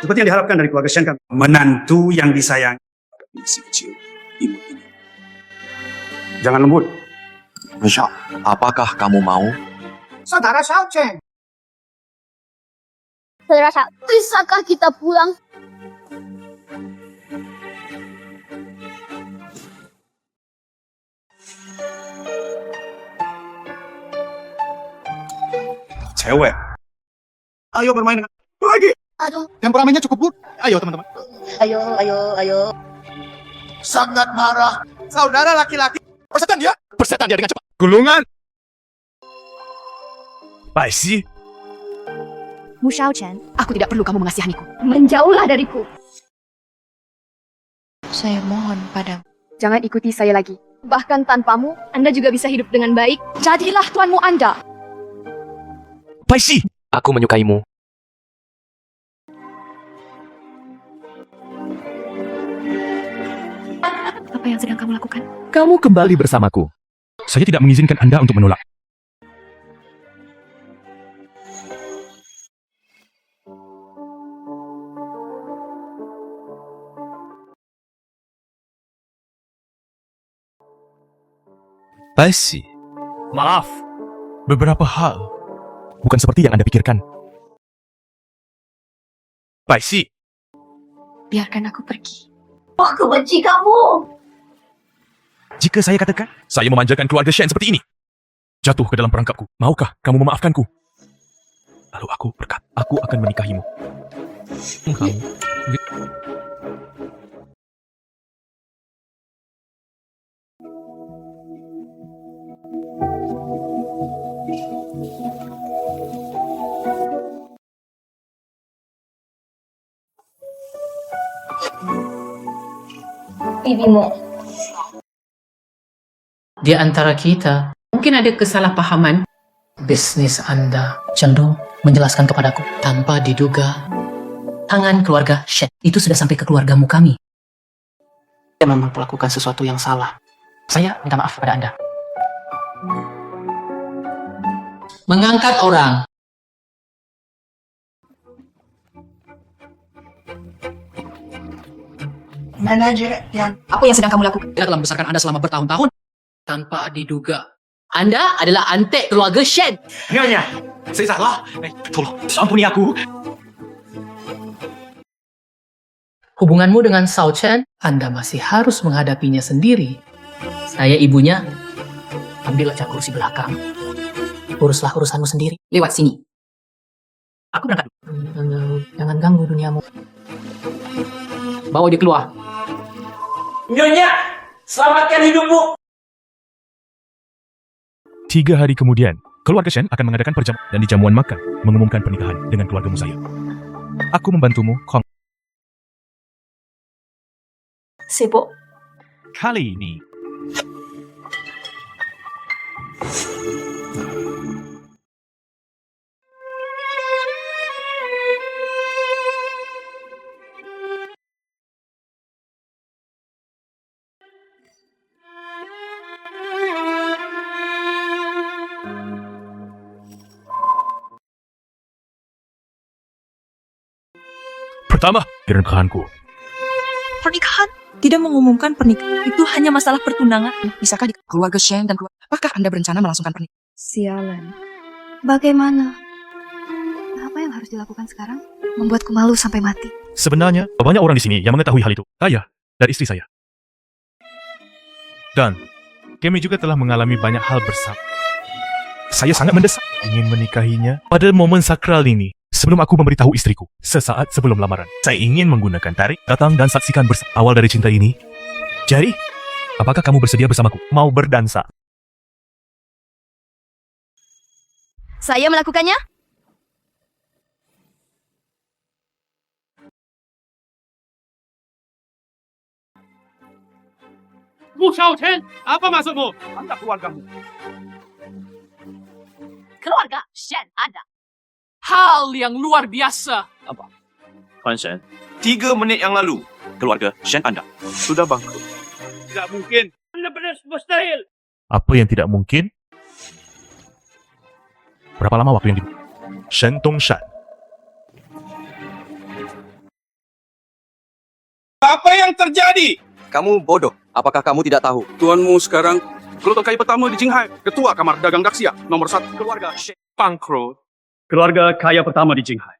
[SPEAKER 17] Seperti yang diharapkan dari keluarga Shen kami. Menantu yang disayang.
[SPEAKER 7] Si kecil, imut ini.
[SPEAKER 17] Jangan lembut.
[SPEAKER 2] Misha, apakah kamu mau?
[SPEAKER 21] Saudara Xiao Chen.
[SPEAKER 22] Saudara Xiao, bisakah kita pulang?
[SPEAKER 7] Cewek. Ayo bermain dengan lagi.
[SPEAKER 21] Aduh.
[SPEAKER 7] Temperamennya cukup good. Ayo teman-teman.
[SPEAKER 21] Ayo. Sangat marah.
[SPEAKER 7] Saudara laki-laki. Persetan dia dengan cepat. Gulungan.
[SPEAKER 16] Paisi,
[SPEAKER 3] Mu Xiaochen, aku tidak perlu kamu mengasihaniku.
[SPEAKER 22] Menjauhlah dariku.
[SPEAKER 3] Saya mohon padamu. Jangan ikuti saya lagi. Bahkan tanpamu, Anda juga bisa hidup dengan baik. Jadilah tuanmu Anda.
[SPEAKER 16] Paisi.
[SPEAKER 9] Aku menyukaimu.
[SPEAKER 3] Apa yang sedang kamu lakukan?
[SPEAKER 16] Kamu kembali bersamaku. Saya tidak mengizinkan Anda untuk menolak. Paisi. Maaf. Beberapa hal bukan seperti yang Anda pikirkan. Paisi.
[SPEAKER 3] Biarkan aku pergi.
[SPEAKER 22] Aku benci kamu.
[SPEAKER 16] Jika saya katakan, saya memanjakan keluarga Shen seperti ini, jatuh ke dalam perangkapku, maukah kamu memaafkanku? Lalu aku berkata, aku akan menikahimu. Kamu...
[SPEAKER 22] Bibimu.
[SPEAKER 19] Di antara kita, mungkin ada kesalahpahaman. Bisnis Anda cenderung menjelaskan kepadaku tanpa diduga. Tangan keluarga Shen itu sudah sampai ke keluargamu kami.
[SPEAKER 11] Saya memang melakukan sesuatu yang salah. Saya minta maaf kepada Anda.
[SPEAKER 19] Mengangkat orang.
[SPEAKER 21] Manajer yang...
[SPEAKER 3] Apa yang sedang kamu lakukan?
[SPEAKER 19] Dia telah membesarkan Anda selama bertahun-tahun. Tanpa diduga. Anda adalah antek keluarga Shen.
[SPEAKER 7] Nyonya, saya salah. Tolong, ampuni aku.
[SPEAKER 19] Hubunganmu dengan Xiao Chen, Anda masih harus menghadapinya sendiri. Saya ibunya. Ambil aja kursi belakang. Uruslah urusanmu sendiri.
[SPEAKER 3] Lewat sini.
[SPEAKER 19] Aku berangkat. Jangan ganggu duniamu. Bawa dia keluar.
[SPEAKER 21] Nyonya, selamatkan hidupmu.
[SPEAKER 16] 3 hari kemudian, keluarga Shen akan mengadakan perjamuan dan di jamuan makan mengumumkan pernikahan dengan keluargamu saya. Aku membantumu, Kong.
[SPEAKER 22] Sibuk.
[SPEAKER 16] Kali ini, pertama, pernikahanku.
[SPEAKER 5] Pernikahan? Tidak mengumumkan pernikahan. Itu hanya masalah pertunangan. Bisakah di keluarga Shen dan keluarga... Apakah Anda berencana melangsungkan pernikahan?
[SPEAKER 3] Sialan. Bagaimana? Apa yang harus dilakukan sekarang? Membuatku malu sampai mati.
[SPEAKER 16] Sebenarnya, banyak orang di sini yang mengetahui hal itu. Saya dan istri saya. Dan kami juga telah mengalami banyak hal bersama. Saya sangat mendesak ingin menikahinya pada momen sakral ini. Sebelum aku memberitahu istriku, sesaat sebelum lamaran, saya ingin menggunakan tarik, datang dan saksikan bersama awal dari cinta ini. Jadi, apakah kamu bersedia bersamaku? Mau berdansa?
[SPEAKER 3] Saya melakukannya?
[SPEAKER 17] Mu Xiaochen, apa maksudmu? Anda keluargamu.
[SPEAKER 22] Keluarga Shen Anda.
[SPEAKER 19] Hal yang luar biasa.
[SPEAKER 18] Apa? Tuan Shen, 3 menit yang lalu, keluarga Shen Anda sudah bangkrut.
[SPEAKER 17] Tidak mungkin. Benar-benar mustahil.
[SPEAKER 16] Apa yang tidak mungkin? Berapa lama waktu yang dibutuhkan? Shen Tongshan
[SPEAKER 7] Apa yang terjadi?
[SPEAKER 18] Kamu bodoh. Apakah kamu tidak tahu?
[SPEAKER 7] Tuanmu sekarang keluarga kaya pertama di Jinghai, ketua kamar dagang Daxia, nomor 1 keluarga Sheikh Bangkrut.
[SPEAKER 17] Keluarga kaya pertama di Jinghai.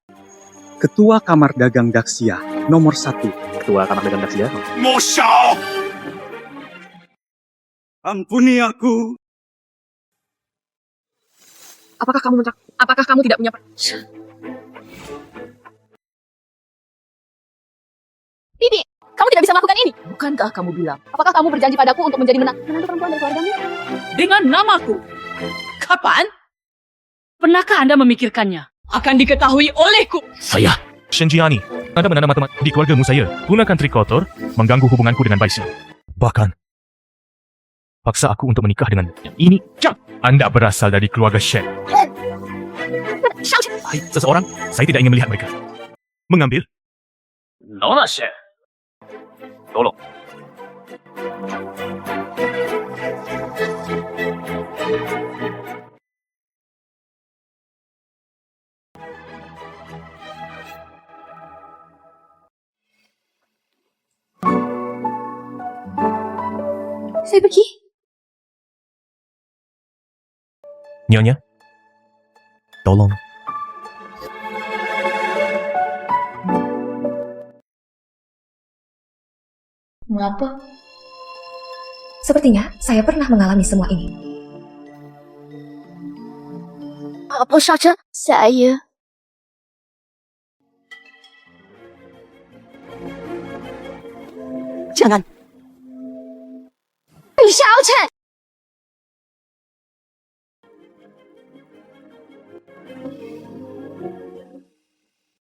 [SPEAKER 13] Ketua Kamar Dagang Daxia, nomor 1. Ketua Kamar Dagang Daxia.
[SPEAKER 7] Musa! Ampuni aku.
[SPEAKER 1] Apakah kamu tidak punya Bibi, kamu tidak bisa melakukan ini.
[SPEAKER 19] Bukankah kamu bilang
[SPEAKER 1] Apakah kamu berjanji padaku untuk menjadi menantu perempuan dari keluargamu?
[SPEAKER 19] dengan namaku? Kapan? Pernahkah Anda memikirkannya? Akan diketahui olehku.
[SPEAKER 16] Saya, Shenjiani. Anda menanam matematik di keluargamu saya. Gunakan trik kotor, mengganggu hubunganku dengan Baisi. Bahkan, paksa aku untuk menikah dengan ini. Anda berasal dari keluarga Shen. Hai, seseorang, saya tidak ingin melihat mereka. Mengambil.
[SPEAKER 10] Nona Shen. Tolong.
[SPEAKER 3] Saya pergi.
[SPEAKER 16] Nyonya, tolong.
[SPEAKER 3] Mengapa? Sepertinya saya pernah mengalami semua ini.
[SPEAKER 22] Apa saja? Saya.
[SPEAKER 20] Jangan.
[SPEAKER 22] Xiao Chen.